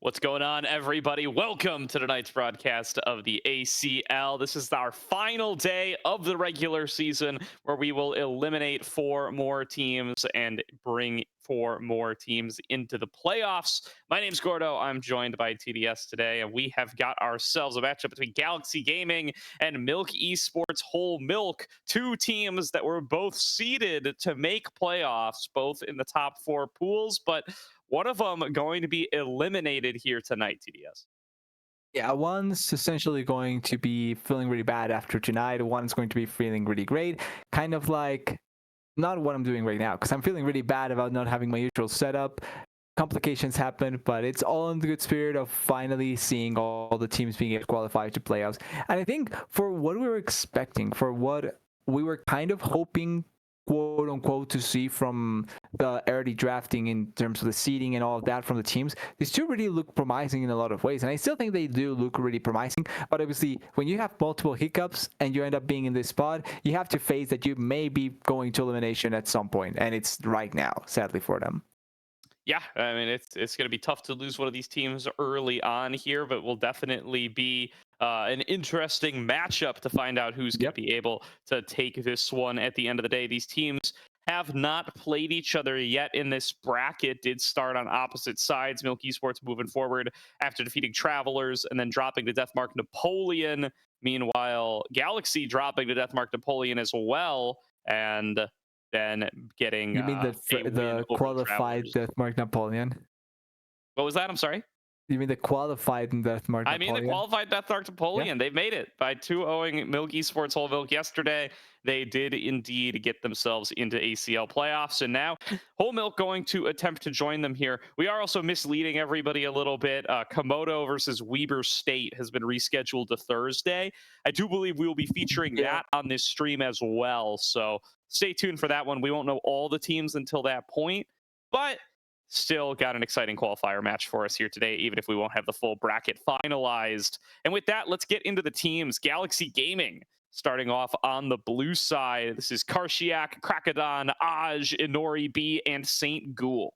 What's going on, everybody? Welcome to tonight's broadcast of the ACL. This is our final day of the regular season where we will eliminate four more teams and bring four more teams into the playoffs. My name's Gordo. I'm joined by TDS today, and we have got ourselves a matchup between Galaxy Gaming and Milk Esports Whole Milk, two teams that were both seeded to make playoffs, both in the top four pools, but one of them going to be eliminated here tonight, TDS. Yeah, one's essentially going to be feeling really bad after tonight. One's going to be feeling really great. Kind of like not what I'm doing right now, because I'm feeling really bad about not having my usual setup. Complications happen, but it's all in the good spirit of finally seeing all the teams being able to qualify to playoffs. And I think for what we were expecting, for what we were kind of hoping, quote unquote, to see from the early drafting in terms of the seeding and all of that from the teams, these two really look promising in a lot of ways. And I still think they do look really promising. But obviously, when you have multiple hiccups and you end up being in this spot, you have to face that you may be going to elimination at some point, and it's right now, sadly for them. Yeah, I mean, it's going to be tough to lose one of these teams early on here, but will definitely be an interesting matchup to find out who's going to Yep. be able to take this one at the end of the day. These teams have not played each other yet in this bracket. Did start on opposite sides. Milk Esports moving forward after defeating Travelers and then dropping to Deathmark Napoleon. Meanwhile, Galaxy dropping to Deathmark Napoleon as well, and then getting You mean a win the over the qualified Travelers. Deathmark Napoleon? What was that? I'm sorry. You mean the qualified Deathmark I mean, the Napoleon? qualified Death Dark Yeah. Napoleon. They've made it by 2-0ing Milk Esports Whole Milk yesterday. They did indeed get themselves into ACL playoffs. And now Whole Milk going to attempt to join them here. We are also misleading everybody a little bit. Komodo versus Weber State has been rescheduled to Thursday. I do believe we will be featuring Yeah. that on this stream as well. So stay tuned for that one. We won't know all the teams until that point. But still got an exciting qualifier match for us here today, even if we won't have the full bracket finalized. And with that, let's get into the teams. Galaxy Gaming starting off on the blue side. This is Karshiak, Krakadon, Aj, Inori B, and Saint Ghoul.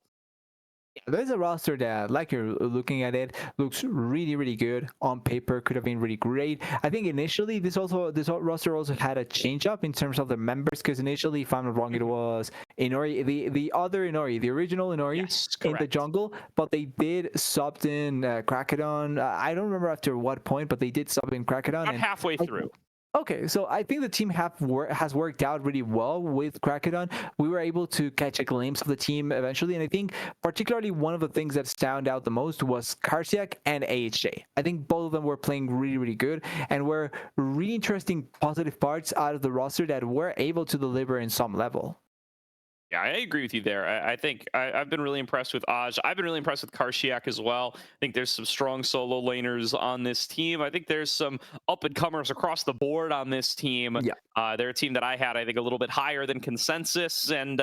There's a roster that, like you're looking at it, looks really, really good on paper. Could have been really great. I think initially this roster also had a change up in terms of the members, because initially, if I'm not wrong, it was Inori, the other Inori, the original Inori Yes, in the correct. jungle, but they did sub in Krakadon. I don't remember after what point, but they did sub in Krakadon, About and halfway through. Okay, so I think the team has worked out really well with Krakadon. We were able to catch a glimpse of the team eventually, and I think particularly one of the things that stand out the most was Karsiak and AHJ. I think both of them were playing really, really good, and were really interesting positive parts out of the roster that were able to deliver in some level. Yeah, I agree with you there. I think I've been really impressed with Aj. I've been really impressed with Karshiak as well. I think there's some strong solo laners on this team. I think there's some up-and-comers across the board on this team. Yeah. They're a team that I had, I think, a little bit higher than consensus. And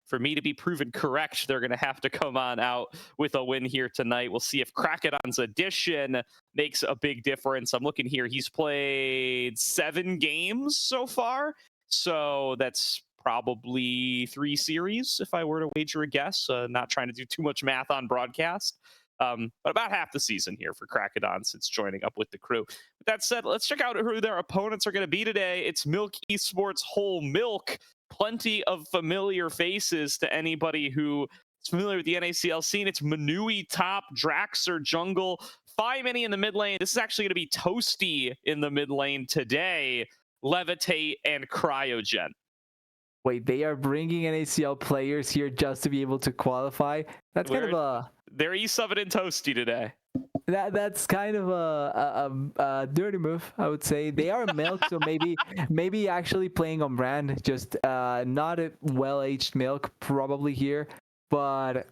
for me to be proven correct, they're going to have to come on out with a win here tonight. We'll see if Krakadon's addition makes a big difference. I'm looking here. He's played 7 games so far. So that's probably 3 series if I were to wager a guess. Not trying to do too much math on broadcast. But about half the season here for Krakadon since joining up with the crew. With that said, let's check out who their opponents are going to be today. It's Milk Esports Whole Milk. Plenty of familiar faces to anybody who is familiar with the NACL scene. It's Manui top, Draxer jungle, Mini in the mid lane. This is actually going to be Toasty in the mid lane today. Levitate and Cryogen. Wait, they are bringing in ACL players here just to be able to qualify. That's kind of a They're E-subbing in Toasty today. that's kind of a dirty move, I would say. They are milk, so maybe actually playing on brand, just not a well-aged milk probably here, but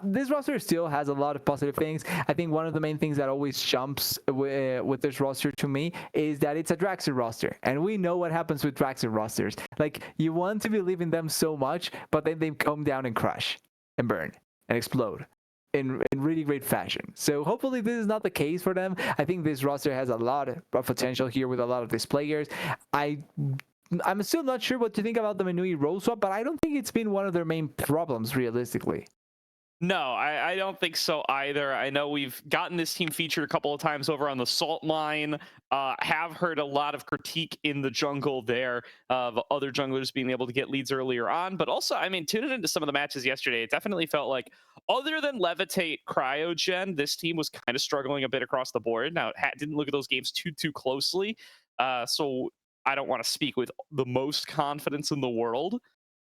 this roster still has a lot of positive things. I think one of the main things that always jumps with this roster to me is that it's a Draxer roster, and we know what happens with Draxer rosters. Like, you want to believe in them so much, but then they come down and crash and burn and explode in really great fashion. So hopefully this is not the case for them. I think this roster has a lot of potential here with a lot of these players. I'm still not sure what to think about the Manui role swap, but I don't think it's been one of their main problems realistically. No, I don't think so either. I know we've gotten this team featured a couple of times over on the Salt Line. Have heard a lot of critique in the jungle there of other junglers being able to get leads earlier on. But also, I mean, tuning into some of the matches yesterday, it definitely felt like, other than Levitate Cryogen, this team was kind of struggling a bit across the board. Now, didn't look at those games too closely. So I don't want to speak with the most confidence in the world,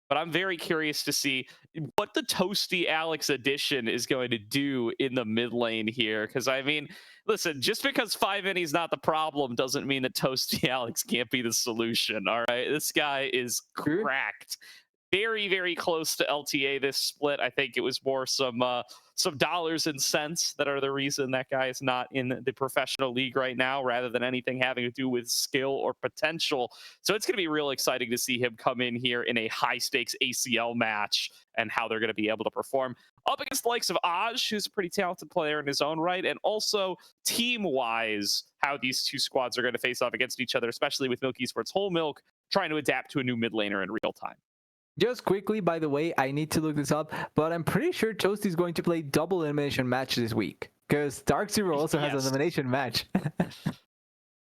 but I'm very curious to see what the Toasty Alex edition is going to do in the mid lane here. Because, I mean, listen, just because 5 is not the problem doesn't mean that Toasty Alex can't be the solution. All right. This guy is True. cracked. Very close to LTA this split. I think it was more some dollars and cents that are the reason that guy is not in the professional league right now, rather than anything having to do with skill or potential. So it's going to be real exciting to see him come in here in a high stakes ACL match and how they're going to be able to perform up against the likes of Aj, who's a pretty talented player in his own right, and also team wise, how these two squads are going to face off against each other, especially with Milk Esports Whole Milk trying to adapt to a new mid laner in real time. Just quickly, by the way, I need to look this up, but I'm pretty sure Toasty is going to play double elimination match this week because Dark Zero also has an elimination match.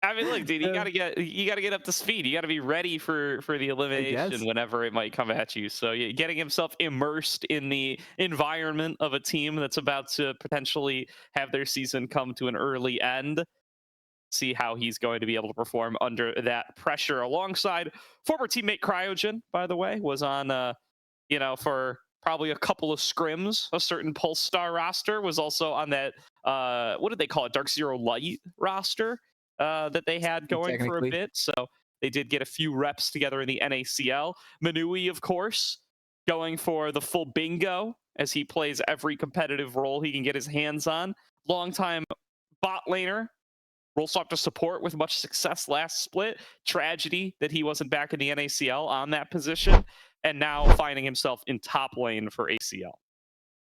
I mean, look, dude, you gotta get up to speed. You gotta be ready for the elimination whenever it might come at you. So yeah, getting himself immersed in the environment of a team that's about to potentially have their season come to an early end. See how he's going to be able to perform under that pressure. Alongside former teammate Cryogen, by the way, was on for probably a couple of scrims. A certain Pulse Star roster was also on that what did they call it? Dark Zero Light roster that they had going for a bit. So they did get a few reps together in the NACL. Manui, of course, going for the full bingo as he plays every competitive role he can get his hands on. Longtime bot laner, role swap to support with much success last split. Tragedy that he wasn't back in the NACL on that position, and now finding himself in top lane for ACL.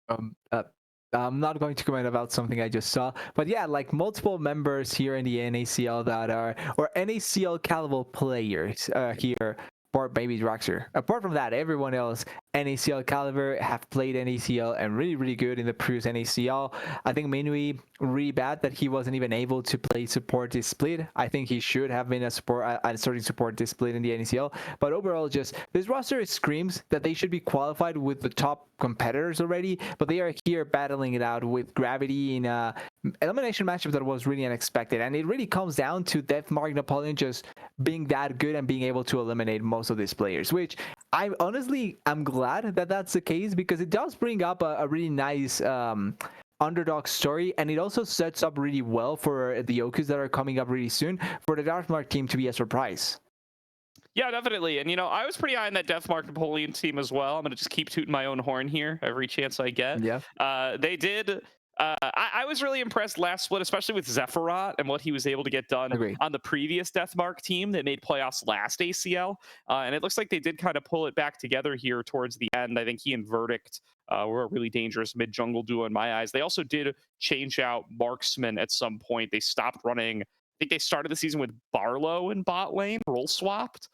I'm not going to comment about something I just saw, but yeah, like multiple members here in the NACL that are, or NACL caliber players here, or maybe Draxer. Apart from that, everyone else NACL caliber have played NACL and really good in the previous NACL. I think Minui really bad that he wasn't even able to play support this split. I think he should have been a starting support this split in the NACL. But overall, just this roster screams that they should be qualified with the top competitors already, but they are here battling it out with Gravity in a elimination matchup that was really unexpected. And it really comes down to Deathmark Napoleon just being that good and being able to eliminate most of these players, which I'm glad that that's the case, because it does bring up a really nice underdog story, and it also sets up really well for the Okus that are coming up really soon for the Deathmark team to be a surprise. Yeah, definitely. And, I was pretty high on that Deathmark Napoleon team as well. I'm going to just keep tooting my own horn here every chance I get. Yeah. They did. I was really impressed last split, especially with Zephyrat and what he was able to get done on the previous Deathmark team that made playoffs last ACL. And it looks like they did kind of pull it back together here towards the end. I think he and Verdict were a really dangerous mid-jungle duo in my eyes. They also did change out Marksman at some point. They stopped running. I think they started the season with Barlow in bot lane, role swapped.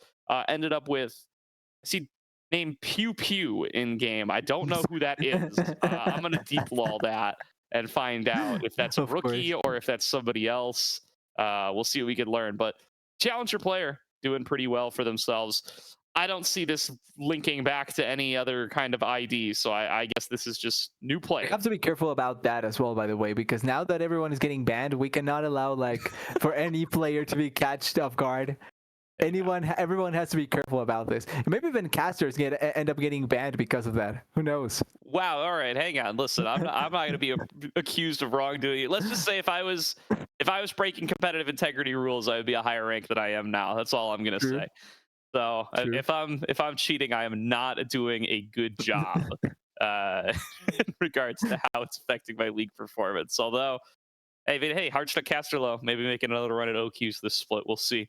Ended up with, named Pew Pew in game. I don't know who that is. I'm going to deep lull that and find out if that's a rookie or if that's somebody else. We'll see what we can learn. But challenger player doing pretty well for themselves. I don't see this linking back to any other kind of ID, so I guess this is just new player. We have to be careful about that as well, by the way, because now that everyone is getting banned, we cannot allow for any player to be catched off guard. Everyone has to be careful about this. Maybe even casters end up getting banned because of that. Who knows? Wow. All right. Hang on. Listen, I'm not going to be accused of wrongdoing. Let's just say if I was breaking competitive integrity rules, I would be a higher rank than I am now. That's all I'm going to say. So if I'm cheating, I am not doing a good job in regards to how it's affecting my league performance. Although, hey, Hardstuck Casterlo, maybe making another run at OQs this split. We'll see.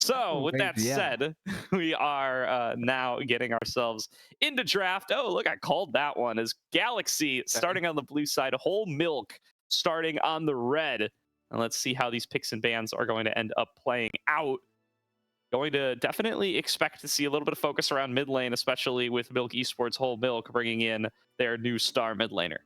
So with that said, we are now getting ourselves into draft. Oh, look, I called that one as Galaxy starting on the blue side, Whole Milk starting on the red. And let's see how these picks and bans are going to end up playing out. going to definitely expect to see a little bit of focus around mid lane, especially with Milk Esports Whole Milk bringing in their new star mid laner.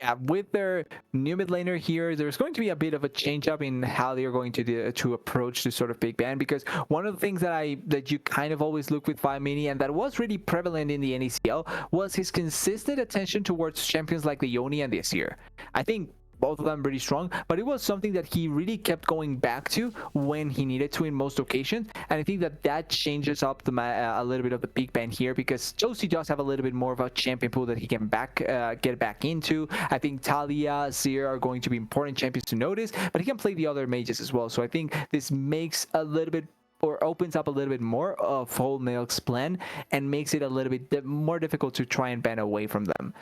Yeah, with their new mid laner here, there's going to be a bit of a change up in how they're going to approach this sort of big ban, because one of the things that you kind of always look with Mini, and that was really prevalent in the NACL, was his consistent attention towards champions like the Yoni and the Asir. I think both of them pretty strong, but it was something that he really kept going back to when he needed to in most occasions. And I think that changes up a little bit of the peak ban here, because Toasty does have a little bit more of a champion pool that he can get back into. I think Talia, Seer are going to be important champions to notice, but he can play the other mages as well. So I think this makes a little bit, or opens up a little bit more of Whole Milk's plan, and makes it a little bit more difficult to try and ban away from them.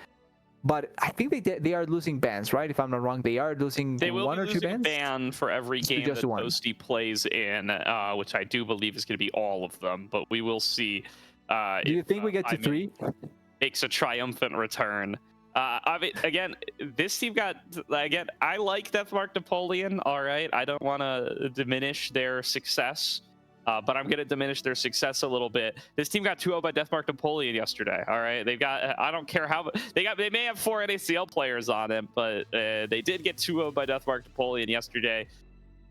But I think they are losing bans, right? If I'm not wrong, they are losing one or two bans. They will be losing a ban for every game that Toasty plays in, which I do believe is going to be all of them. But we will see. Do you think we get to 3? Makes a triumphant return. I mean, again, this team got, again, I like Deathmark Napoleon. All right, I don't want to diminish their success. But I'm going to diminish their success a little bit. This team got 2-0 by Deathmark Napoleon yesterday. All right, they've got, I don't care how they may have 4 NACL players on it, but they did get 2-0 by Deathmark Napoleon yesterday,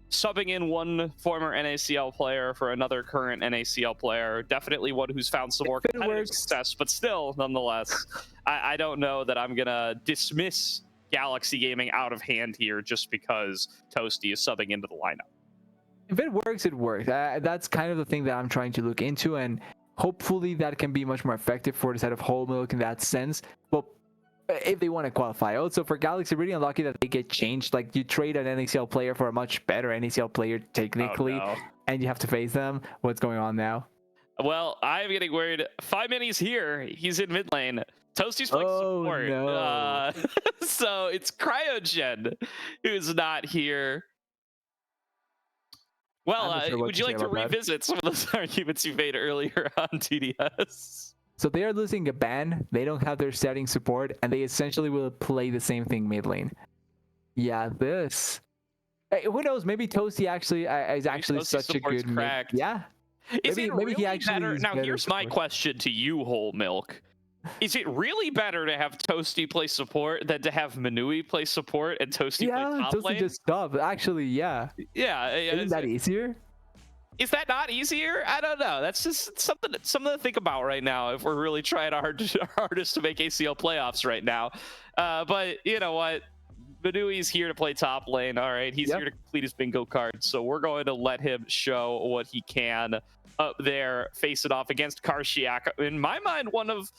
subbing in one former NACL player for another current NACL player. Definitely one who's found some more competitive success, but still, nonetheless, I don't know that I'm going to dismiss Galaxy Gaming out of hand here just because Toasty is subbing into the lineup. If it works, it works. That's kind of the thing that I'm trying to look into, and hopefully that can be much more effective for the side of Whole Milk in that sense. Well, if they want to qualify. Also, for Galaxy, really unlucky that they get changed. Like, you trade an NACL player for a much better NACL player technically, and you have to face them. What's going on now? Well, I'm getting worried. Mini's here. He's in mid lane. Toasty's playing support. No. So it's Cryogen who's not here. Well, sure would you like to revisit some of those arguments you made earlier on TDS? So they are losing a ban. They don't have their starting support, and they essentially will play the same thing mid lane. Yeah, this. Hey, who knows? Maybe Toasty actually is actually such a good cracked. Yeah. Maybe he actually better. Now, here's my question to you, Whole Milk. Is it really better to have Toasty play support than to have Manui play support and Toasty play top lane? Toasty just stop. Actually, yeah. Yeah. Isn't that easier? Is that not easier? I don't know. That's just something to think about right now if we're really trying our hardest to make ACL playoffs right now. But you know what? Manui's here to play top lane. All right. He's here to complete his bingo card. So we're going to let him show what he can up there, face it off against Karshiak. In my mind, one of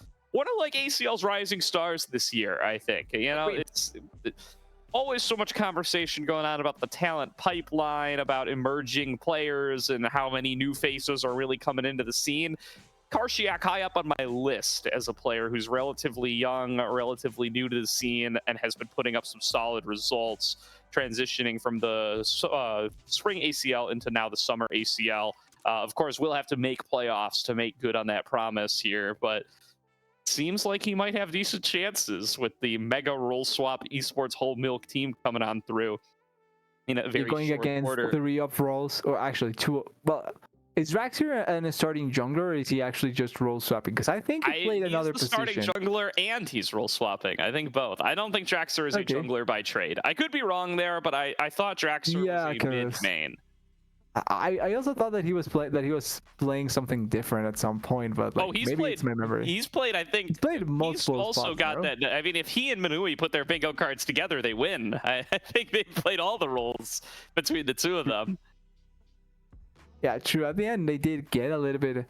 like ACL's rising stars this year, I think. You know, it's always so much conversation going on about the talent pipeline, about emerging players and how many new faces are really coming into the scene. Karshiak high up on my list as a player who's relatively young, relatively new to the scene, and has been putting up some solid results, transitioning from the spring ACL into now the summer ACL. Of course, we'll have to make playoffs to make good on that promise here, but seems like he might have decent chances with the mega role swap esports Whole Milk team coming on through in a very You're going against order. 3 up roles, or actually 2. Well, is Drax here a starting jungler, or is he actually just role swapping? Because I think he played another position. He's starting jungler and he's role swapping. I think both. I don't think Draxler is a jungler by trade. I could be wrong there, but I thought Draxler was a mid main. I also thought that he was playing something different at some point, but like, it's my memory. He's played. I think he's played multiple. He's also got that. I mean, if he and Manui put their bingo cards together, they win. I think they played all the roles between the two of them. Yeah, true. At the end, they did get a little bit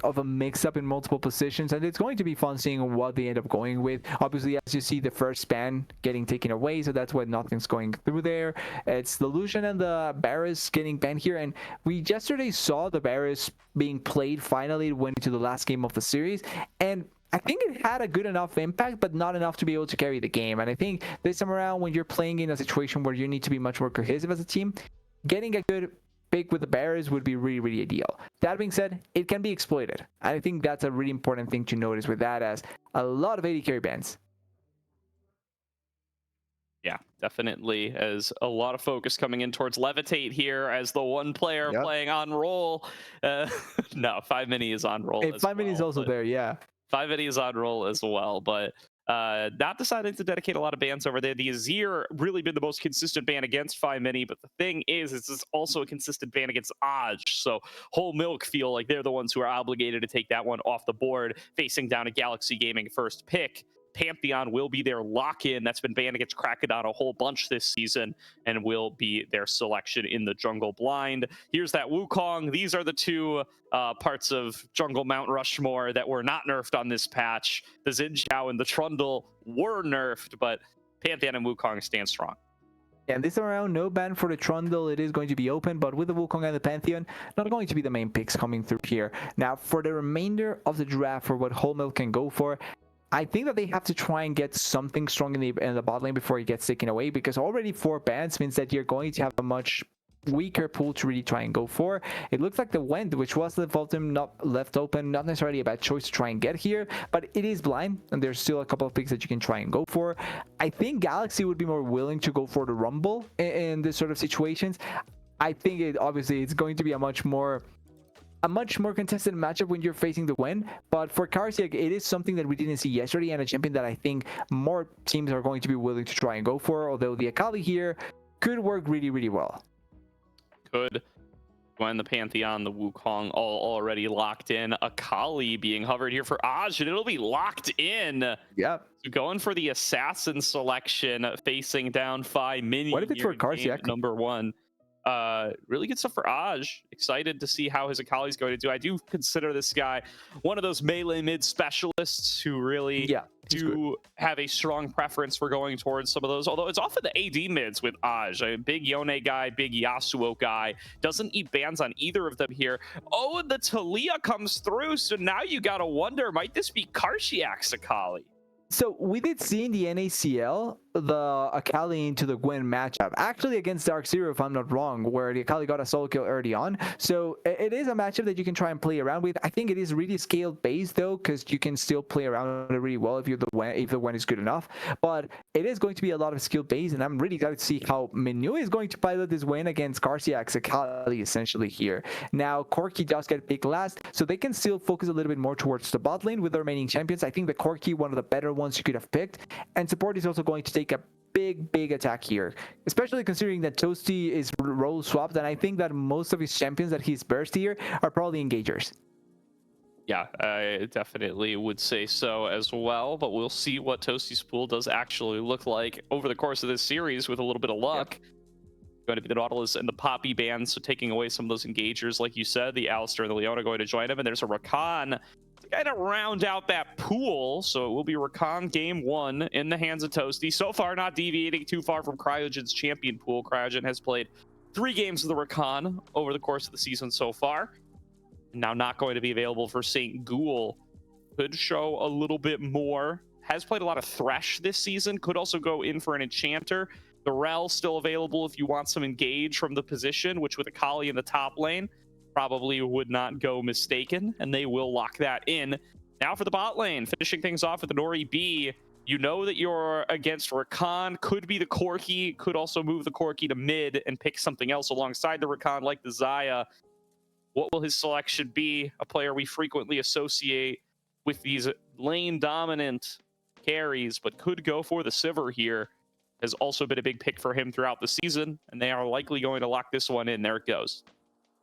of a mix-up in multiple positions, and it's going to be fun seeing what they end up going with. Obviously, as you see, the first span getting taken away, so that's why nothing's going through there. It's the Lucian and the Varus getting banned here, and we yesterday saw the Varus being played. Finally, it went into the last game of the series, and I think it had a good enough impact, but not enough to be able to carry the game. And I think this time around, when you're playing in a situation where you need to be much more cohesive as a team, getting a good pick with the Bears would be really, really ideal. That being said, it can be exploited. I think that's a really important thing to notice with that, as a lot of AD carry bans. Yeah, definitely. As a lot of focus coming in towards Levitate here as the one player Yep. playing on roll. No, 5 Mini is on roll Hey, as 5 Mini is well. also there, yeah. 5 Mini is on roll as well, but not deciding to dedicate a lot of bans over there. The Azir really been the most consistent ban against 5 Mini, but the thing is it's also a consistent ban against Aj. So Whole Milk feel like they're the ones who are obligated to take that one off the board, facing down a Galaxy Gaming first pick. Pantheon will be their lock-in. That's been banned against Krakodon a whole bunch this season and will be their selection in the jungle blind. Here's that Wukong. These are the two parts of Jungle Mount Rushmore that were not nerfed on this patch. The Xin Zhao and the Trundle were nerfed, but Pantheon and Wukong stand strong. And this time around, no ban for the Trundle. It is going to be open, but with the Wukong and the Pantheon, not going to be the main picks coming through here. Now, for the remainder of the draft, for what Whole Milk can go for, I think that they have to try and get something strong in the bot lane before he gets taken away, because already 4 bans means that you're going to have a much weaker pool to really try and go for. It looks like the Wend, which was left open, not necessarily a bad choice to try and get here, but it is blind, and there's still a couple of picks that you can try and go for. I think Galaxy would be more willing to go for the Rumble in this sort of situations. I think obviously it's going to be a much more contested matchup when you're facing the win, but for Karsiak, it is something that we didn't see yesterday, and a champion that I think more teams are going to be willing to try and go for, although the Akali here could work really, really well. Could. When the Pantheon, the Wukong all already locked in. Akali being hovered here for Aj, and it'll be locked in. Yep. So going for the assassin selection, facing down 5 Mini. What if it's for Karsiak? Number 1. Really good stuff for Aj. Excited to see how his Akali's going to do. I do consider this guy one of those melee mid specialists who really do have a strong preference for going towards some of those. Although it's often the AD mids with Aj. A big Yone guy, big Yasuo guy. Doesn't eat bans on either of them here. Oh, and the Talia comes through. So now you got to wonder, might this be Karsiak's Akali? So we did see in the NACL the Akali into the Gwen matchup, actually against Dark Zero, if I'm not wrong, where the Akali got a solo kill early on. So it is a matchup that you can try and play around with. I think it is really scaled based though, because you can still play around with it really well if the Gwen is good enough. But it is going to be a lot of skill based, and I'm really excited to see how Menu is going to pilot this win against Karsiak's Akali essentially here. Now Corki does get picked last, so they can still focus a little bit more towards the bot lane with the remaining champions. I think the Corki, one of the better ones you could have picked, and support is also going to take a big attack here, especially considering that Toasty is role swapped, and I think that most of his champions that he's burst here are probably engagers. Yeah, I definitely would say so as well, but we'll see what Toasty's pool does actually look like over the course of this series with a little bit of luck. Yep. Going to be the Nautilus and the Poppy bans, so taking away some of those engagers, like you said. The Alistair and the Leona going to join him, and there's a Rakan to kind of round out that pool. So it will be Rakan game 1 in the hands of Toasty. So far, not deviating too far from Cryogen's champion pool. Cryogen has played 3 games of the Rakan over the course of the season so far. Now not going to be available for St. Ghoul. Could show a little bit more. Has played a lot of Thresh this season. Could also go in for an Enchanter. The Rel still available if you want some engage from the position, which with Akali in the top lane probably would not go mistaken, and they will lock that in. Now for the bot lane, finishing things off with the Nori B. You know that you're against Rakan, could be the Corki, could also move the Corki to mid and pick something else alongside the Rakan, like the Xayah. What will his selection be? A player we frequently associate with these lane-dominant carries, but could go for the Sivir here. Has also been a big pick for him throughout the season, and they are likely going to lock this one in. There it goes.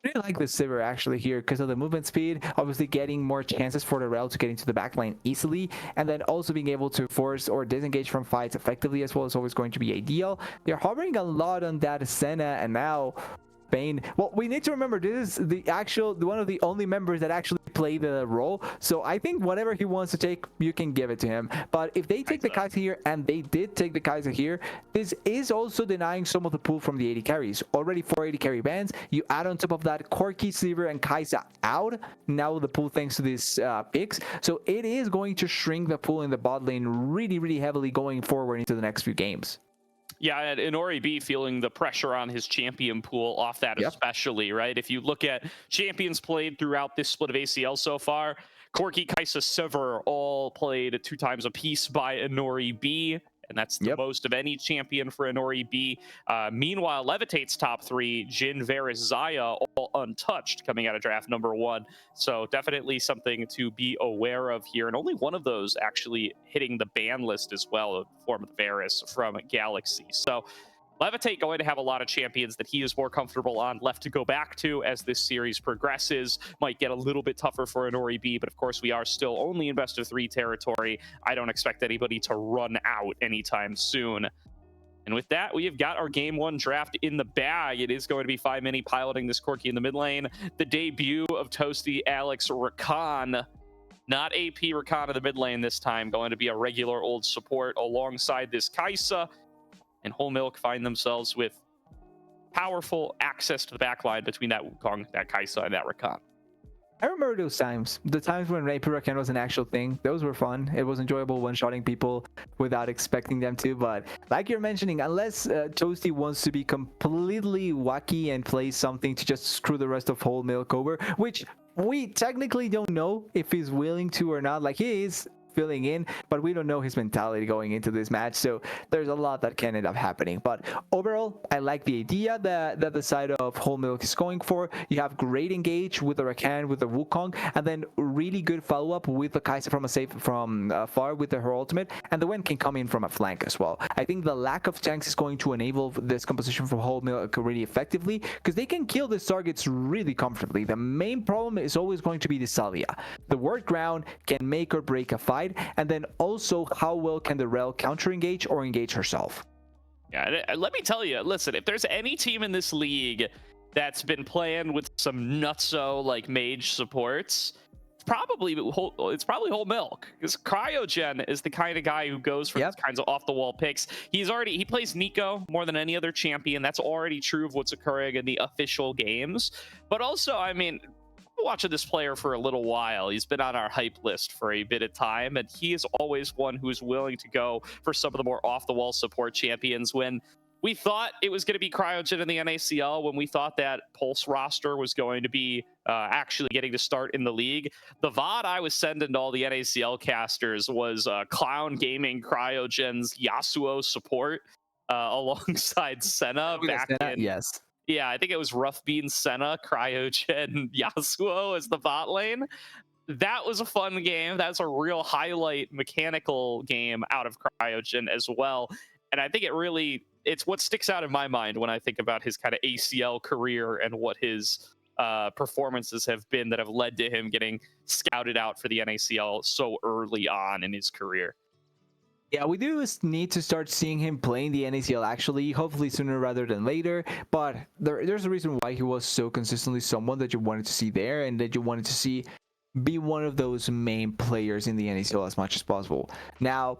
I really like the Sivir actually here because of the movement speed, obviously getting more chances for the Rel to get into the back lane easily, and then also being able to force or disengage from fights effectively as well is always going to be ideal. They're hovering a lot on that Senna, and now Bane. Well, we need to remember this is one of the only members that actually play the role, so I think whatever he wants to take, you can give it to him. But if they take the Kai'Sa here, and they did take the Kai'Sa here, this is also denying some of the pool from the 80 carries. Already 4 80 carry bans, you add on top of that Corki, Sivir, and Kai'Sa out, now the pool thanks to these picks, so it is going to shrink the pool in the bot lane really heavily going forward into the next few games. Yeah, and Nori B feeling the pressure on his champion pool off that especially, right? If you look at champions played throughout this split of ACL so far, Corki, Kai'Sa, Sivir all played 2 times a piece by Nori B, and that's the Yep. most of any champion for Inori B. Meanwhile, Levitate's top three, Jin, Varus, Zaya, all untouched coming out of draft number 1. So definitely something to be aware of here. And only one of those actually hitting the ban list as well, in the form of Varus from Galaxy. So Levitate going to have a lot of champions that he is more comfortable on left to go back to as this series progresses. Might get a little bit tougher for Inori B, but of course we are still only in best of 3 territory. I don't expect anybody to run out anytime soon. And with that, we have got our game 1 draft in the bag. It is going to be 5mini piloting this Corki in the mid lane. The debut of Toasty Alex Rakan. Not AP Rakan in the mid lane this time. Going to be a regular old support alongside this Kai'Sa. And Whole Milk find themselves with powerful access to the backline between that Wukong, that Kai'Sa, and that Rakan. I remember those times. The times when AP Rakan was an actual thing. Those were fun. It was enjoyable one-shotting people without expecting them to. But like you're mentioning, unless Toasty wants to be completely wacky and play something to just screw the rest of Whole Milk over, which we technically don't know if he's willing to or not. Like, he is filling in, but we don't know his mentality going into this match, so there's a lot that can end up happening. But overall, I like the idea that the side of Whole Milk is going for. You have great engage with the Rakan, with the Wukong, and then really good follow-up with the Kai'Sa from far with her ultimate, and the Wen can come in from a flank as well. I think the lack of tanks is going to enable this composition from Whole Milk really effectively, because they can kill these targets really comfortably. The main problem is always going to be the Salia. The word ground can make or break a fight, and then also how well can the Rel counter engage or engage herself. Yeah, let me tell you, listen, if there's any team in this league that's been playing with some nutso like mage supports, it's probably Whole Milk, because Cryogen is the kind of guy who goes for these kinds of off-the-wall picks. He plays Nico more than any other champion. That's already true of what's occurring in the official games. But also, I mean, watching this player for a little while. He's been on our hype list for a bit of time, and he is always one who's willing to go for some of the more off-the-wall support champions. When we thought it was going to be Cryogen in the NACL, when we thought that Pulse roster was going to be actually getting to start in the league, the VOD I was sending to all the NACL casters was Clown Gaming Cryogen's Yasuo support alongside Senna back in... Yes. Yeah, I think it was Rough Bean, Senna, Cryogen, Yasuo as the bot lane. That was a fun game. That's a real highlight mechanical game out of Cryogen as well. And I think it's what sticks out in my mind when I think about his kind of ACL career and what his performances have been that have led to him getting scouted out for the NACL so early on in his career. Yeah, we do need to start seeing him playing the NACL actually, hopefully sooner rather than later. But there's a reason why he was so consistently someone that you wanted to see there and that you wanted to see be one of those main players in the NACL as much as possible. Now,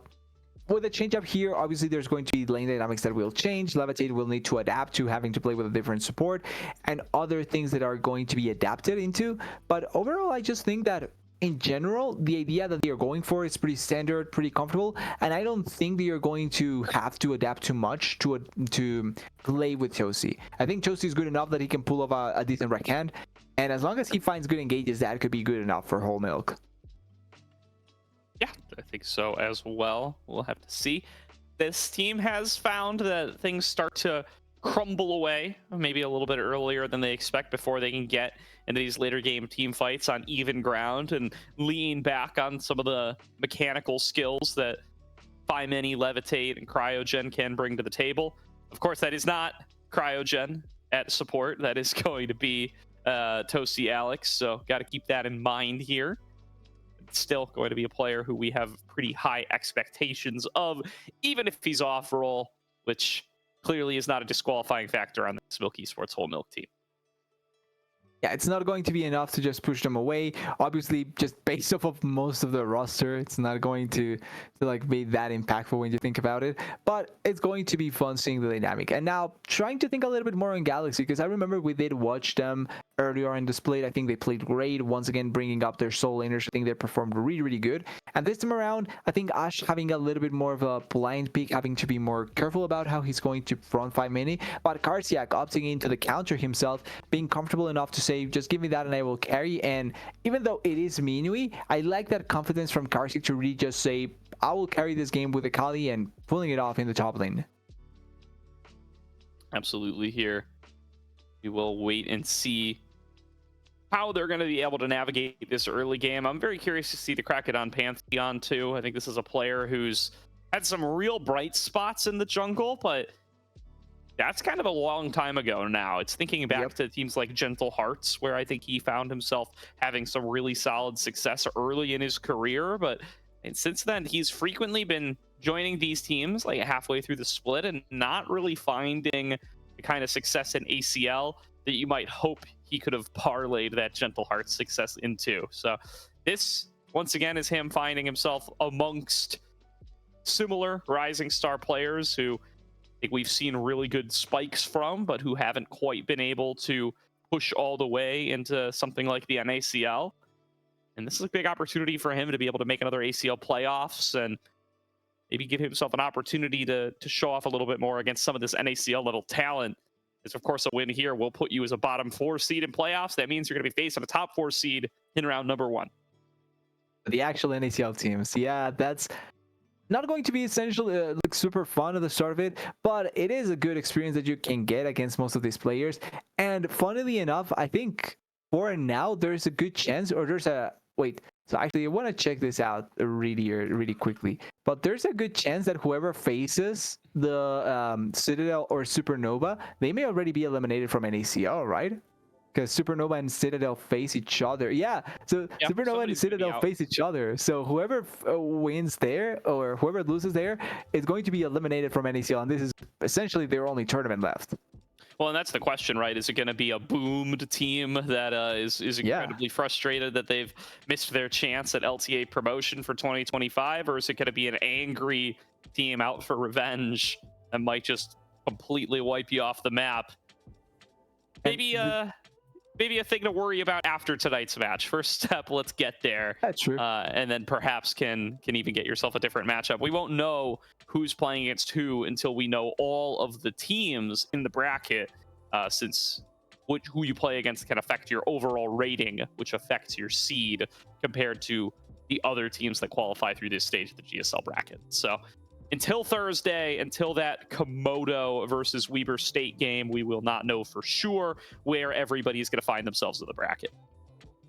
with a change up here, obviously there's going to be lane dynamics that will change. Levitate will need to adapt to having to play with a different support and other things that are going to be adapted into. But overall, I just think that in general, the idea that they are going for is pretty standard, pretty comfortable, and I don't think they are going to have to adapt too much to play with Toasty. I think Toasty is good enough that he can pull off a decent backhand, and as long as he finds good engages, that could be good enough for Whole Milk. Yeah, I think so as well. We'll have to see. This team has found that things start to crumble away maybe a little bit earlier than they expect before they can get into these later game team fights on even ground and lean back on some of the mechanical skills that 5mini, Levitate, and Cryogen can bring to the table. Of course, that is not Cryogen at support. That is going to be Toasty Alex, so got to keep that in mind here. It's still going to be a player who we have pretty high expectations of, even if he's off role, which clearly is not a disqualifying factor on this Milk Esports Whole Milk team. Yeah, it's not going to be enough to just push them away. Obviously, just based off of most of the roster, it's not going to like be that impactful when you think about it. But it's going to be fun seeing the dynamic. And now, trying to think a little bit more on Galaxy, because I remember we did watch them earlier in the split. I think they played great. Once again, bringing up their soul laners. I think they performed really, really good. And this time around, I think Ash having a little bit more of a blind peek, having to be more careful about how he's going to front 5mini. But Karsiak opting into the counter himself, being comfortable enough to say, just give me that and I will carry. And even though it is Minui, I like that confidence from Karsiak to really just say, I will carry this game with Akali and pulling it off in the top lane. Absolutely here. We will wait and see how they're going to be able to navigate this early game. I'm very curious to see the Kraken Pantheon too. I think this is a player who's had some real bright spots in the jungle, but that's kind of a long time ago now. It's thinking back to teams like Gentle Hearts, where I think he found himself having some really solid success early in his career. And since then, he's frequently been joining these teams like halfway through the split and not really finding the kind of success in ACL that you might hope he could have parlayed that Gentle Hearts success into. So this, once again, is him finding himself amongst similar rising star players who I think we've seen really good spikes from, but who haven't quite been able to push all the way into something like the NACL. And this is a big opportunity for him to be able to make another ACL playoffs and maybe give himself an opportunity to show off a little bit more against some of this NACL level talent. Because, of course, a win here will put you as a bottom 4 seed in playoffs. That means you're going to be facing a top 4 seed in round number 1. The actual NACL teams. Yeah, that's not going to be essentially like super fun at the start of it, but it is a good experience that you can get against most of these players. And funnily enough, I think for now there's a good chance, or there's a wait. So actually, I want to check this out really quickly. But there's a good chance that whoever faces the Citadel or Supernova, they may already be eliminated from NACL, right? Because Supernova and Citadel face each other. Yeah, so Supernova and Citadel face each other. So whoever wins there or whoever loses there is going to be eliminated from NACL, and this is essentially their only tournament left. Well, and that's the question, right? Is it going to be a boomed team that is incredibly frustrated that they've missed their chance at LTA promotion for 2025? Or is it going to be an angry team out for revenge that might just completely wipe you off the map? Maybe a thing to worry about after tonight's match. First step, let's get there. That's true. And then perhaps can even get yourself a different matchup. We won't know who's playing against who until we know all of the teams in the bracket, since who you play against can affect your overall rating, which affects your seed compared to the other teams that qualify through this stage of the GSL bracket. So until Thursday, until that Komodo versus Weber State game, we will not know for sure where everybody is going to find themselves in the bracket.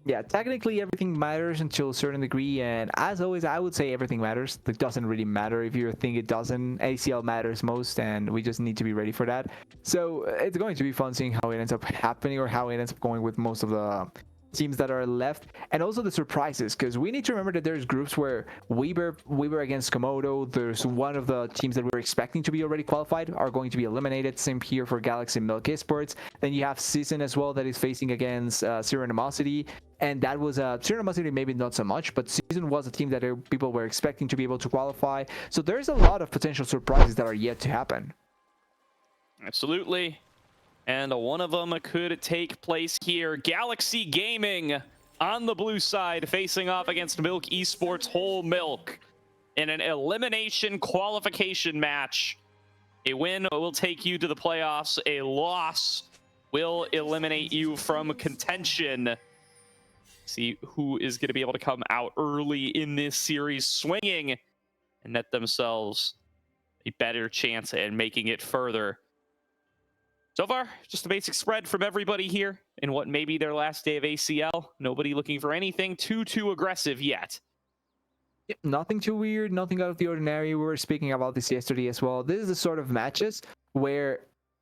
Yeah, technically everything matters until a certain degree, and as always, I would say everything matters. It doesn't really matter if you think it doesn't. ACL matters most, and we just need to be ready for that. So it's going to be fun seeing how it ends up happening, or how it ends up going with most of the teams that are left, and also the surprises, because we need to remember that there's groups where Weber against Komodo, there's one of the teams that we're expecting to be already qualified are going to be eliminated. Same here for Galaxy Milk Esports. Then you have Season as well that is facing against Serenomosity, and that was Serenomosity maybe not so much, but Season was a team that people were expecting to be able to qualify. So there's a lot of potential surprises that are yet to happen. Absolutely. And one of them could take place here. Galaxy Gaming on the blue side facing off against Milk Esports Whole Milk in an elimination qualification match. A win will take you to the playoffs. A loss will eliminate you from contention. See who is going to be able to come out early in this series swinging and net themselves a better chance at making it further. So far, just a basic spread from everybody here in what may be their last day of ACL. Nobody looking for anything too aggressive yet. Yep, nothing too weird, nothing out of the ordinary. We were speaking about this yesterday as well. This is the sort of matches where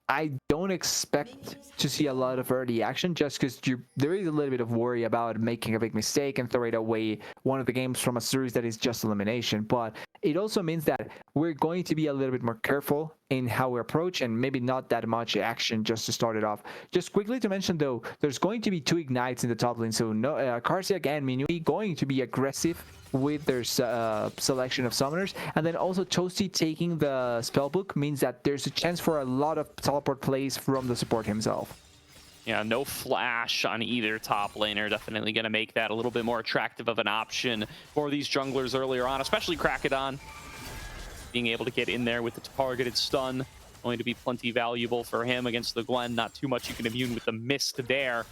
I don't expect to see a lot of early action, just because there is a little bit of worry about making a big mistake and throwing away one of the games from a series that is just elimination. But it also means that we're going to be a little bit more careful in how we approach, and maybe not that much action just to start it off. Just quickly to mention though, there's going to be 2 ignites in the top lane, so no Karsiak and Minui going to be aggressive with their selection of summoners, and then also Toasty taking the spellbook means that there's a chance for a lot of teleport plays from the support himself. Yeah, no flash on either top laner. Definitely going to make that a little bit more attractive of an option for these junglers earlier on, especially Kraken. Being able to get in there with the targeted stun, going to be plenty valuable for him against the Gwen. Not too much you can immune with the mist there.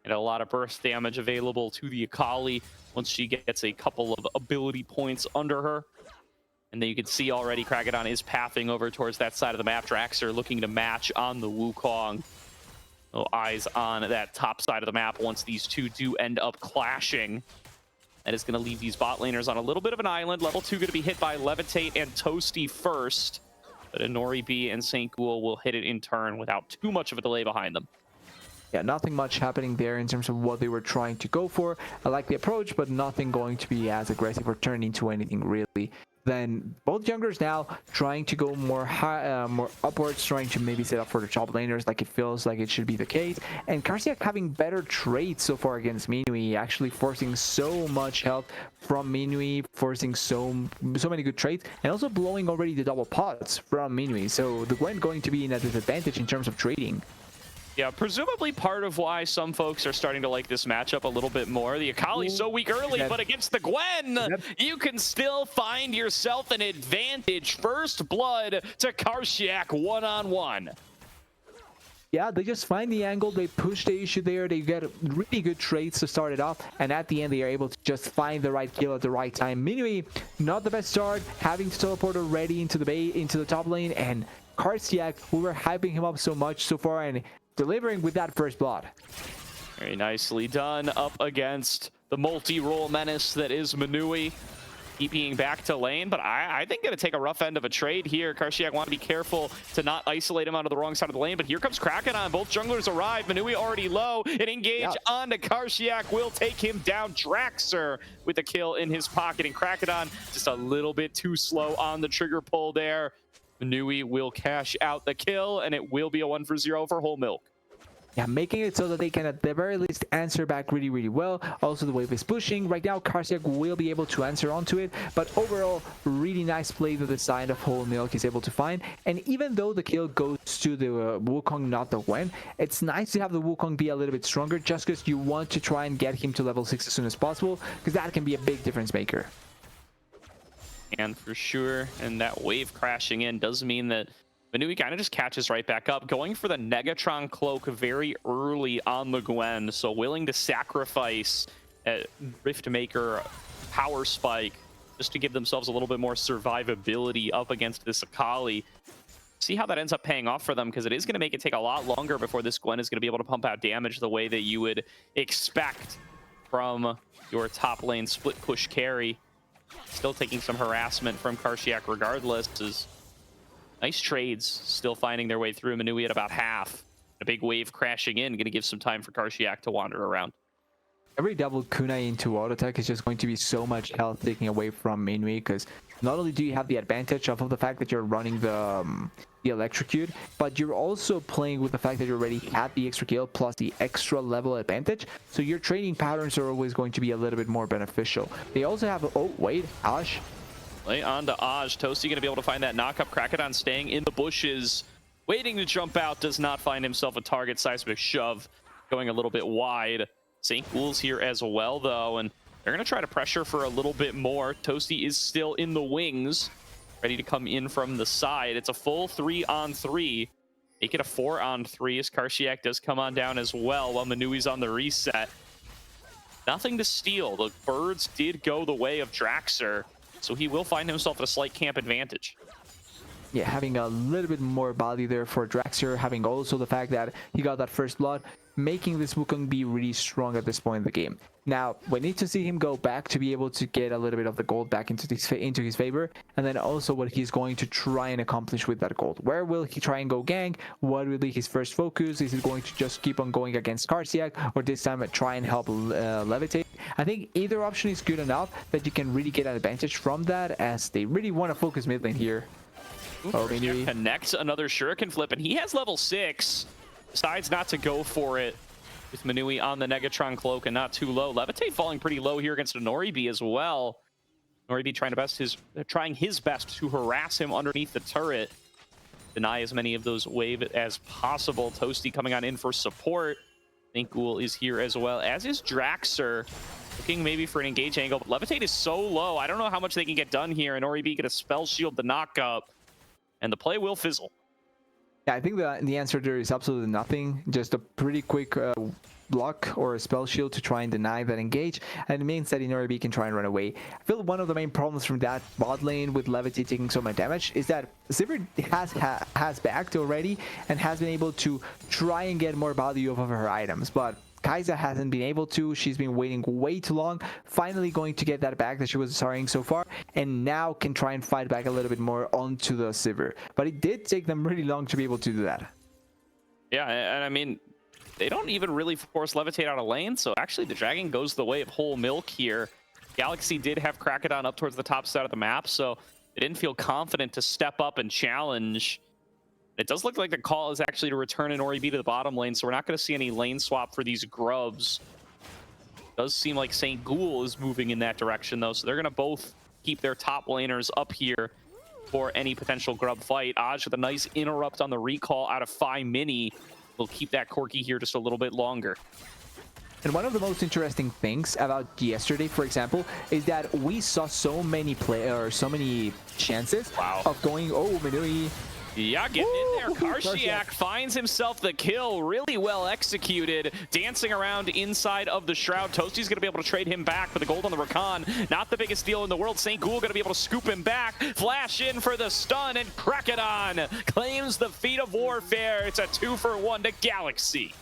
And a lot of burst damage available to the Akali once she gets a couple of ability points under her. And then you can see already Kragadon is pathing over towards that side of the map. Draxer looking to match on the Wukong. No eyes on that top side of the map once these two do end up clashing. That is going to leave these bot laners on a little bit of an island. Level 2 going to be hit by Levitate and Toasty first. But Inori B and St. Ghoul will hit it in turn without too much of a delay behind them. Yeah, nothing much happening there in terms of what they were trying to go for. I like the approach, but nothing going to be as aggressive or turn into anything really. Then both junglers now trying to go more high, more upwards, trying to maybe set up for the top laners like it feels like it should be the case. And Karsiak having better trades so far against Minui, actually forcing so much help from Minui, forcing so many good trades, and also blowing already the double pots from Minui. So the Gwen going to be in a disadvantage in terms of trading. Yeah, presumably part of why some folks are starting to like this matchup a little bit more. The Akali's so weak early, but against the Gwen, you can still find yourself an advantage. First blood to Karsiak one-on-one. Yeah, they just find the angle, they push the issue there, they get really good trades to start it off, and at the end they are able to just find the right kill at the right time. Minui, not the best start, having to teleport already into the top lane, and Karsiak, we were hyping him up so much so far, and delivering with that first blood. Very nicely done up against the multi-role menace that is Minui. Keeping back to lane, but I think going to take a rough end of a trade here. Karsiak want to be careful to not isolate him onto the wrong side of the lane, but here comes Kragadon. Both junglers arrive. Minui already low. An engage onto Karsiak will take him down. Draxer with a kill in his pocket, and Kragadon just a little bit too slow on the trigger pull there. Minui will cash out the kill, and it will be a 1-for-0 for Whole Milk. Yeah, making it so that they can at the very least answer back really, really well. Also, the wave is pushing. Right now, Karsiak will be able to answer onto it. But overall, really nice play to the side of Whole Milk is able to find. And even though the kill goes to the Wukong, not the Gwen, it's nice to have the Wukong be a little bit stronger just because you want to try and get him to level 6 as soon as possible, because that can be a big difference maker. And for sure, and that wave crashing in does mean that Minui kind of just catches right back up, going for the Negatron Cloak very early on the Gwen, so willing to sacrifice a Riftmaker Power Spike just to give themselves a little bit more survivability up against this Akali. See how that ends up paying off for them, because it is going to make it take a lot longer before this Gwen is going to be able to pump out damage the way that you would expect from your top lane split push carry. Still taking some harassment from Karsiak regardless. Is nice trades still finding their way through. Minui at about half. A big wave crashing in, going to give some time for Karsiak to wander around. Every double kunai into auto attack is just going to be so much health taking away from Minui, because not only do you have the advantage of the fact that you're running the electrocute, but you're also playing with the fact that you already had the extra kill plus the extra level advantage, so your training patterns are always going to be a little bit more beneficial. They also have, oh wait, Ash. Lay on to Aj. Toasty going to be able to find that knock-up. Kragadon staying in the bushes, waiting to jump out, does not find himself a target. Seismic shove going a little bit wide. St. Ghoul's here as well, though, and they're going to try to pressure for a little bit more. Toasty is still in the wings, ready to come in from the side. It's a full 3-on-3. Make it a 4-on-3 as Karsiak does come on down as well while Minui's on the reset. Nothing to steal. The birds did go the way of Draxer, so he will find himself at a slight camp advantage. Yeah, having a little bit more body there for Draxer, having also the fact that he got that first blood, making this Wukong be really strong at this point in the game. Now, we need to see him go back to be able to get a little bit of the gold back into his favor, and then also what he's going to try and accomplish with that gold. Where will he try and go gank? What will be his first focus? Is he going to just keep on going against Karsiak, or this time try and help Levitate? I think either option is good enough that you can really get an advantage from that, as they really want to focus mid lane here. Oh, connects another Shuriken flip, and he has level 6. Decides not to go for it with Minui on the Negatron Cloak and not too low. Levitate falling pretty low here against Noribi as well. Noribi trying his best to harass him underneath the turret. Deny as many of those wave as possible. Toasty coming on in for support. St. Ghoul is here as well, as is Draxer. Looking maybe for an engage angle, but Levitate is so low. I don't know how much they can get done here, and Noribi get a spell shield to knock up. And the play will fizzle. Yeah, I think the answer there is absolutely nothing. Just a pretty quick block or a spell shield to try and deny that engage, and it means that Inoribi can try and run away. I feel one of the main problems from that bot lane with Levitate taking so much damage is that Sivir has backed already and has been able to try and get more value off of her items, but Kai'Sa hasn't been able to. She's been waiting way too long, finally going to get that back that she was starting so far, and now can try and fight back a little bit more onto the Sivir. But it did take them really long to be able to do that. Yeah, and I mean, they don't even really force Levitate out of lane, so actually the Dragon goes the way of whole milk here. Galaxy did have Krakodon up towards the top side of the map, so they didn't feel confident to step up and challenge. It does look like the call is actually to return an Ori B to the bottom lane, so we're not going to see any lane swap for these grubs. It does seem like St. Ghoul is moving in that direction, though, so they're going to both keep their top laners up here for any potential grub fight. Aj with a nice interrupt on the recall out of Phi Mini will keep that Corki here just a little bit longer. And one of the most interesting things about yesterday, for example, is that we saw so many chances of going, oh, Minui. Yeah, getting in there. Karshiak finds himself the kill. Really well executed. Dancing around inside of the Shroud. Toasty's going to be able to trade him back for the gold on the Rakan. Not the biggest deal in the world. St. Ghoul going to be able to scoop him back. Flash in for the stun, and Krakodon claims the feat of warfare. It's a 2-for-1 to Galaxy.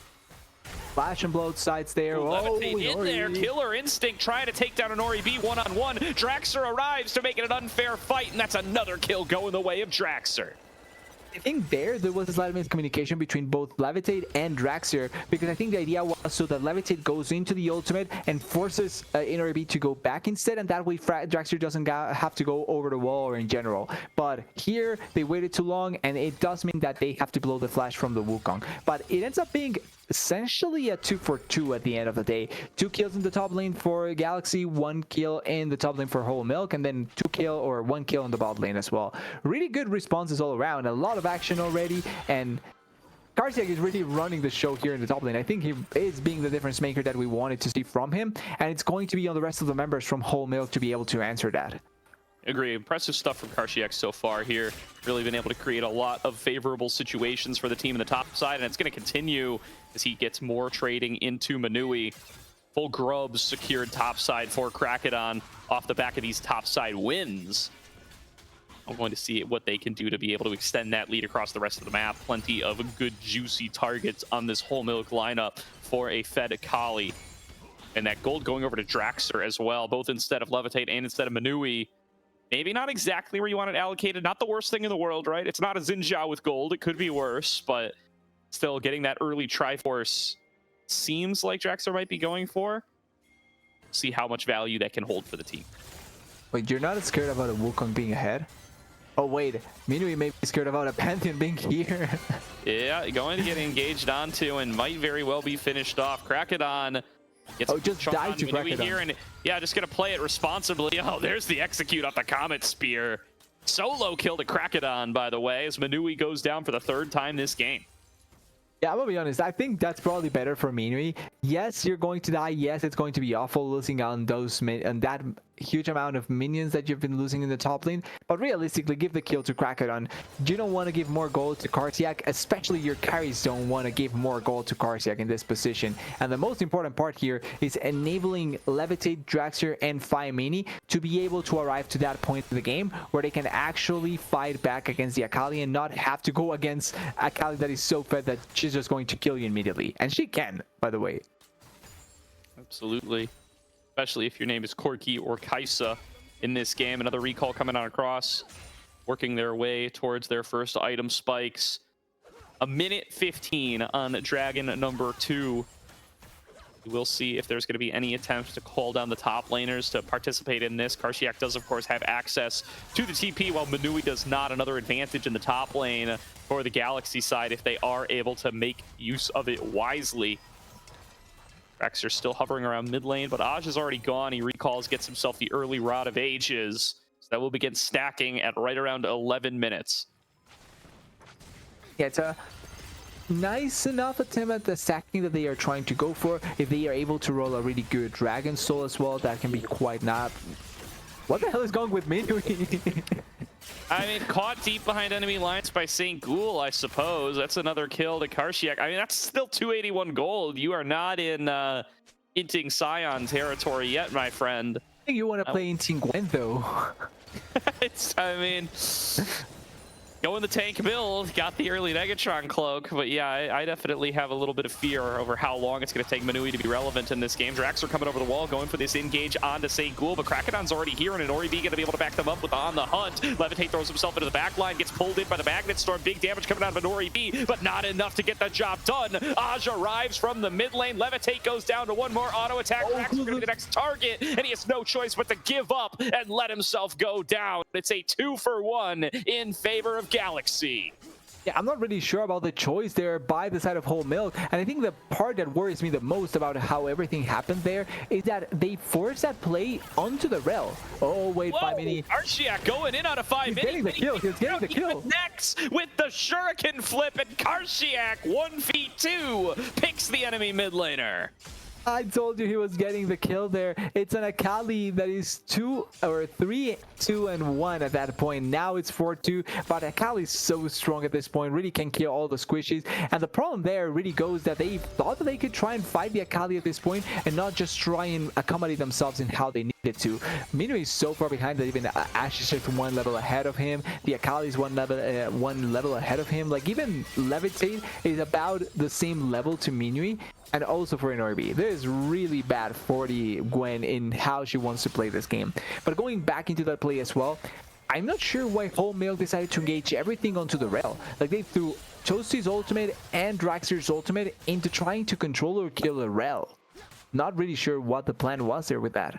Flash on both sides there. Levitate in there. Killer Instinct trying to take down an Ori B one-on-one. Draxer arrives to make it an unfair fight, and that's another kill going the way of Draxer. I think there was a slight miscommunication between both Levitate and Draxer, because I think the idea was so that Levitate goes into the ultimate and forces Inoribi to go back instead, and that way Draxer doesn't have to go over the wall or in general. But here they waited too long, and it does mean that they have to blow the flash from the Wukong. But it ends up being essentially a 2-for-2 at the end of the day. 2 kills in the top lane for Galaxy, 1 kill in the top lane for Whole Milk, and then 1 kill in the bot lane as well. Really good responses all around. A lot of action already, and Karshiak is really running the show here in the top lane. I think he is being the difference maker that we wanted to see from him, and it's going to be on the rest of the members from Whole Milk to be able to answer that. Agree. Impressive stuff from Karshiak so far here. Really been able to create a lot of favorable situations for the team in the top side, and it's going to continue as he gets more trading into Manui. Full grubs secured top side for Krakodon off the back of these top side wins. I'm going to see what they can do to be able to extend that lead across the rest of the map. Plenty of good, juicy targets on this Whole Milk lineup for a fed Kali. And that gold going over to Draxer as well, both instead of Levitate and instead of Manui. Maybe not exactly where you want it allocated. Not the worst thing in the world, right? It's not a Xin Zhao with gold. It could be worse, but still getting that early Triforce seems like Draxler might be going for. See how much value that can hold for the team. Wait, you're not scared about a Wukong being ahead? Oh, wait. Minui may be scared about a Pantheon being here. Yeah, going to get engaged onto and might very well be finished off. Krakodon gets just died to Krakodon here, and yeah, just gonna play it responsibly. Oh, there's the execute off the Comet Spear. Solo kill to Krakodon, by the way, as Manui goes down for the 3rd time this game. Yeah, I'm gonna be honest. I think that's probably better for Minui. Yes, you're going to die. Yes, it's going to be awful losing on that huge amount of minions that you've been losing in the top lane. But realistically, give the kill to Krakodon. You don't want to give more gold to Karshiak, especially your carries don't want to give more gold to Karshiak in this position. And the most important part here is enabling Levitate, Draxer, and Phi Mini to be able to arrive to that point in the game where they can actually fight back against the Akali and not have to go against Akali that is so fed that she's just going to kill you immediately. And she can, by the way. Absolutely. Especially if your name is Corki or Kai'Sa in this game. Another recall coming on across, working their way towards their first item spikes. 1:15 on Dragon number 2. We'll see if there's going to be any attempts to call down the top laners to participate in this. Karshiak does, of course, have access to the TP, while Manui does not. Another advantage in the top lane for the Galaxy side if they are able to make use of it wisely. Draxer still hovering around mid lane, but Aj is already gone. He recalls, gets himself the early Rod of Ages. So that will begin stacking at right around 11 minutes. Yeah, it's a nice enough attempt at the stacking that they are trying to go for. If they are able to roll a really good Dragon Soul as well, that can be quite not... What the hell is going with me? I mean, caught deep behind enemy lines by St. Ghoul, I suppose. That's another kill to Karshiak. I mean, that's still 281 gold. You are not in Inting Scion territory yet, my friend. I think you want to play in Team Gwen, though. I mean, going the tank build, got the early Negatron cloak, but yeah, I definitely have a little bit of fear over how long it's going to take Manui to be relevant in this game. Drax are coming over the wall, going for this engage onto St. Ghoul, but Krakenon's already here, and Ori B going to be able to back them up with On the Hunt. Levitate throws himself into the back line, gets pulled in by the Magnet Storm. Big damage coming out of Ori B, but not enough to get the job done. Aj arrives from the mid lane. Levitate goes down to one more auto attack. Drax is going to be the next target, and he has no choice but to give up and let himself go down. It's a 2-for-1 in favor of Galaxy. Yeah, I'm not really sure about the choice there by the side of Whole Milk. And I think the part that worries me the most about how everything happened there is that they forced that play onto the rail. Oh, wait, 5 mini. Karshiak going in on a 5 mini. Getting the kill. He's getting the kill. Next with the Shuriken flip, and Karshiak 1v2 picks the enemy mid laner. I told you he was getting the kill there. It's an Akali that is 3-2-1 at that point. Now it's 4-2, but Akali is so strong at this point, really can kill all the squishies. And the problem there really goes that they thought that they could try and fight the Akali at this point and not just try and accommodate themselves in how they needed to. Minu is so far behind that even Ashe is just one level ahead of him. The Akali is one level ahead of him. Like, even Levitate is about the same level to Minui. And also for an RB, there is really bad for the Gwen in how she wants to play this game. But going back into that play as well, I'm not sure why Whole Milk decided to engage everything onto the rail. Like, they threw Toasty's ultimate and Draxler's ultimate into trying to control or kill the rail. Not really sure what the plan was there with that.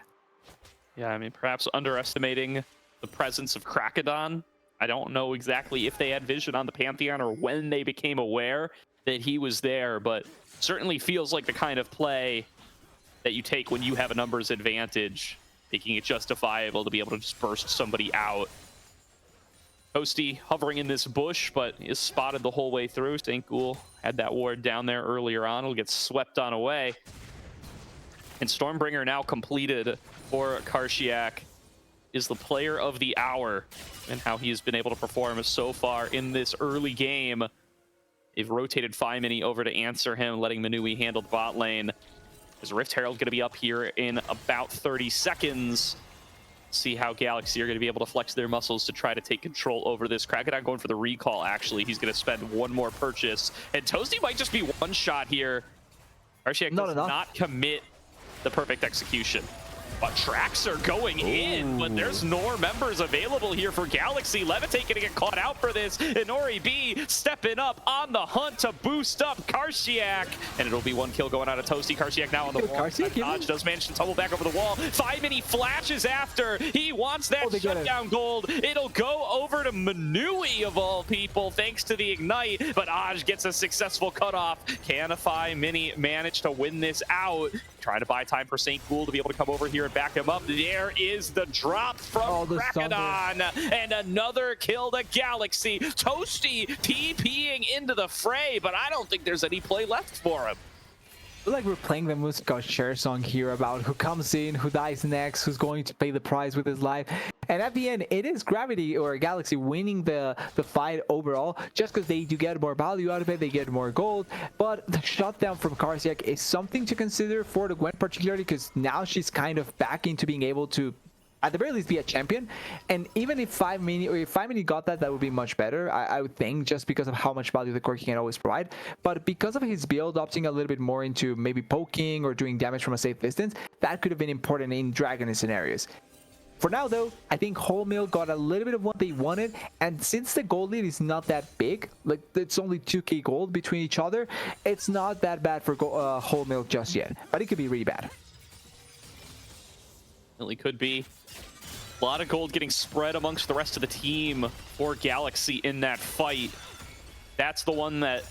Yeah, I mean, perhaps underestimating the presence of Krakedon. I don't know exactly if they had vision on the Pantheon or when they became aware that he was there, but certainly feels like the kind of play that you take when you have a numbers advantage, making it justifiable to be able to just burst somebody out. Toasty hovering in this bush, but is spotted the whole way through. St. Ghoul had that ward down there earlier on. It'll get swept on away. And Stormbringer now completed for Karshiak is the player of the hour, and how he has been able to perform so far in this early game. They've rotated Mini over to answer him, letting Manui handle the bot lane. Is Rift Herald going to be up here in about 30 seconds? See how Galaxy are going to be able to flex their muscles to try to take control over this. Krakenon going for the recall, actually. He's going to spend one more purchase. And Toasty might just be one shot here. Karshiak does not commit the perfect execution. But tracks are going in, but there's more members available here for Galaxy. Levitate gonna get caught out for this, and Ori B stepping up on the hunt to boost up Karshiak. And it'll be one kill going out of Toasty. Karshiak now on the wall. Dodge does manage to tumble back over the wall. 5 mini flashes after. He wants that shutdown gold. It'll go over to Manui of all people, thanks to the Ignite, but Aj gets a successful cutoff. Can a Mini manage to win this out? Trying to buy time for St. Ghoul to be able to come over here and back him up. There is the drop from Krakenon, and another kill to Galaxy. Toasty TPing into the fray, but I don't think there's any play left for him. I feel like we're playing the Musical Share song here about who comes in, who dies next, who's going to pay the price with his life. And at the end, it is Gravity or Galaxy winning the fight overall, just because they do get more value out of it, they get more gold. But the shutdown from Karshiak is something to consider for the Gwen, particularly because now she's kind of back into being able to, at the very least, be a champion. And even if 5 mini got that would be much better, I would think, just because of how much value the Corki can always provide. But because of his build opting a little bit more into maybe poking or doing damage from a safe distance, that could have been important in Dragon scenarios. For now, though, I think Whole Milk got a little bit of what they wanted, and since the gold lead is not that big, like it's only 2k gold between each other, it's not that bad for Whole Milk just yet, but it could be really bad. Really could be. A lot of gold getting spread amongst the rest of the team for Galaxy in that fight. That's the one that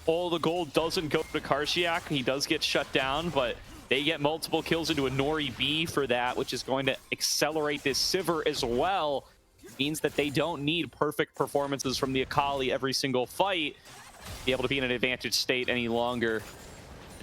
all the gold doesn't go to Karshiak. He does get shut down, but they get multiple kills into a Nori B for that, which is going to accelerate this Sivir as well. It means that they don't need perfect performances from the Akali every single fight to be able to be in an advantage state any longer.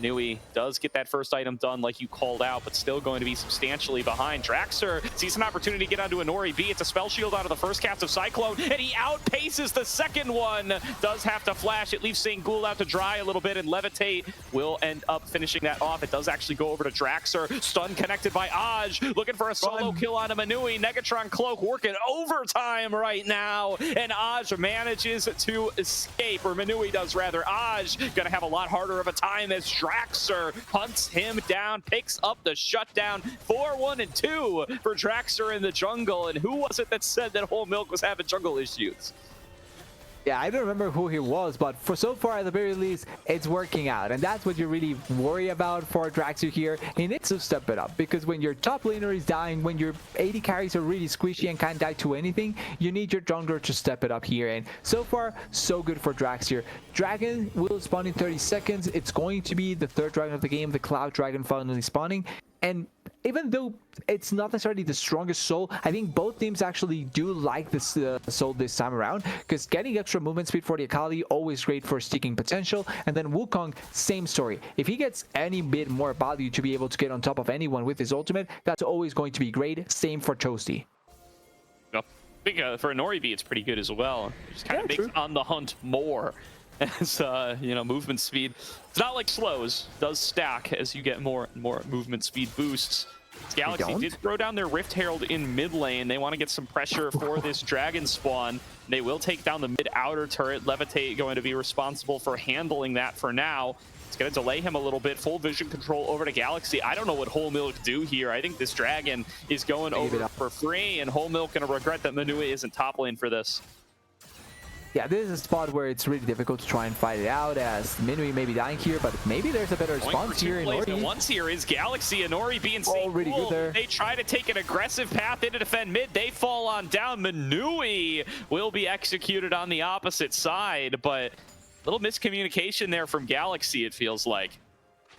Nui does get that first item done like you called out, but still going to be substantially behind. Draxer sees an opportunity to get onto a Nori B. It's a spell shield out of the first cast of Cyclone, and he outpaces the second one. Does have to flash. It leaves St. Ghoul out to dry a little bit, and Levitate will end up finishing that off. It does actually go over to Draxer. Stun connected by Aj, looking for a solo kill on a Manui. Negatron Cloak working overtime right now, and Aj manages to escape, or Manui does rather. Aj gonna have a lot harder of a time as Draxer hunts him down, picks up the shutdown. 4-1-2 for Draxer in the jungle. And who was it that said that Whole Milk was having jungle issues? Yeah, I don't remember who he was, but for so far at the very least, it's working out. And that's what you really worry about for Draxer here. He needs to step it up, because when your top laner is dying, when your AD carries are really squishy and can't die to anything, you need your jungler to step it up here. And so far, so good for Draxer. Dragon will spawn in 30 seconds. It's going to be the third dragon of the game, the Cloud Dragon finally spawning. And even though it's not necessarily the strongest soul, I think both teams actually do like this soul this time around, because getting extra movement speed for the Akali, always great for sticking potential. And then Wukong, same story. If he gets any bit more value to be able to get on top of anyone with his ultimate, that's always going to be great. Same for Toasty. I think for a Nori B, it's pretty good as well. It just kind of makes on the hunt more. As you know, movement speed, it's not like slows, does stack as you get more and more movement speed boosts. Galaxy did throw down their Rift Herald in mid lane. They want to get some pressure for this dragon spawn. They will take down the mid outer turret. Levitate going to be responsible for handling that for now. It's going to delay him a little bit. Full vision control over to Galaxy. I don't know what Whole Milk do here. I think this dragon is going over for free, and Whole Milk going to regret that Manui isn't top lane for this. Yeah, this is a spot where it's really difficult to try and fight it out, as Minui may be dying here, but maybe there's a better response here in Nori. Once here is Galaxy and Nori being already good there. They try to take an aggressive path in to defend mid. They fall on down. Manui will be executed on the opposite side, but a little miscommunication there from Galaxy, it feels like.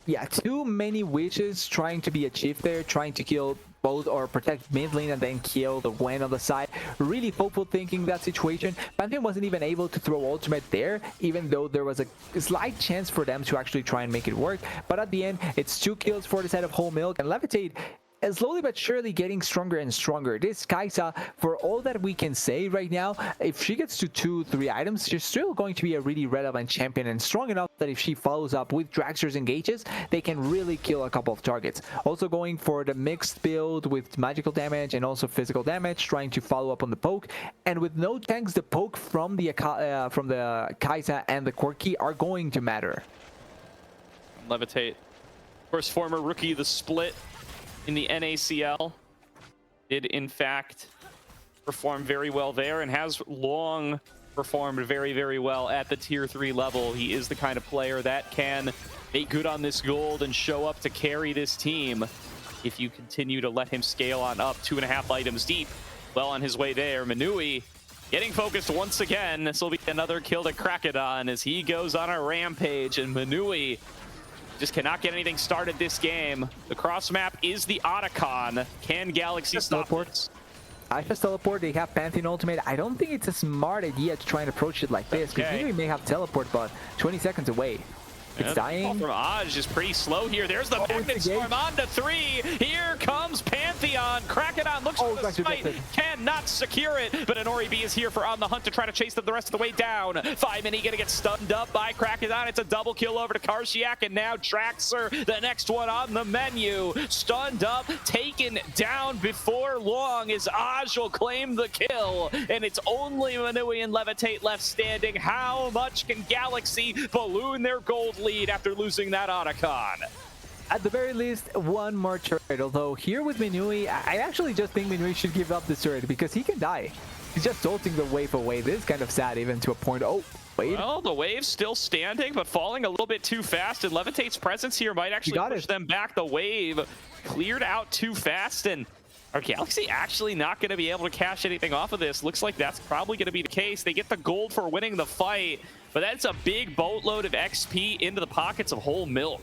Yeah, too many wishes trying to be achieved there, trying to kill both or protect mid lane and then kill the Gwen on the side. Really hopeful thinking that situation. Pantheon wasn't even able to throw ultimate there, even though there was a slight chance for them to actually try and make it work. But at the end, it's 2 kills for the side of Whole Milk, and Levitate is slowly but surely getting stronger and stronger. This Kai'Sa, for all that we can say right now, if she gets to 2-3 items, she's still going to be a really relevant champion, and strong enough that if she follows up with Draxer's engages, they can really kill a couple of targets. Also going for the mixed build with magical damage and also physical damage, trying to follow up on the poke. And with no tanks, the poke from the Kai'Sa and the Quirky are going to matter. Levitate, of course, former rookie the split in the NACL, did in fact perform very well there and has long performed very, very well at the tier 3 level. He is the kind of player that can make good on this gold and show up to carry this team if you continue to let him scale on up 2.5 items deep. Well on his way there. Manui getting focused once again. This will be another kill to Krakodon as he goes on a rampage, and Manui just cannot get anything started this game. The cross map is the Otacon. Can Galaxy stop this? I just teleport. They have Pantheon ultimate. I don't think it's a smart idea to try and approach it like this, because we may have teleport, but 20 seconds away. It's dying. From Aj is pretty slow here. There's the Magnet Storm on to 3. Here comes Pantheon. Krakodon looks for the fight. Cannot secure it, but Nori B is here for on the hunt to try to chase them the rest of the way down. 5 Mini gonna get stunned up by Krakodon. It's a double kill over to Karshiak, and now Draxer, the next one on the menu. Stunned up, taken down before long as Aj will claim the kill, and it's only Manui and Levitate left standing. How much can Galaxy balloon their gold lead after losing that Otacon? At the very least, one more turret. Although here with Minui, I actually just think Minui should give up this turret because he can die. He's just ulting the wave away. This is kind of sad, even to a point. Oh, wait. Well, the wave's still standing, but falling a little bit too fast, and Levitate's presence here might actually push them back. The wave cleared out too fast, and are Galaxy actually not going to be able to cash anything off of this? Looks like that's probably going to be the case. They get the gold for winning the fight, but that's a big boatload of XP into the pockets of Whole Milk.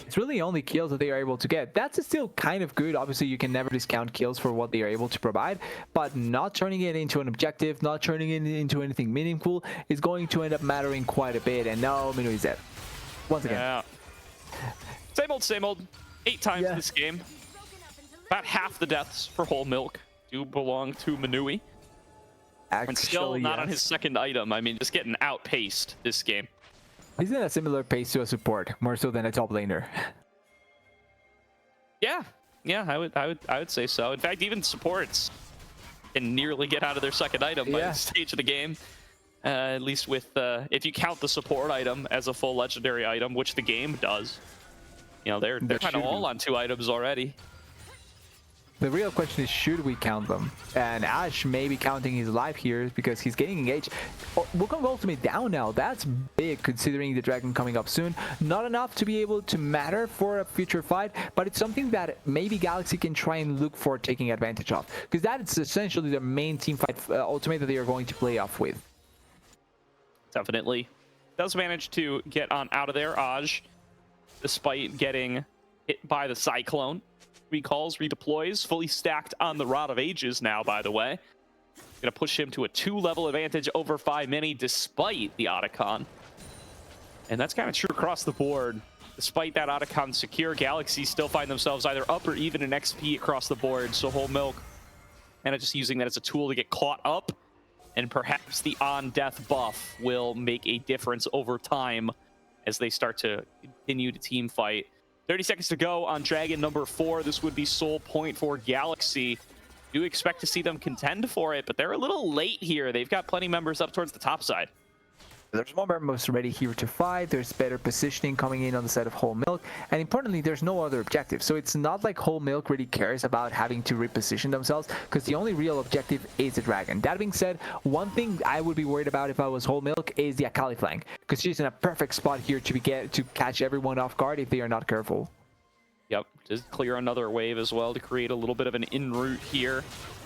It's really only kills that they are able to get. That's still kind of good. Obviously, you can never discount kills for what they are able to provide, but not turning it into an objective, not turning it into anything meaningful is going to end up mattering quite a bit. And now Minui is dead. Once again. Yeah. Same old. 8 times this game. About half the deaths for Whole Milk do belong to Manui. And still not on his second item. I mean, just getting outpaced this game. He's in a similar pace to a support, more so than a top laner. Yeah, I would say so. In fact, even supports can nearly get out of their second item by this stage of the game. At least with if you count the support item as a full legendary item, which the game does. You know, they're kind of all on 2 items already. The real question is, should we count them? And Ash may be counting his life here because he's getting engaged. Wukong ultimate down now. That's big considering the dragon coming up soon. Not enough to be able to matter for a future fight, but it's something that maybe Galaxy can try and look for taking advantage of. Because that is essentially the main team fight ultimate that they are going to play off with. Definitely. Does manage to get on out of there, Aj, despite getting hit by the Cyclone. Recalls, redeploys, fully stacked on the Rod of Ages now, by the way. Gonna push him to a 2-level advantage over 5 mini despite the Otacon. And that's kind of true across the board. Despite that Otacon secure, Galaxy still find themselves either up or even in XP across the board. So Whole Milk and just using that as a tool to get caught up. And perhaps the on-death buff will make a difference over time as they start to continue to team fight. 30 seconds to go on Dragon number 4. This would be sole point for Galaxy. Do expect to see them contend for it, but they're a little late here. They've got plenty of members up towards the top side. There's more members ready here to fight. There's better positioning coming in on the side of Whole Milk. And importantly, there's no other objective. So it's not like Whole Milk really cares about having to reposition themselves, because the only real objective is the dragon. That being said, one thing I would be worried about if I was Whole Milk is the Akali flank, because she's in a perfect spot here to catch everyone off guard if they are not careful. Yep, just clear another wave as well to create a little bit of an in route here.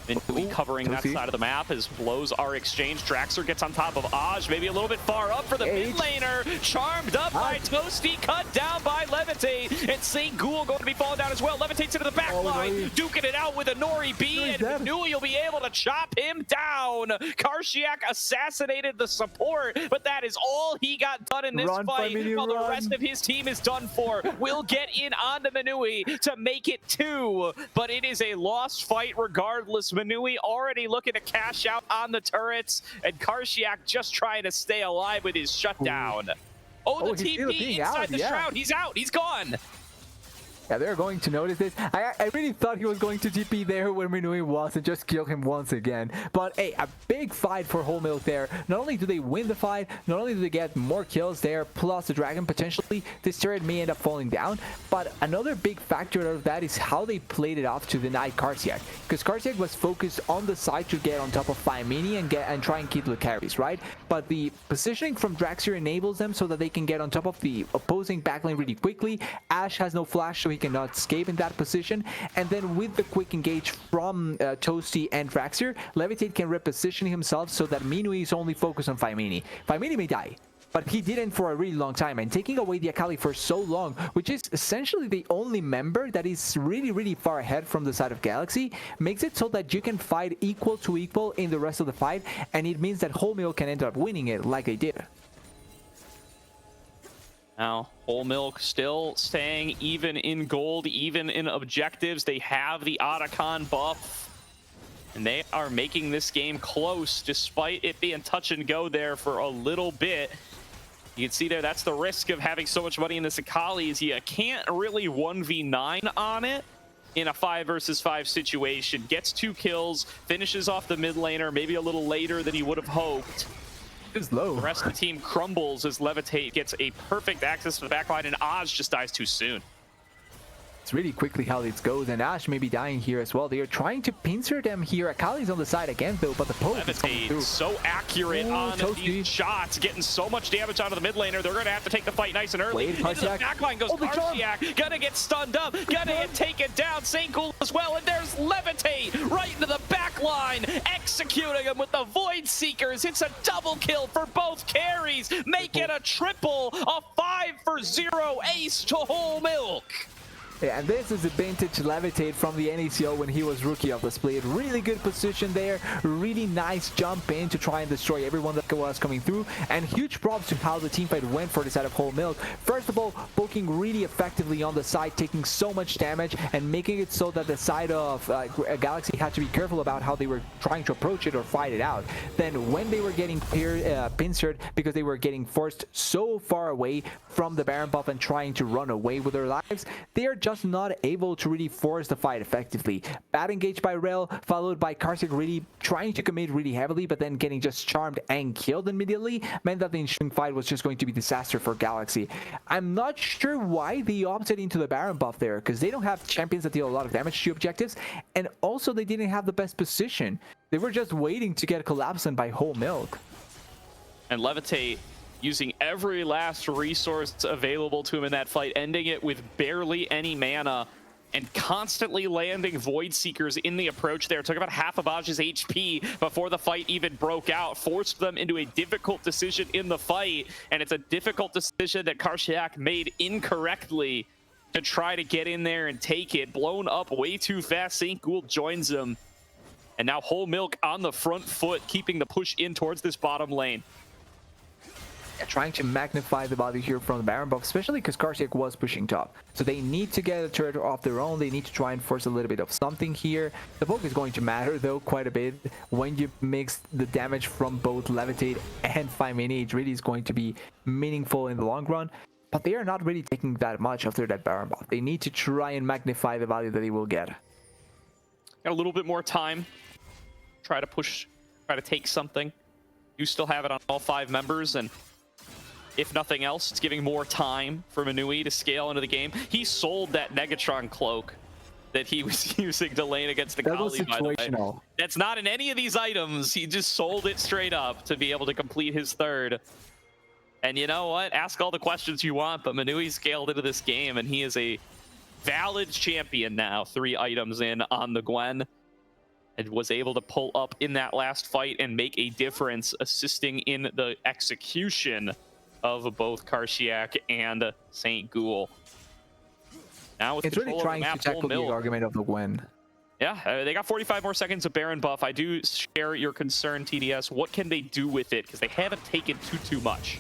Minui covering that side of the map as blows are exchanged. Draxler gets on top of Aj, maybe a little bit far up for the mid laner. Charmed up by Toasty, cut down by Levitate. And St. Ghoul going to be falling down as well. Levitate's into the back line, duking it out with a Nori B, and Minui will be able to chop him down. Karshiak assassinated the support, but that is all he got done in this fight, while the rest of his team is done for. Will get in onto Minui to make it 2, but it is a lost fight regardless. Minui already looking to cash out on the turrets, and Karshiak just trying to stay alive with his shutdown. Oh, the TP inside the shroud. He's out. He's gone. Yeah, they're going to notice this. I really thought he was going to TP there where Minui was and just kill him once again. But hey, a big fight for Whole Milk there. Not only do they win the fight, not only do they get more kills there, plus the dragon potentially, this turret may end up falling down. But another big factor of that is how they played it off to deny Karshiak. Because Karshiak was focused on the side to get on top of Mini and try and keep the carries, right? But the positioning from Draxler enables them so that they can get on top of the opposing backlane really quickly. Ash has no flash, so he cannot escape in that position, and then with the quick engage from Toasty and Draxler, Levitate can reposition himself so that Minui is only focused on Mini. Mini may die, but he didn't for a really long time, and taking away the Akali for so long, which is essentially the only member that is really far ahead from the side of Galaxy, makes it so that you can fight equal to equal in the rest of the fight, and it means that Whole Milk can end up winning it like they did. Now, Whole Milk still staying even in gold, even in objectives. They have the Otacon buff, and they are making this game close, despite it being touch and go there for a little bit. You can see there, that's the risk of having so much money in this Akali, is you can't really 1v9 on it in a 5 versus 5 situation. Gets 2 kills, finishes off the mid laner, maybe a little later than he would have hoped. Low. The rest of the team crumbles as Levitate gets a perfect access to the backline, and Oz just dies too soon. It's really quickly how this goes, and Ash may be dying here as well. They are trying to pincer them here. Akali's on the side again, though, but the poke is coming through. So accurate on these shots, getting so much damage onto the mid laner. They're going to have to take the fight nice and early. Into the backline goes Karshiak, gonna get stunned up, gonna get taken down. St. Ghoul as well, and there's Levitate right into the backline, executing him with the Void Seekers. It's a double kill for both carries, make it a triple, a 5-for-0 ace to Whole Milk. Yeah, and this is a vintage Levitate from the NACL when he was rookie of the split. Really good position there. Really nice jump in to try and destroy everyone that was coming through. And huge props to how the teamfight went for the side of Whole Milk. First of all, poking really effectively on the side, taking so much damage and making it so that the side of Galaxy had to be careful about how they were trying to approach it or fight it out. Then when they were getting pincered because they were getting forced so far away from the Baron buff and trying to run away with their lives, they are just not able to really force the fight effectively. Bad engage by Rel, followed by Karsic really trying to commit really heavily, but then getting just charmed and killed immediately, meant that the ensuing fight was just going to be disaster for Galaxy. I'm not sure why they opted into the Baron buff there, because they don't have champions that deal a lot of damage to objectives, and also they didn't have the best position. They were just waiting to get collapsed by Whole Milk. And Levitate using every last resource available to him in that fight, ending it with barely any mana and constantly landing Void Seekers in the approach there. Took about half of Aj's HP before the fight even broke out, forced them into a difficult decision in the fight, and it's a difficult decision that Karsiak made incorrectly to try to get in there and take it. Blown up way too fast, St. Gould joins him, and now Whole Milk on the front foot, keeping the push in towards this bottom lane. Trying to magnify the value here from the Baron buff, especially because Karsiak was pushing top. So they need to get a turret off their own. They need to try and force a little bit of something here. The poke is going to matter, though, quite a bit. When you mix the damage from both Levitate and 5 Mini, it really is going to be meaningful in the long run. But they are not really taking that much after that Baron buff. They need to try and magnify the value that they will get. Got a little bit more time. Try to push, try to take something. You still have it on all 5 members, and if nothing else, it's giving more time for Manui to scale into the game. He sold that Negatron cloak that he was using to lane against the Kali, by the way. That's not in any of these items. He just sold it straight up to be able to complete his third. And you know what? Ask all the questions you want, but Manui scaled into this game, and he is a valid champion now. 3 items in on the Gwen, and was able to pull up in that last fight and make a difference, assisting in the execution of both Karsiak and St. Gould. Now with it's really trying to tackle the argument of the Gwen. Yeah, they got 45 more seconds of Baron buff. I do share your concern, TDS. What can they do with it? Because they haven't taken too much.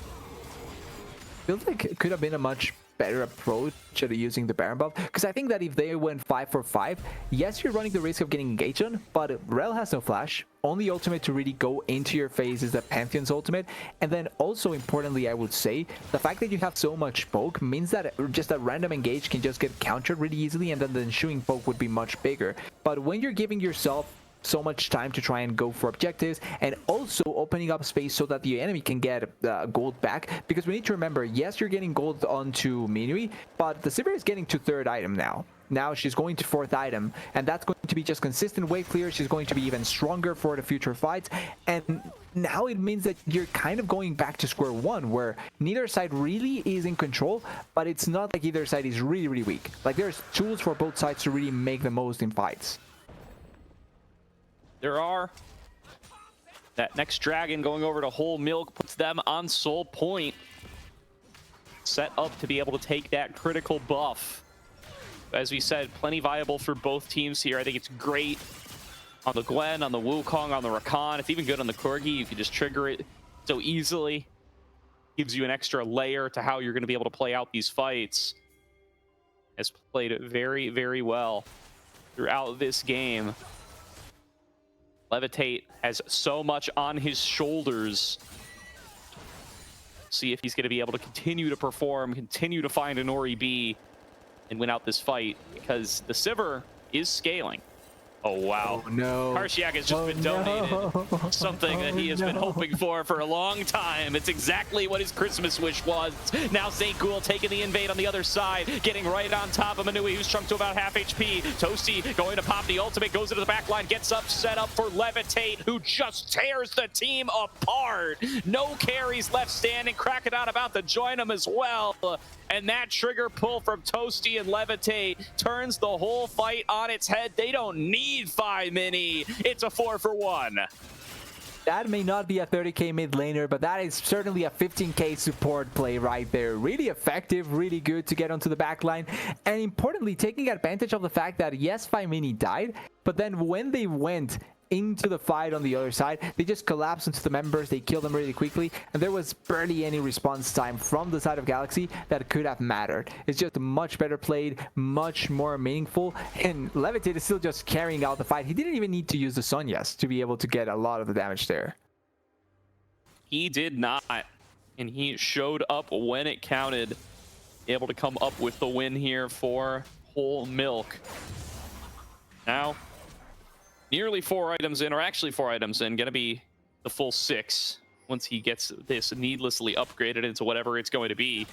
Feels like it could have been a much better approach to using the Baron buff, because I think that if they went 5 for 5, yes, you're running the risk of getting engaged on, but Rel has no flash. Only ultimate to really go into your face is the Pantheon's ultimate, and then also importantly, I would say the fact that you have so much poke means that just a random engage can just get countered really easily, and then the ensuing poke would be much bigger. But when you're giving yourself so much time to try and go for objectives, and also opening up space so that the enemy can get gold back, because we need to remember, yes, you're getting gold onto Minui, but the Sivir is getting to 3rd item now. Now she's going to 4th item, and that's going to be just consistent wave clear. She's going to be even stronger for the future fights, and now it means that you're kind of going back to square one, where neither side really is in control, but it's not like either side is really weak. Like, there's tools for both sides to really make the most in fights. There are. That next dragon going over to Whole Milk puts them on soul point. Set up to be able to take that critical buff. As we said, plenty viable for both teams here. I think it's great on the Gwen, on the Wukong, on the Rakan. It's even good on the Corgi. You can just trigger it so easily. Gives you an extra layer to how you're going to be able to play out these fights. Has played it very well throughout this game. Levitate has so much on his shoulders. See if he's going to be able to continue to perform, continue to find an Ori B, and win out this fight, because the Sivir is scaling. Oh, wow. Oh, no. Karsiak has just been donated something that he has been hoping for a long time. It's exactly what his Christmas wish was. Now St. Gould taking the invade on the other side, getting right on top of Manui, who's shrunk to about half HP. Toasty going to pop the ultimate, goes into the back line, gets up, set up for Levitate, who just tears the team apart. No carries left standing. Crackedon about to join him as well. And that trigger pull from Toasty and Levitate turns the whole fight on its head. They don't need 5 Mini. It's a 4 for 1. That may not be a 30k mid laner, but that is certainly a 15k support play right there. Really effective, really good to get onto the back line. And importantly, taking advantage of the fact that yes, Femini died, but then when they went into the fight on the other side, they just collapsed into the members, they killed them really quickly, and there was barely any response time from the side of Galaxy that could have mattered. It's just much better played, much more meaningful, and Levitate is still just carrying out the fight. He didn't even need to use the Sonyas to be able to get a lot of the damage there. He did not, and he showed up when it counted, able to come up with the win here for Whole Milk. Now nearly 4 items in, or actually 4 items in, gonna be the full 6 once he gets this needlessly upgraded into whatever it's going to be.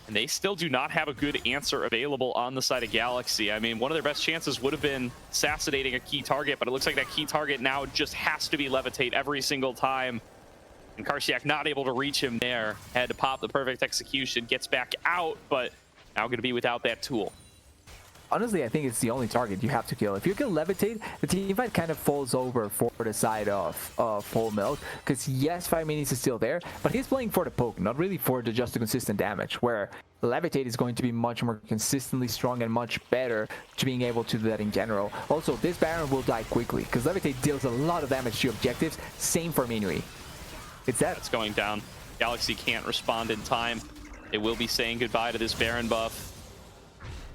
And they still do not have a good answer available on the side of Galaxy. I mean, one of their best chances would have been assassinating a key target, but it looks like that key target now just has to be Levitate every single time. And Karsiak not able to reach him there. Had to pop the perfect execution, gets back out, but now gonna be without that tool. Honestly, I think it's the only target you have to kill. If you kill Levitate, the teamfight kind of falls over for the side of Whole Milk. Because yes, 5 minis is still there, but he's playing for the poke, not really for just the consistent damage. Where Levitate is going to be much more consistently strong and much better to being able to do that in general. Also, this Baron will die quickly, because Levitate deals a lot of damage to objectives. Same for Minui. It's that. It's going down. Galaxy can't respond in time. They will be saying goodbye to this Baron buff.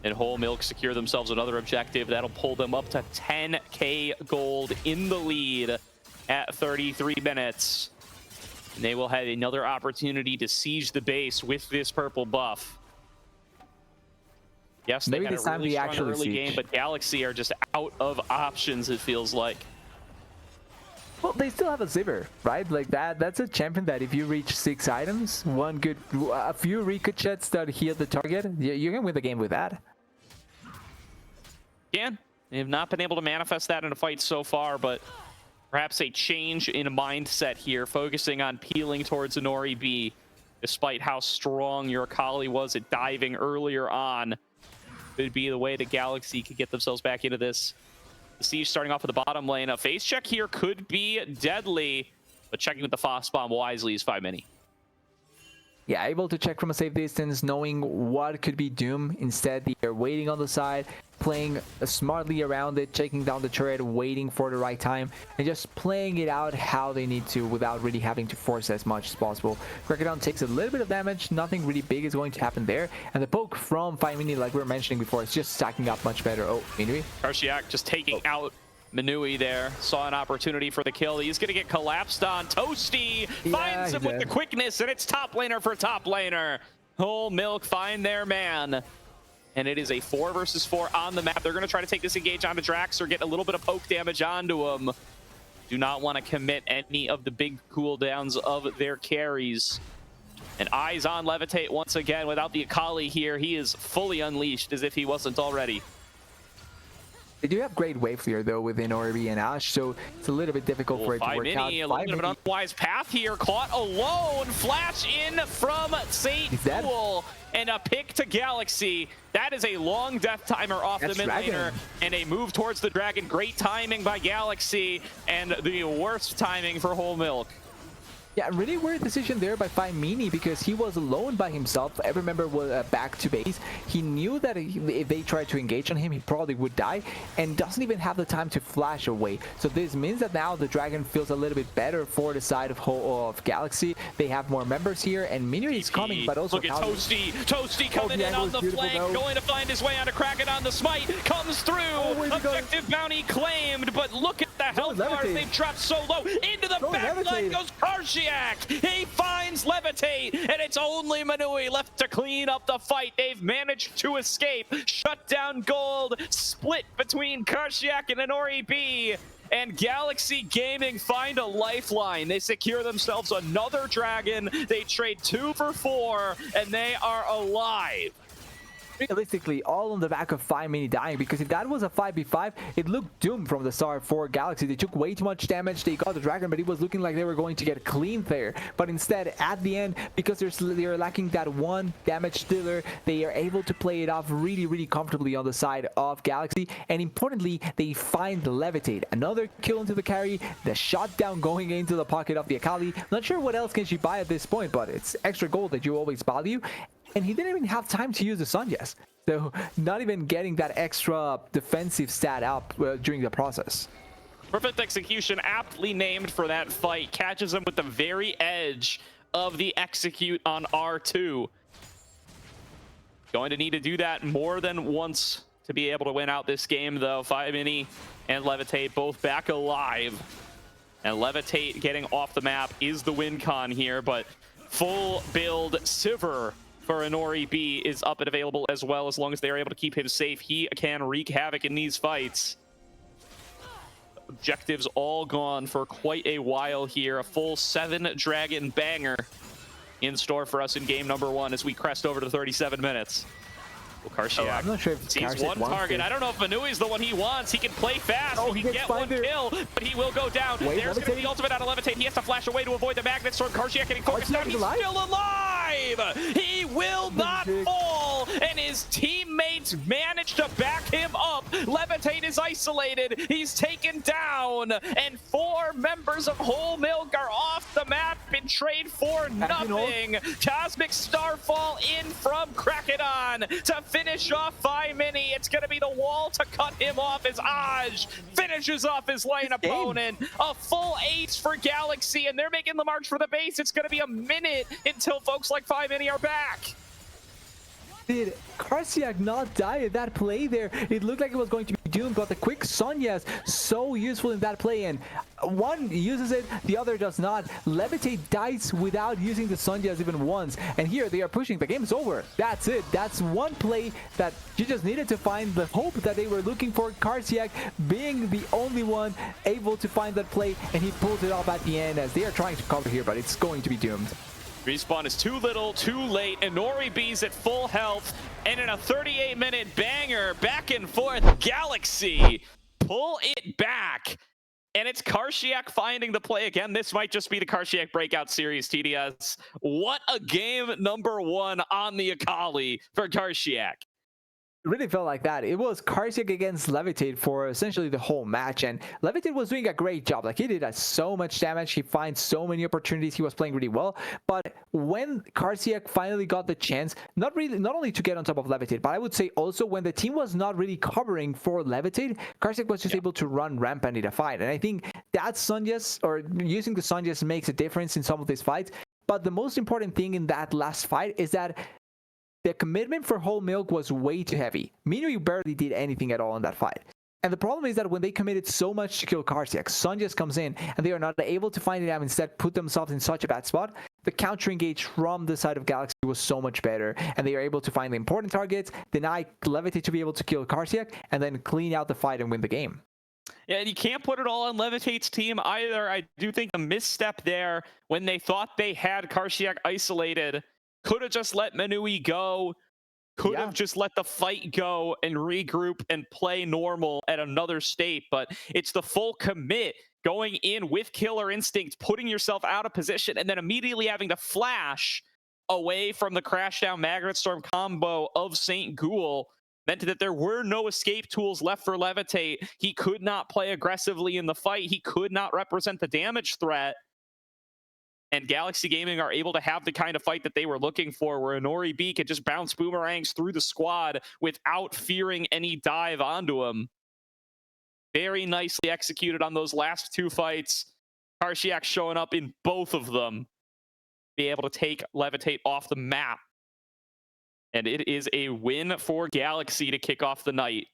And Whole Milk secure themselves another objective. That'll pull them up to 10k gold in the lead at 33 minutes. And they will have another opportunity to siege the base with this purple buff. Yes, they had a really strong early game, but Galaxy are just out of options, it feels like. Well, they still have a Zibber, right? Like that's a champion that if you reach 6 items, a few ricochets that heal the target, you can win the game with that. Again, they have not been able to manifest that in a fight so far, but perhaps a change in mindset here, focusing on peeling towards Inori B, despite how strong your Akali was at diving earlier on. Could be the way the Galaxy could get themselves back into this. The siege starting off at the bottom lane. A face check here could be deadly, but checking with the Foss Bomb wisely is 5 mini. Yeah, able to check from a safe distance, knowing what could be doom. Instead, they're waiting on the side, playing smartly around it, checking down the turret, waiting for the right time, and just playing it out how they need to without really having to force as much as possible. Crocodile takes a little bit of damage, nothing really big is going to happen there, and the poke from 5 mini, like we were mentioning before, is just stacking up much better. Oh, Minui. Karsiak just taking out Minui there. Saw an opportunity for the kill. He's going to get collapsed on. Toasty finds him with the quickness, and it's top laner for top laner. Whole Milk find their man. And it is a 4 versus 4 on the map. They're going to try to take this engage onto Drax or get a little bit of poke damage onto him. Do not want to commit any of the big cooldowns of their carries. And eyes on Levitate once again without the Akali here. He is fully unleashed as if he wasn't already. They do have great wave clear though within Orbi and Ash, so it's a little bit difficult for it to work out. A little bit of an unwise path here, caught alone. Flash in from Saint Fool, and a pick to Galaxy. That is a long death timer off the mid laner, and a move towards the dragon. Great timing by Galaxy, and the worst timing for Whole Milk. Yeah, really weird decision there by Femini because he was alone by himself. Every member was back to base. He knew that if they tried to engage on him, he probably would die and doesn't even have the time to flash away. So this means that now the dragon feels a little bit better for the side of Galaxy. They have more members here and Minui is coming, but also look at Toasty. Toasty coming in on the flank, going to find his way onto Kraken on the smite. Comes through. Objective bounty claimed, but look at the health bars they've dropped so low. Into the back line goes Karshi. He finds Levitate, and it's only Minui left to clean up the fight. They've managed to escape. Shut down gold, split between Karsiak and Inori B. And Galaxy Gaming find a lifeline. They secure themselves another dragon. They trade 2 for 4, and they are alive. realistically all on the back of 5 mini dying, because if that was a 5v5, it looked doomed from the start for Galaxy. They took way too much damage. They got the dragon, but it was looking like they were going to get clean there. But instead, at the end, because they're lacking that one damage dealer, they are able to play it off really, really comfortably on the side of Galaxy. And importantly, they find the Levitate. Another kill into the carry, the shot down going into the pocket of the Akali. Not sure what else can she buy at this point, but it's extra gold that you always value. And he didn't even have time to use the Sunyas. So not even getting that extra defensive stat up during the process. Perfect execution, aptly named for that fight. Catches him with the very edge of the execute on R2. Going to need to do that more than once to be able to win out this game, though. 5mini and Levitate both back alive. And Levitate getting off the map is the win con here, but full build Sivir for Inori B is up and available as well. As long as they are able to keep him safe, he can wreak havoc in these fights. Objectives all gone for quite a while here. A full 7 dragon banger in store for us in game number 1 as we crest over to 37 minutes. Well, Karsiak I'm not sure if sees one target. I don't know if Manui's the one he wants. He can play fast. He can get one kill, but he will go down. There's going to be the ultimate out of Levitate. He has to flash away to avoid the magnet storm. Karsiak getting focused down. He's still alive. He will not fall, and his teammates managed to back him up. Levitate is isolated. He's taken down, and 4 members of Whole Milk are off the map in trade for nothing. Cosmic Starfall in from Krakedon to finish off 5mini. It's going to be the wall to cut him off as Aj finishes off his lane opponent. A full ace for Galaxy, and they're making the march for the base. It's going to be a minute until folks like 5mini are back. Did Karsiak not die at that play there? It looked like it was going to be doomed, but the quick Sonyas so useful in that play, and one uses it, the other does not. Levitate dies without using the Sonyas even once, and here they are pushing. The game's over. That's it. That's one play that you just needed to find the hope that they were looking for. Karsiak being the only one able to find that play, and he pulls it off at the end as they are trying to cover here, but it's going to be doomed. Respawn is too little, too late. Inori B's at full health, and in a 38-minute banger, back and forth, Galaxy pull it back. And it's Karsiak finding the play again. This might just be the Karsiak breakout series, TDS. What a game number 1 on the Akali for Karsiak. It really felt like that. It was Karsiak against Levitate for essentially the whole match, and Levitate was doing a great job. Like, he did so much damage, he finds so many opportunities, he was playing really well. But when Karsiak finally got the chance, not only to get on top of Levitate, but I would say also when the team was not really covering for Levitate, Karsiak was just able to run rampant in a fight. And I think that Sonyas, or using the Sonyas, makes a difference in some of these fights. But the most important thing in that last fight is that the commitment for Whole Milk was way too heavy. Minui barely did anything at all in that fight. And the problem is that when they committed so much to kill Karsiak, Sun just comes in and they are not able to find it out, instead put themselves in such a bad spot. The counter engage from the side of Galaxy was so much better, and they are able to find the important targets, deny Levitate to be able to kill Karsiak, and then clean out the fight and win the game. Yeah, and you can't put it all on Levitate's team either. I do think a misstep there when they thought they had Karsiak isolated. Could have just let Manui go. Could have just let the fight go and regroup and play normal at another state. But it's the full commit, going in with Killer Instinct, putting yourself out of position, and then immediately having to flash away from the Crashdown Magnet Storm combo of St. Ghoul meant that there were no escape tools left for Levitate. He could not play aggressively in the fight. He could not represent the damage threat. And Galaxy Gaming are able to have the kind of fight that they were looking for, where Inori B could just bounce boomerangs through the squad without fearing any dive onto him. Very nicely executed on those last 2 fights. Karsiak showing up in both of them. Be able to take Levitate off the map. And it is a win for Galaxy to kick off the night.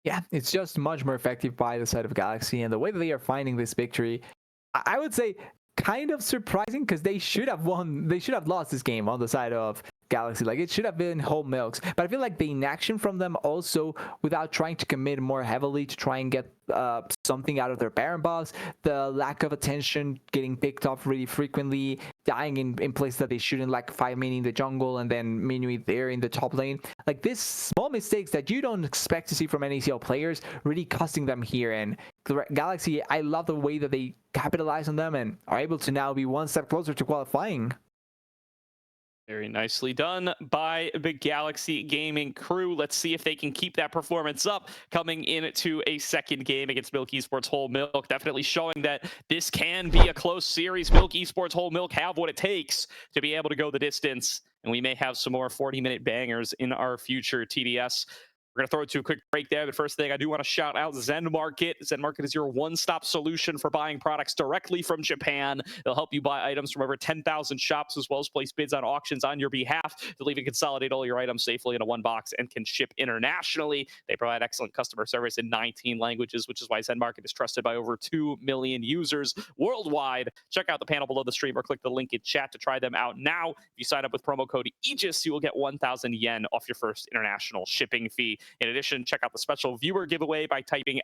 Yeah, it's just much more effective by the side of Galaxy, and the way that they are finding this victory, I would say kind of surprising, because they should have won. They should have lost this game on the side of Galaxy. Like, it should have been whole milks. But I feel like the inaction from them also, without trying to commit more heavily to try and get something out of their Baron buffs, the lack of attention, getting picked off really frequently, dying in places that they shouldn't, like 5-maning the jungle and then Minui there in the top lane. Like, these small mistakes that you don't expect to see from ACL players really costing them here. And Galaxy, I love the way that they capitalize on them and are able to now be one step closer to qualifying. Very nicely done by the Galaxy Gaming crew. Let's see if they can keep that performance up coming into a second game against Milk Esports Whole Milk. Definitely showing that this can be a close series. Milk Esports Whole Milk have what it takes to be able to go the distance. And we may have some more 40-minute bangers in our future TDS. We're going to throw it to a quick break there. But first thing, I do want to shout out Zen Market. Zen Market is your one-stop solution for buying products directly from Japan. They'll help you buy items from over 10,000 shops, as well as place bids on auctions on your behalf. They'll even consolidate all your items safely into one box and can ship internationally. They provide excellent customer service in 19 languages, which is why Zen Market is trusted by over 2 million users worldwide. Check out the panel below the stream or click the link in chat to try them out now. If you sign up with promo code Aegis, you will get 1,000 yen off your first international shipping fee. In addition, check out the special viewer giveaway by typing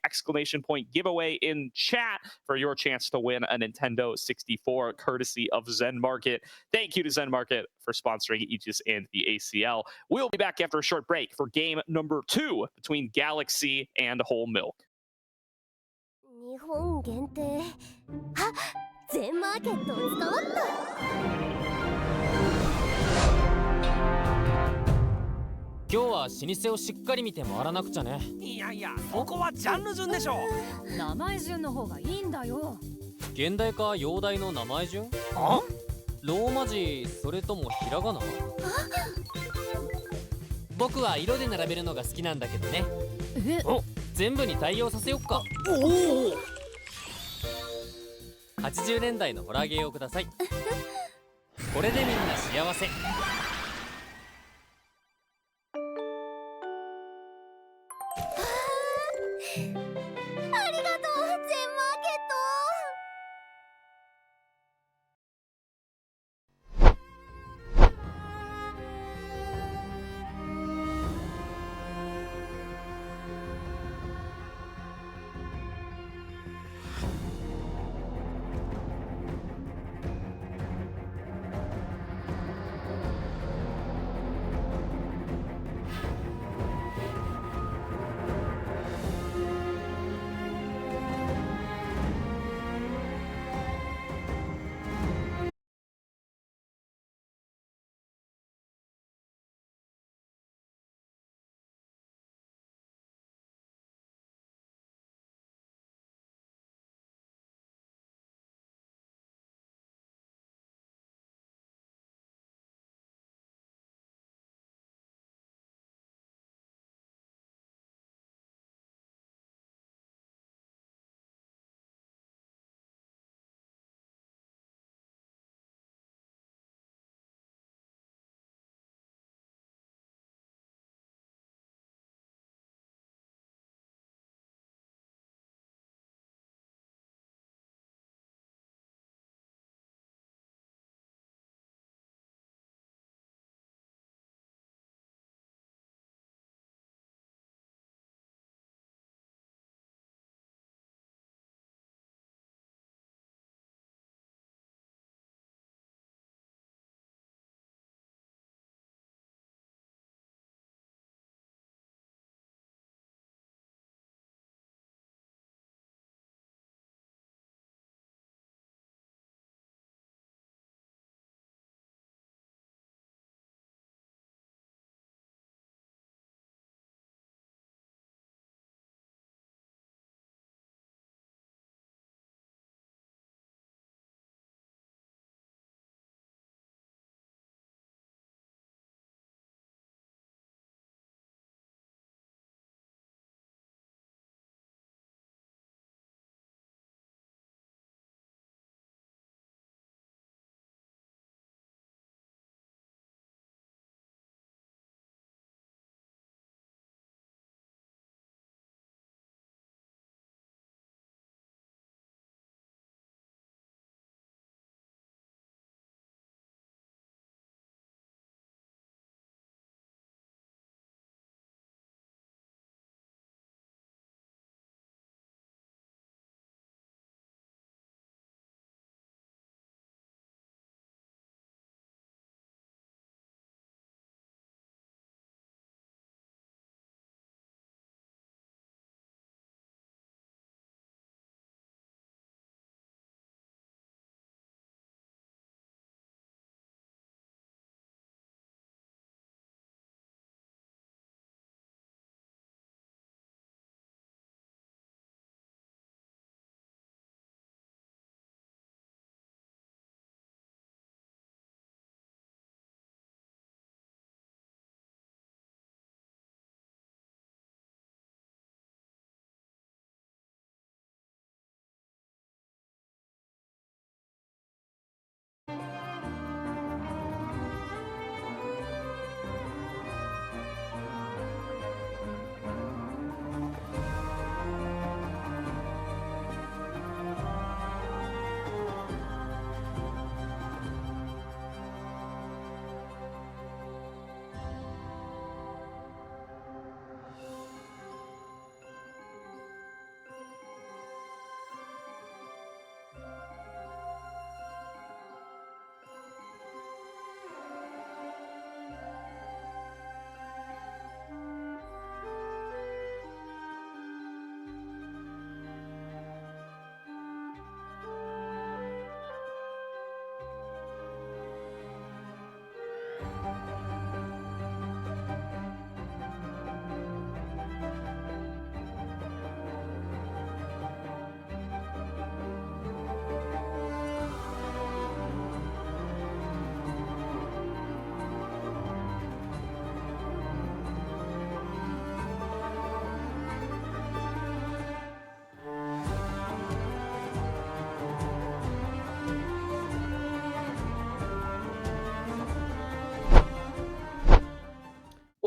!giveaway in chat for your chance to win a Nintendo 64 courtesy of Zen Market. Thank you to Zen Market for sponsoring Aegis and the ACL. We'll be back after a short break for game number 2 between Galaxy and Whole Milk. 日本限定あ全マーケットを使わった今日は老舗をしっかり見て回らなくちゃね。いやいや、ここはジャンル順でしょ。名前順の方がいいんだよ。現代か洋代の名前順？あ？ローマ字それともひらがな？僕は色で並べるのが好きなんだけどね。え？全部に対応させよっか。おお。80年代のホラーゲーをください。これでみんな幸せ。ありがとう全マーケット All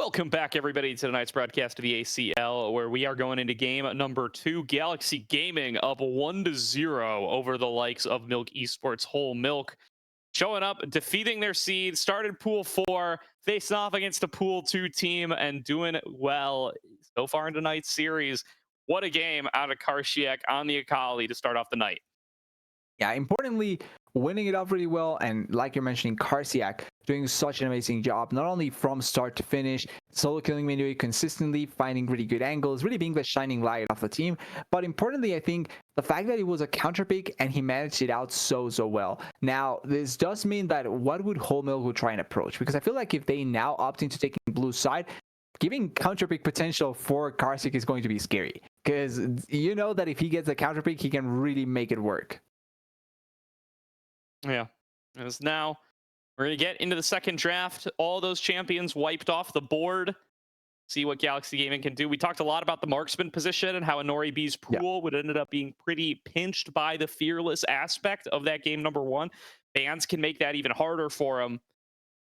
Welcome back, everybody, to tonight's broadcast of the ACL, where we are going into game number 2. Galaxy Gaming up 1-0 over the likes of Milk Esports Whole Milk. Showing up, defeating their seed, started Pool 4, facing off against the Pool 2 team, and doing well so far in tonight's series. What a game out of Karsiak on the Akali to start off the night. Yeah, importantly, winning it up really well, and like you're mentioning, Karsiak doing such an amazing job, not only from start to finish, solo killing Minui consistently, finding really good angles, really being the shining light of the team, but importantly, I think the fact that it was a counter pick and he managed it out so well. Now, this does mean that what would Whole Milk would try and approach? Because I feel like if they now opt into taking blue side, giving counter pick potential for Karsiak is going to be scary, because you know that if he gets a counter pick, he can really make it work. Yeah, as now we're going to get into the second draft. All those champions wiped off the board. See what Galaxy Gaming can do. We talked a lot about the marksman position and how Inori B's pool would ended up being pretty pinched by the fearless aspect of that game number 1. Bans can make that even harder for him.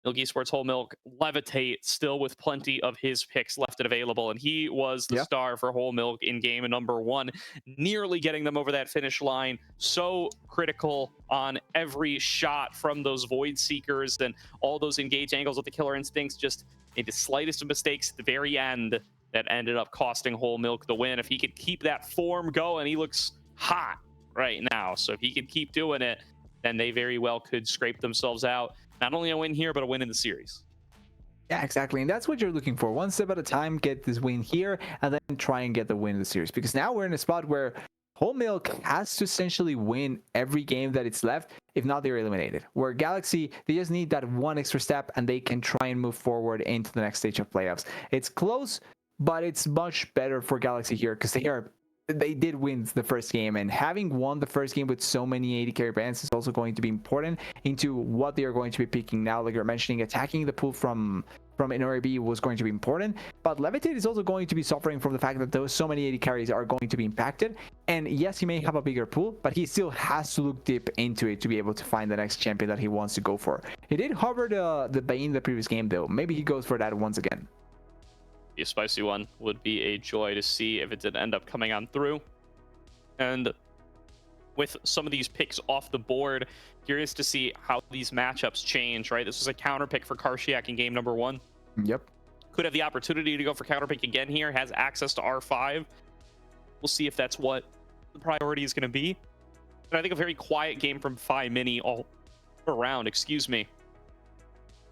Milk Esports Whole Milk levitate still with plenty of his picks left and available, and he was the star for Whole Milk in game number 1, nearly getting them over that finish line. So critical on every shot from those Void Seekers and all those engage angles with the Killer Instincts. Just made the slightest of mistakes at the very end that ended up costing Whole Milk the win. If he could keep that form going, he looks hot right now. So if he could keep doing it, then they very well could scrape themselves out. Not only a win here, but a win in the series. Yeah, exactly. And that's what you're looking for. One step at a time, get this win here, and then try and get the win in the series. Because now we're in a spot where Whole Milk has to essentially win every game that it's left. If not, they're eliminated. Where Galaxy, they just need that one extra step, and they can try and move forward into the next stage of playoffs. It's close, but it's much better for Galaxy here, because they did win the first game, and having won the first game with so many 80 carry bans is also going to be important into what they are going to be picking now. Like you're mentioning, attacking the pool from Inori B was going to be important, but Levitate is also going to be suffering from the fact that those so many 80 carries are going to be impacted. And yes, he may have a bigger pool, but he still has to look deep into it to be able to find the next champion that he wants to go for. He did hover the Bane the previous game though. Maybe he goes for that once again. A spicy one would be a joy to see if it did end up coming on through. And with some of these picks off the board, curious to see how these matchups change, right? This was a counter pick for Karsiak in game number 1. Yep. Could have the opportunity to go for counter pick again here, has access to R5. We'll see if that's what the priority is going to be. And I think a very quiet game from Phi Mini all around, excuse me.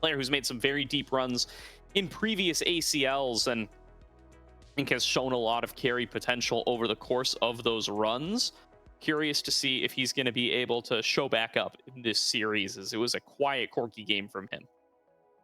Player who's made some very deep runs in previous ACLs and I think has shown a lot of carry potential over the course of those runs. Curious to see if he's going to be able to show back up in this series, as it was a quiet, quirky game from him.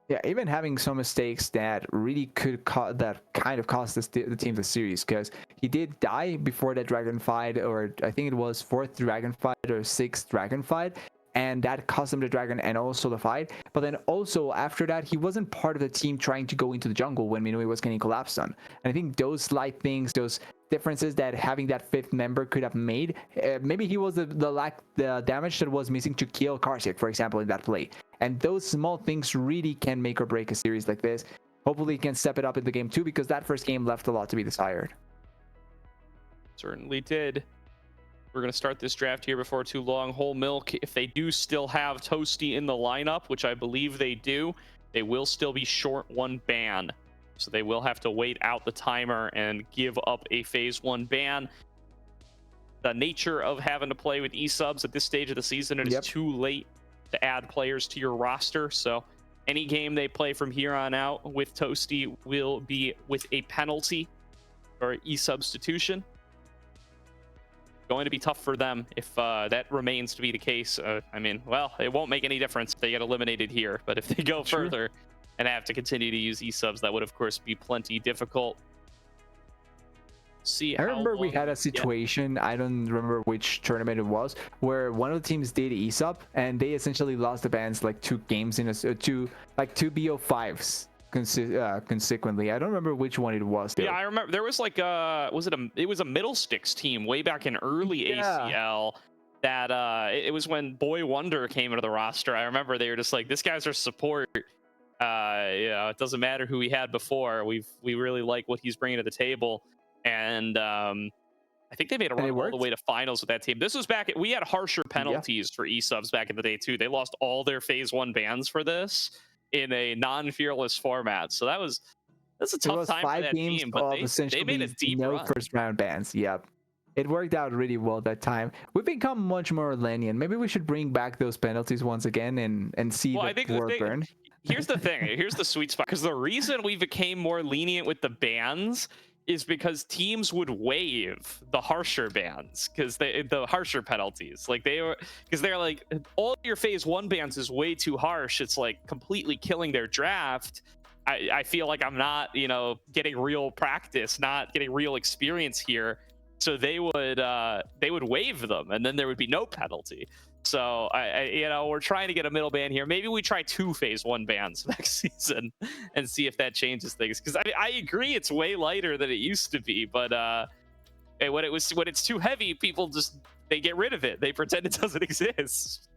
Yeah, even having some mistakes that really could that kind of cost the team the series, because he did die before that dragon fight, or I think it was 4th dragon fight or 6th dragon fight, and that cost him the dragon and also the fight. But then also after that, he wasn't part of the team trying to go into the jungle when Minui was getting collapsed on. And I think those slight things, those differences that having that 5th member could have made, maybe he was the damage that was missing to kill Karsiak, for example, in that play. And those small things really can make or break a series like this. Hopefully he can step it up in the game 2, because that first game left a lot to be desired. Certainly did. We're going to start this draft here before too long. Whole Milk, if they do still have Toasty in the lineup, which I believe they do, they will still be short 1 ban. So they will have to wait out the timer and give up a phase 1 ban. The nature of having to play with E-subs at this stage of the season, it is too late to add players to your roster. So any game they play from here on out with Toasty will be with a penalty or E-substitution. Going to be tough for them if that remains to be the case. I mean, well, it won't make any difference if they get eliminated here, but if they go further and have to continue to use E-subs, that would of course be plenty difficult. See, I remember we had a situation, I don't remember which tournament it was, where one of the teams did E-sub and they essentially lost the bans like 2 games in a two BO5s consequently. I don't remember which one it was though. Yeah, I remember there was like it was a Middle Sticks team way back in early ACL that it was when Boy Wonder came into the roster. I remember they were just like, this guy's our support, It doesn't matter who we had before. We really like what he's bringing to the table, and I think they made a And run it all the worked. way to finals with that team. This was back. We had harsher penalties for eSubs back in the day too. They lost all their Phase 1 bans for this in a non-fearless format. So that's a It tough was time for 5 that games team. But of they made a essentially deep no run. first round bans. Yep. It worked out really well that time. We've become much more lenient. Maybe we should bring back those penalties once again and see Well, I the think the floor thing burn. here's the thing. Here's the sweet spot. Because the reason we became more lenient with the bans is because teams would waive the harsher bans because the harsher penalties. Like because they're like, all your Phase 1 bans is way too harsh. It's like completely killing their draft. I feel like I'm not, getting real practice, not getting real experience here. So they would waive them, and then there would be no penalty. So we're trying to get a middle ban here. Maybe we try 2 Phase 1 bans next season and see if that changes things. Because I agree, it's way lighter than it used to be. But when it's too heavy, people they get rid of it. They pretend it doesn't exist.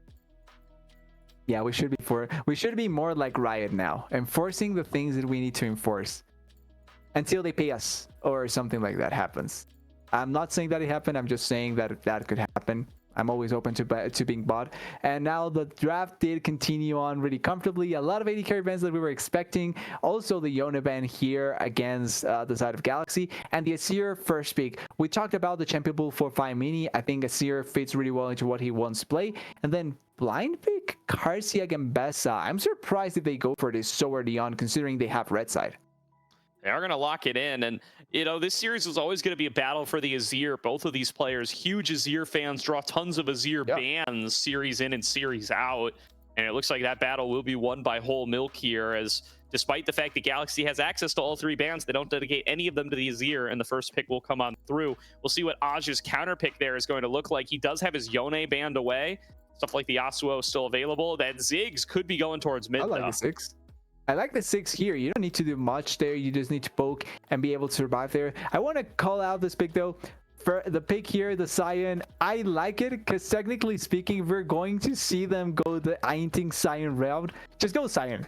Yeah, we should be more like Riot now, enforcing the things that we need to enforce until they pay us or something like that happens. I'm not saying that it happened. I'm just saying that that could happen. I'm always open to being bought. And now the draft did continue on really comfortably. A lot of AD carry bans that we were expecting. Also the Yona ban here against the side of Galaxy. And the Azir first pick. We talked about the champion pool for 5 mini. I think Azir fits really well into what he wants to play. And then blind pick Karsia Gambessa. I'm surprised if they go for this so early on, considering they have red side. They are going to lock it in. And, this series was always going to be a battle for the Azir. Both of these players, huge Azir fans, draw tons of Azir bans series in and series out. And it looks like that battle will be won by Whole Milk here, as despite the fact that Galaxy has access to all 3 bans, they don't dedicate any of them to the Azir, and the first pick will come on through. We'll see what Aj's counter pick there is going to look like. He does have his Yone banned away. Stuff like the Yasuo is still available. That Ziggs could be going towards mid, I like though. the 6. I like the 6 here. You don't need to do much there. You just need to poke and be able to survive there. I want to call out this pick, though. For the pick here, the Sion, I like it because technically speaking, we're going to see them go the Ainting Sion route. Just go Sion.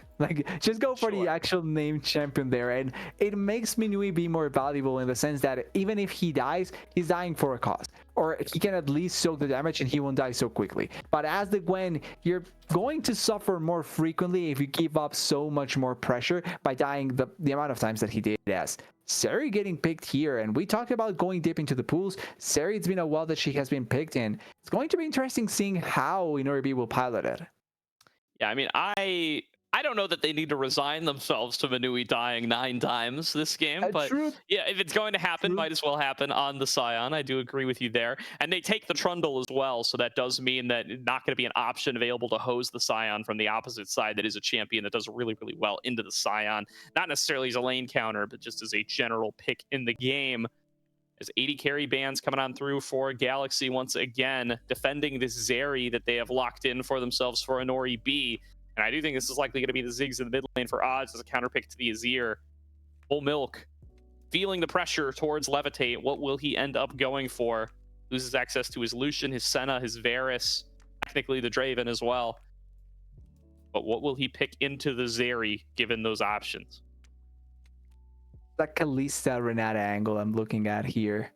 Just go for the actual named champion there. And it makes Minui be more valuable in the sense that even if he dies, he's dying for a cause. Or he can at least soak the damage and he won't die so quickly. But as the Gwen, you're going to suffer more frequently if you give up so much more pressure by dying the amount of times that he did as. Sari getting picked here, and we talked about going deep into the pools. Sari, it's been a while that she has been picked, and it's going to be interesting seeing how Inoribi will pilot it. Yeah, I mean, I don't know that they need to resign themselves to Minui dying 9 times this game, but yeah, if it's going to happen, might as well happen on the Sion. I do agree with you there. And they take the Trundle as well, so that does mean that it's not going to be an option available to hose the Sion from the opposite side that is a champion that does really, really well into the Sion. Not necessarily as a lane counter, but just as a general pick in the game. As 80 carry bans coming on through for Galaxy once again, defending this Zeri that they have locked in for themselves for Inori B. And I do think this is likely going to be the Ziggs in the mid lane for Odds as a counterpick to the Azir. Whole Milk feeling the pressure towards Levitate. What will he end up going for? Loses access to his Lucian, his Senna, his Varus, technically the Draven as well. But what will he pick into the Zeri given those options? That Kalista Renata angle I'm looking at here.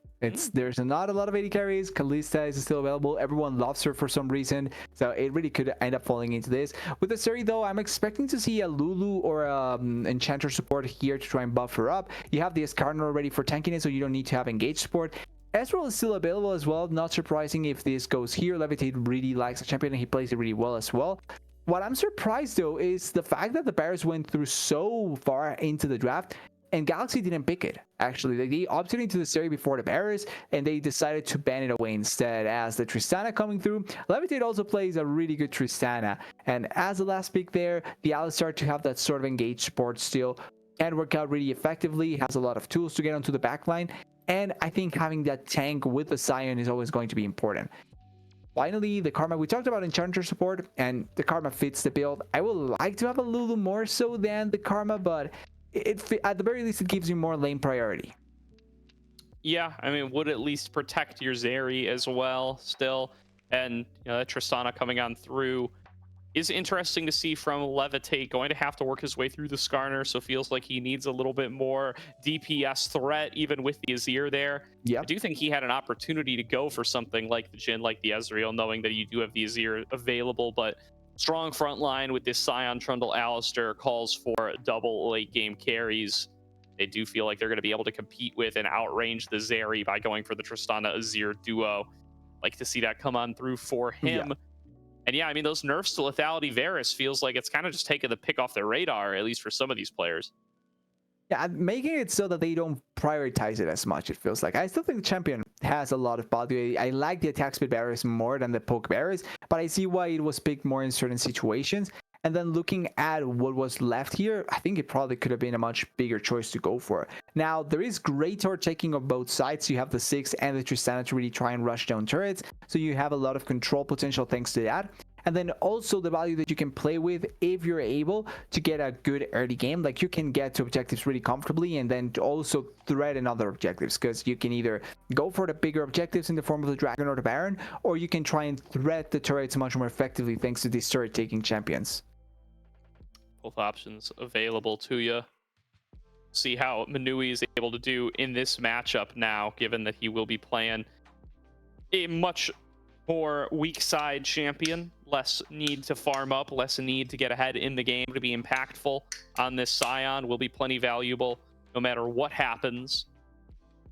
There's not a lot of 80 carries. Kalista is still available. Everyone loves her for some reason, so it really could end up falling into this. With the Suri though, I'm expecting to see a Lulu or Enchanter support here to try and buff her up. You have the Escarner already for tanking it, so you don't need to have engage support. Ezreal is still available as well. Not surprising if this goes here. Levitate really likes the champion and he plays it really well as well. What I'm surprised though is the fact that the Bears went through so far into the draft and Galaxy didn't pick it. Actually, they opted into the series before the Bears, and they decided to ban it away instead. As the Tristana coming through, Levitate also plays a really good Tristana, and as the last pick there, the Alistar to have that sort of engaged support still can work out really effectively. Has a lot of tools to get onto the backline, and I think having that tank with the Sion is always going to be important. Finally, the Karma. We talked about Enchanter support, and the Karma fits the build. I would like to have a Lulu more so than the Karma, but at the very least, it gives you more lane priority. Yeah, I mean, would at least protect your Zeri as well still. And that Tristana coming on through. is interesting to see from Levitate. Going to have to work his way through the Skarner, so feels like he needs a little bit more DPS threat, even with the Azir there. Yeah. I do think he had an opportunity to go for something like the Jhin, like the Ezreal, knowing that you do have the Azir available, but strong front line with this Scion Trundle Alistair calls for double late game carries. They do feel like they're going to be able to compete with and outrange the Zeri by going for the Tristana Azir duo. Like to see that come on through for him. Yeah. And yeah, I mean, those nerfs to Lethality Varus feels like it's kind of just taken the pick off their radar, at least for some of these players. Yeah, making it so that they don't prioritize it as much, it feels like. I still think the champion has a lot of value. I like the attack speed barriers more than the poke barriers, but I see why it was picked more in certain situations. And then looking at what was left here, I think it probably could have been a much bigger choice to go for. Now, there is great turret taking on both sides. You have the 6 and the Tristana to really try and rush down turrets, so you have a lot of control potential thanks to that. And then also the value that you can play with if you're able to get a good early game. Like you can get to objectives really comfortably and then also threaten other objectives, because you can either go for the bigger objectives in the form of the Dragon or the Baron, or you can try and threat the turrets much more effectively thanks to these turret taking champions. Both options available to you. See how Manui is able to do in this matchup now, given that he will be playing a much more weak side champion. Less need to farm up, less need to get ahead in the game to be impactful on this Scion. Will be plenty valuable no matter what happens.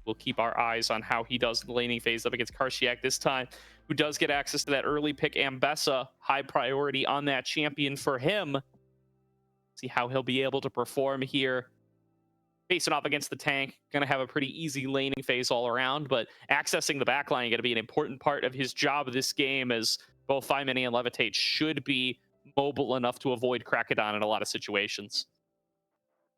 We'll keep our eyes on how he does in the laning phase up against Karshiak this time, who does get access to that early pick Ambessa. High priority on that champion for him. See how he'll be able to perform here. Facing off against the tank, going to have a pretty easy laning phase all around, but accessing the backline is going to be an important part of his job this game, as both Mini and Levitate should be mobile enough to avoid Krakadon in a lot of situations.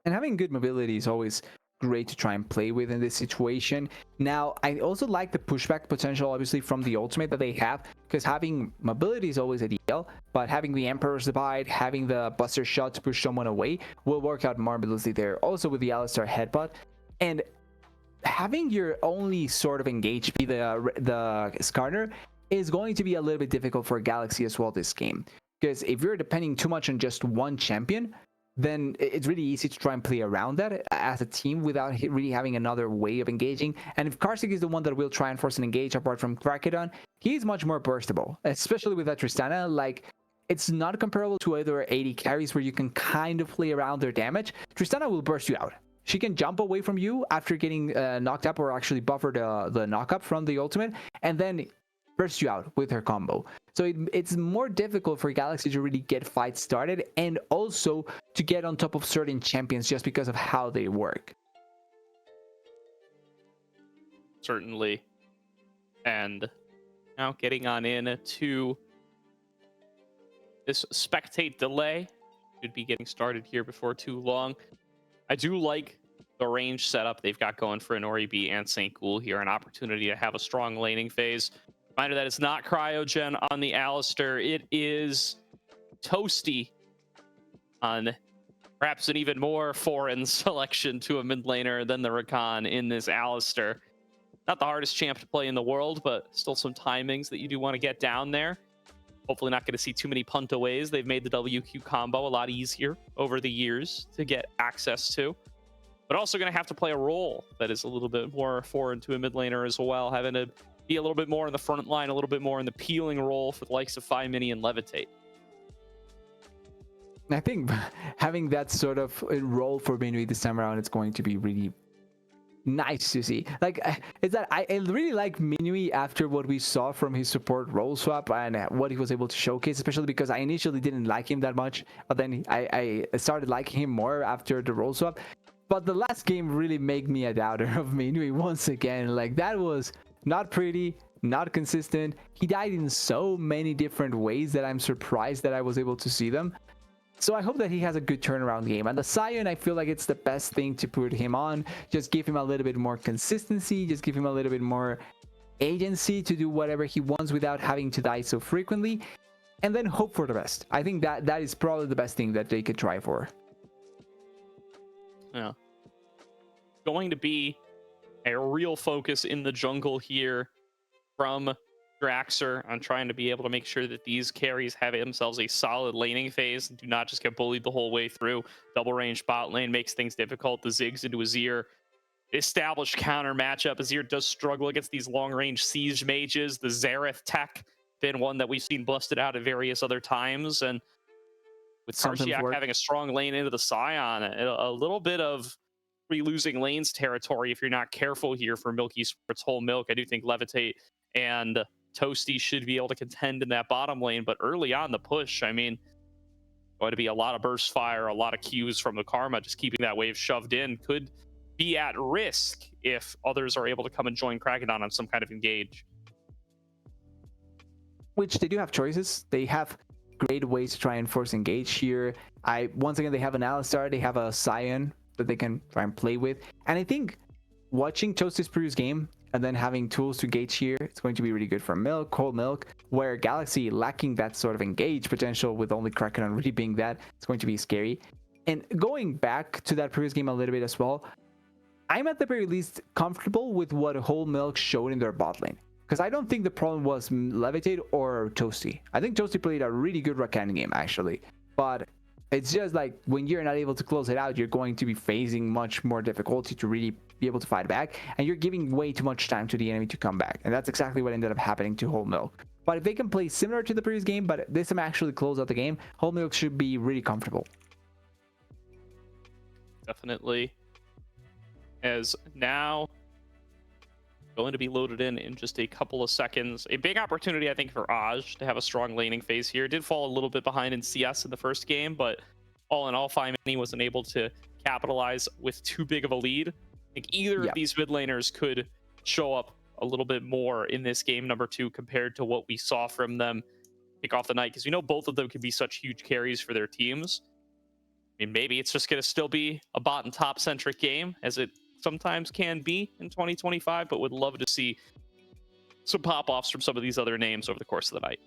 And having good mobility is always great to try and play with in this situation. Now, I also like the pushback potential, obviously, from the ultimate that they have, because having mobility is always ideal, but having the Emperor's Divide, having the Buster Shot to push someone away will work out marvelously there. Also with the Alistar Headbutt, and having your only sort of engage be the Skarner is going to be a little bit difficult for Galaxy as well this game, because if you're depending too much on just one champion, then it's really easy to try and play around that as a team without really having another way of engaging. And if Karthik is the one that will try and force an engage apart from Krakadon, he's much more burstable, especially with that Tristana. Like, it's not comparable to other 80 carries where you can kind of play around their damage. Tristana will burst you out. She can jump away from you after getting knocked up, or actually buffer the knock-up from the ultimate, and then burst you out with her combo. So it's more difficult for Galaxy to really get fights started, and also to get on top of certain champions just because of how they work. Certainly. And now getting on in to this spectate delay. Should be getting started here before too long. I do like the range setup they've got going for Inori B and St. Ghoul here. An opportunity to have a strong laning phase. Reminder that it's not Cryogen on the Alistair. It is Toasty on perhaps an even more foreign selection to a mid laner than the Rakan in this Alistair. Not the hardest champ to play in the world, but still some timings that you do want to get down there. Hopefully not going to see too many puntaways. They've made the WQ combo a lot easier over the years to get access to. But also going to have to play a role that is a little bit more foreign to a mid laner as well, having to be a little bit more in the front line, a little bit more in the peeling role for the likes of Mini and Levitate. I think having that sort of role for Minui this time around, it's going to be really nice to see. Like, it's that I really like Minui after what we saw from his support role swap and what he was able to showcase, especially because I initially didn't like him that much, but then I started liking him more after the role swap. But the last game really made me a doubter of Minui once again. Like, that was not pretty, not consistent. He died in so many different ways that I'm surprised that I was able to see them. So I hope that he has a good turnaround game. And the Scion, I feel like it's the best thing to put him on. Just give him a little bit more consistency. Just give him a little bit more agency to do whatever he wants without having to die so frequently. And then hope for the best. I think that is probably the best thing that they could try for. Yeah. Going to be a real focus in the jungle here from Draxer on trying to be able to make sure that these carries have themselves a solid laning phase and do not just get bullied the whole way through. Double range bot lane makes things difficult. The Ziggs into Azir. Established counter matchup. Azir does struggle against these long range siege mages. The Zareth tech, been one that we've seen busted out at various other times. And with Something's Karshiak worked. having a strong lane into the Scion, a little bit of losing lanes territory if you're not careful here for Milky Sports Whole Milk. I do think Levitate and Toasty should be able to contend in that bottom lane, but early on the push, I mean, going to be a lot of burst fire, a lot of Qs from the Karma, just keeping that wave shoved in could be at risk if others are able to come and join Kragadon on some kind of engage. Which they do have choices. They have great ways to try and force engage here. Once again, they have an Alistar, they have a Scion that they can try and play with. And I think watching Toasty's previous game and then having tools to engage here, it's going to be really good for Milk, Whole Milk, where Galaxy lacking that sort of engage potential with only Kraken really being that, it's going to be scary. And going back to that previous game a little bit as well, I'm at the very least comfortable with what Whole Milk showed in their bot lane. Because I don't think the problem was Levitate or Toasty. I think Toasty played a really good Rakan game, actually. But it's just like when you're not able to close it out, you're going to be facing much more difficulty to really be able to fight back. And you're giving way too much time to the enemy to come back. And that's exactly what ended up happening to Whole Milk. But if they can play similar to the previous game, but this time actually close out the game, Whole Milk should be really comfortable. Definitely. As now going to be loaded in just a couple of seconds. A big opportunity, I think, for Aj to have a strong laning phase here. Did fall a little bit behind in CS in the first game, but all in all, Fimani wasn't able to capitalize with too big of a lead. I think either of these mid laners could show up a little bit more in this game number 2 compared to what we saw from them kick off the night, because we know both of them could be such huge carries for their teams. I mean, maybe it's just going to still be a bot and top centric game, as it sometimes can be in 2025, but would love to see some pop-offs from some of these other names over the course of the night.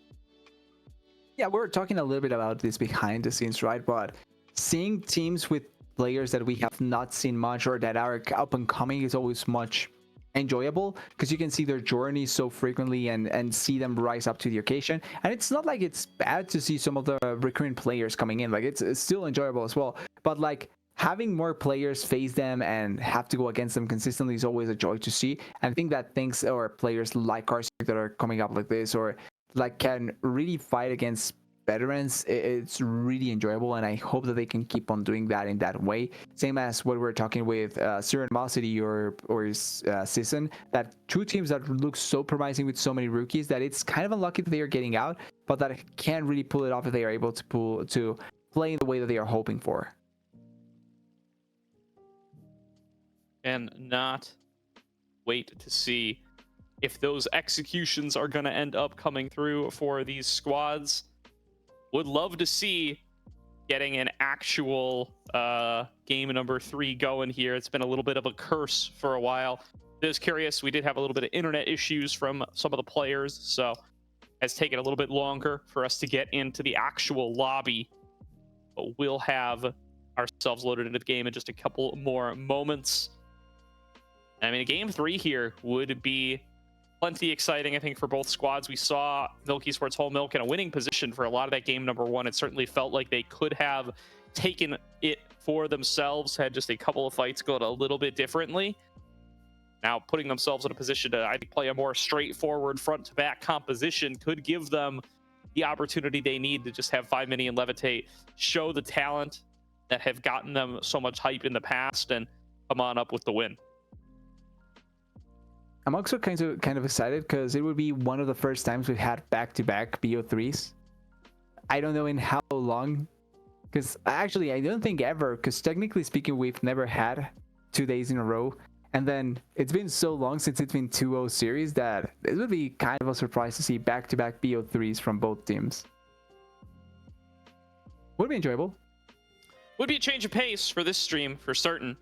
Yeah, we were talking a little bit about this behind the scenes, right? But seeing teams with players that we have not seen much or that are up and coming is always much enjoyable, because you can see their journey so frequently and see them rise up to the occasion. And it's not like it's bad to see some of the recurring players coming in. Like, it's still enjoyable as well. But like, having more players face them and have to go against them consistently is always a joy to see. And I think that things or players like Karshiak that are coming up like this, or like can really fight against veterans, it's really enjoyable, and I hope that they can keep on doing that in that way. Same as what we're talking with Serenmosity or Season, that two teams that look so promising with so many rookies that it's kind of unlucky that they are getting out, but that can really pull it off if they are able to play in the way that they are hoping for. And not wait to see if those executions are going to end up coming through for these squads. Would love to see getting an actual game number 3 going here. It's been a little bit of a curse for a while. Just curious, we did have a little bit of internet issues from some of the players, so it's taken a little bit longer for us to get into the actual lobby. But we'll have ourselves loaded into the game in just a couple more moments. I mean, game 3 here would be plenty exciting, I think, for both squads. We saw Milky Sports Whole Milk in a winning position for a lot of that game number 1. It certainly felt like they could have taken it for themselves, had just a couple of fights go a little bit differently. Now, putting themselves in a position to, I think, play a more straightforward front-to-back composition could give them the opportunity they need to just have Fimani and Levitate show the talent that have gotten them so much hype in the past and come on up with the win. I'm also kind of excited because it would be one of the first times we've had back-to-back BO3s. I don't know in how long, because actually I don't think ever, because technically speaking we've never had 2 days in a row, and then it's been so long since it's been 2-0 series that it would be kind of a surprise to see back-to-back BO3s from both teams. Would be enjoyable. Would be a change of pace for this stream for certain,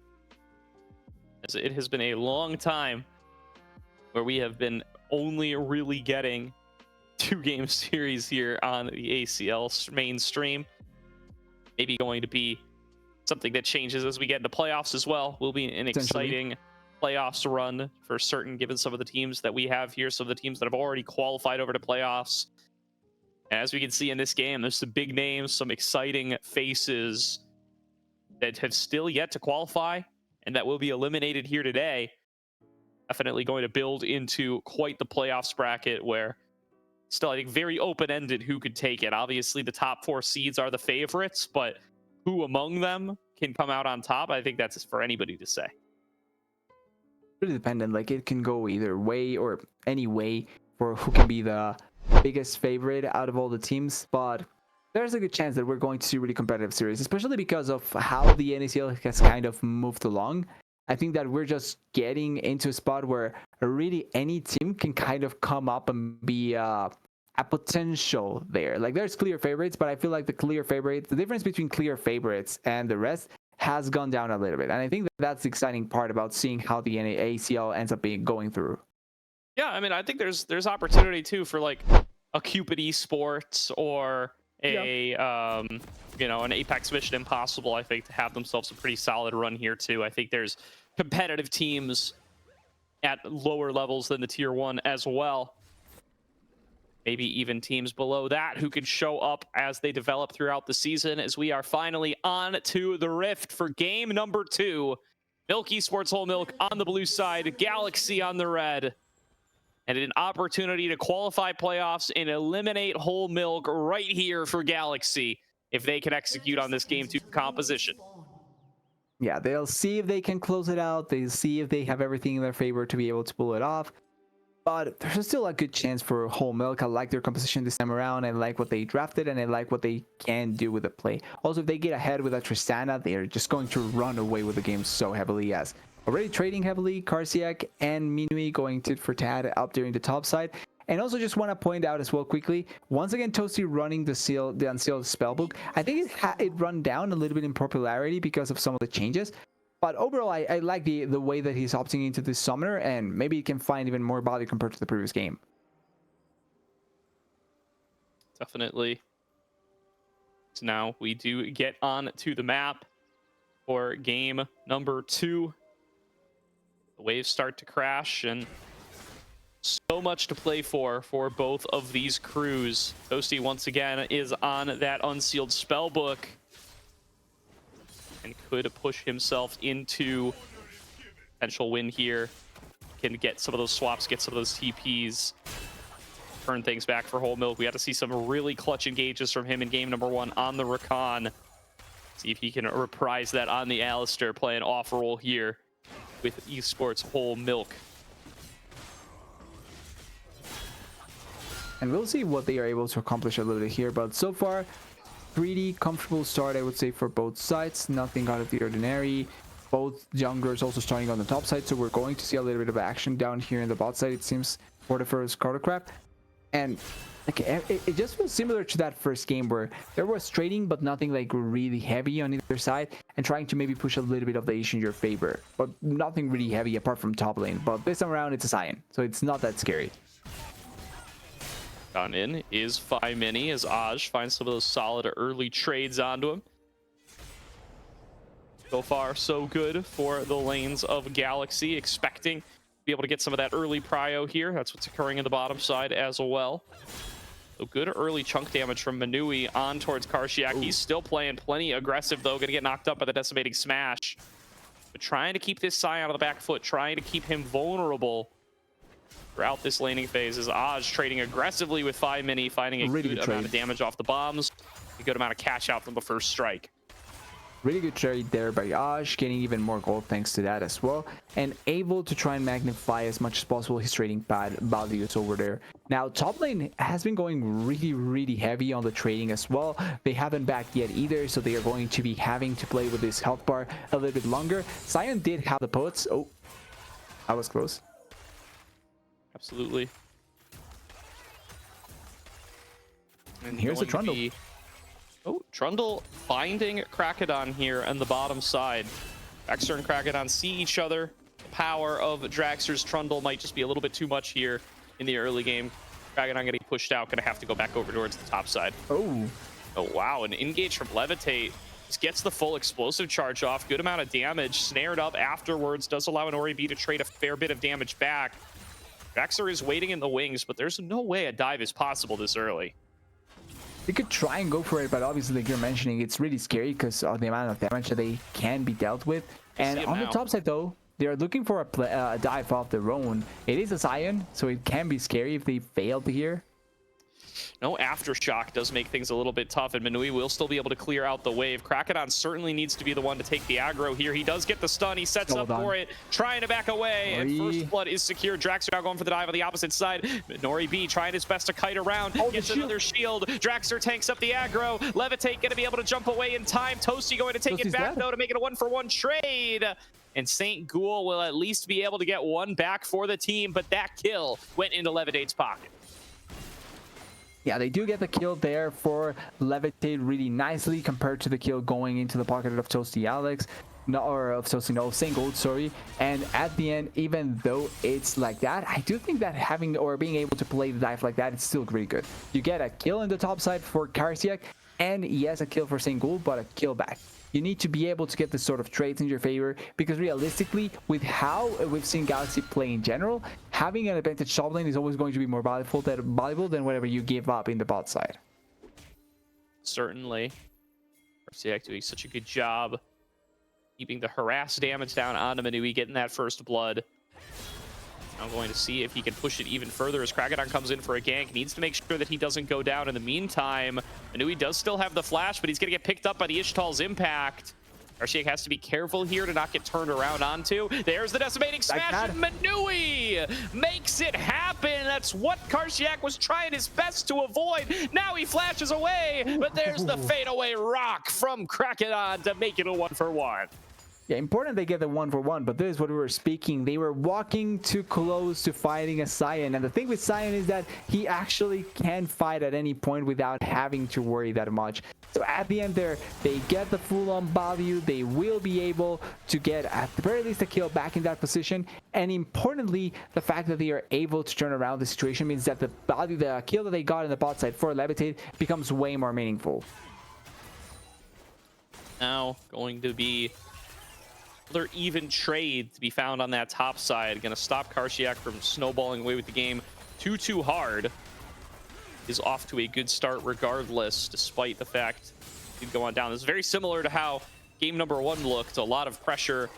as it has been a long time where we have been only really getting 2-game series here on the ACL main stream. Maybe going to be something that changes as we get into playoffs as well. Will be an exciting playoffs run for certain, given some of the teams that we have here, some of the teams that have already qualified over to playoffs. As we can see in this game, there's some big names, some exciting faces that have still yet to qualify and that will be eliminated here today. Definitely going to build into quite the playoffs bracket where still, I think, very open-ended who could take it. Obviously, the top 4 seeds are the favorites, but who among them can come out on top, I think that's for anybody to say. Really dependent. Like, it can go either way or any way for who can be the biggest favorite out of all the teams, but there's a good chance that we're going to see really competitive series, especially because of how the NACL has kind of moved along. I think that we're just getting into a spot where really any team can kind of come up and be a potential there. Like, there's clear favorites, but I feel like the difference between clear favorites and the rest has gone down a little bit. And I think that that's the exciting part about seeing how the ACL ends up going through. Yeah, I mean, I think there's opportunity too for like a Cupid Esports or a an Apex Mission Impossible, I think, to have themselves a pretty solid run here too. I think there's competitive teams at lower levels than the tier 1 as well. Maybe even teams below that who could show up as they develop throughout the season, as we are finally on to the Rift for game number 2. Milk Esports Whole Milk on the blue side, Galaxy on the red. And an opportunity to qualify playoffs and eliminate Whole Milk right here for Galaxy if they can execute on this game 2 composition. Yeah, they'll see if they can close it out. They'll see if they have everything in their favor to be able to pull it off. But there's still a good chance for Whole Milk. I like their composition this time around. I like what they drafted, and I like what they can do with the play. Also, if they get ahead with a Tristana, they're just going to run away with the game so heavily. Yes, already trading heavily, Karsiak and Minui going tit for tat up there in the top side. And also just want to point out as well quickly, once again, Toasty running the unsealed spellbook. I think it run down a little bit in popularity because of some of the changes. But overall, I like the way that he's opting into this summoner, and maybe he can find even more value compared to the previous game. Definitely. So now we do get on to the map for game number 2. The waves start to crash, and so much to play for both of these crews. Toasty once again is on that unsealed spellbook and could push himself into potential win here. Can get some of those swaps, get some of those TPs, turn things back for Whole Milk. We got to see some really clutch engages from him in game number 1 on the Rakan. See if he can reprise that on the Alistair, playing off roll here with Esports Whole Milk. And we'll see what they are able to accomplish a little bit here, but so far, pretty comfortable start, I would say, for both sides. Nothing out of the ordinary. Both junglers also starting on the top side, so we're going to see a little bit of action down here in the bot side, it seems, for the first Cartocraft. And like, it just feels similar to that first game where there was trading, but nothing like really heavy on either side, and trying to maybe push a little bit of the Asian in your favor, but nothing really heavy apart from top lane. But this time around, it's a Sion, so it's not that scary. On in is Phi Mini as Aj finds some of those solid early trades onto him. So far, so good for the lanes of Galaxy, expecting to be able to get some of that early prio here. That's what's occurring in the bottom side as well. So good early chunk damage from Minui on towards Karsiak. He's still playing plenty aggressive, though. Going to get knocked up by the decimating smash. But trying to keep this Sion on the back foot, trying to keep him vulnerable throughout this laning phase, is Aj trading aggressively with Phi Mini, finding a really good amount of damage off the bombs, a good amount of cash out from the first strike. Really good trade there by Aj, getting even more gold thanks to that as well, and able to try and magnify as much as possible his trading pad values over there. Now, top lane has been going really heavy on the trading as well. They haven't backed yet either, so they are going to be having to play with this health bar a little bit longer. Sion did have the poets. Oh, that was close. Absolutely. And here's the Trundle. Oh, Trundle finding Krakodon here on the bottom side. Draxter and Krakodon see each other. The power of Draxter's Trundle might just be a little bit too much here in the early game. Krakodon getting pushed out, gonna have to go back over towards the top side. Oh wow, an engage from Levitate Just gets the full explosive charge off. Good amount of damage. Snared up afterwards. Does allow an Ori B to trade a fair bit of damage back. Draxler is waiting in the wings, but there's no way a dive is possible this early. They could try and go for it, but obviously, like you're mentioning, it's really scary because of the amount of damage that they can be dealt with. And on the top side, though, they are looking for a dive off their own. It is a Sion, so it can be scary if they fail to here. No aftershock does make things a little bit tough, and Manui will still be able to clear out the wave. Krakodon certainly needs to be the one to take the aggro here. He does get the stun. He sets up for it, trying to back away, and first blood is secured. Draxler now going for the dive on the opposite side. Nori B trying his best to kite around, gets another shield. Draxler tanks up the aggro. Levitate going to be able to jump away in time. Toasty going to take it back, though, to make it a 1-for-1 trade. And St. Ghoul will at least be able to get one back for the team, but that kill went into Levitate's pocket. Yeah, they do get the kill there for Levitate really nicely compared to the kill going into the pocket of Toasty Alex. No, or of Toasty, no, St. Gold, sorry. And at the end, even though it's like that, I do think that having or being able to play the dive like that, it's still really good. You get a kill in the top side for Karsiak, and yes, a kill for St. Gold, but a kill back. You need to be able to get this sort of traits in your favor, because realistically, with how we've seen Galaxy play in general, having an advantage top lane is always going to be more valuable than whatever you give up in the bot side. Certainly. Karsiak doing such a good job keeping the harass damage down onto Manui, getting that first blood. I'm going to see if he can push it even further as Krakodon comes in for a gank. Needs to make sure that he doesn't go down. In the meantime, Manui does still have the flash, but he's going to get picked up by the Ishtal's impact. Karsiak has to be careful here to not get turned around onto. There's the decimating smash, and Manui makes it happen. That's what Karsiak was trying his best to avoid. Now he flashes away, but there's the fadeaway rock from Krakodon to make it a 1-for-1. Yeah, important they get the 1-for-1, but this is what we were speaking. They were walking too close to fighting a Sion, and the thing with Sion is that he actually can fight at any point without having to worry that much. So at the end there, they get the full-on value. They will be able to get at the very least a kill back in that position, and importantly, the fact that they are able to turn around the situation means that the value, the kill that they got in the bot side for Levitate becomes way more meaningful. Now going to be another even trade to be found on that top side. Going to stop Karsiak from snowballing away with the game too hard. Is off to a good start regardless, despite the fact he'd go on down. This is very similar to how game number 1 looked. A lot of pressure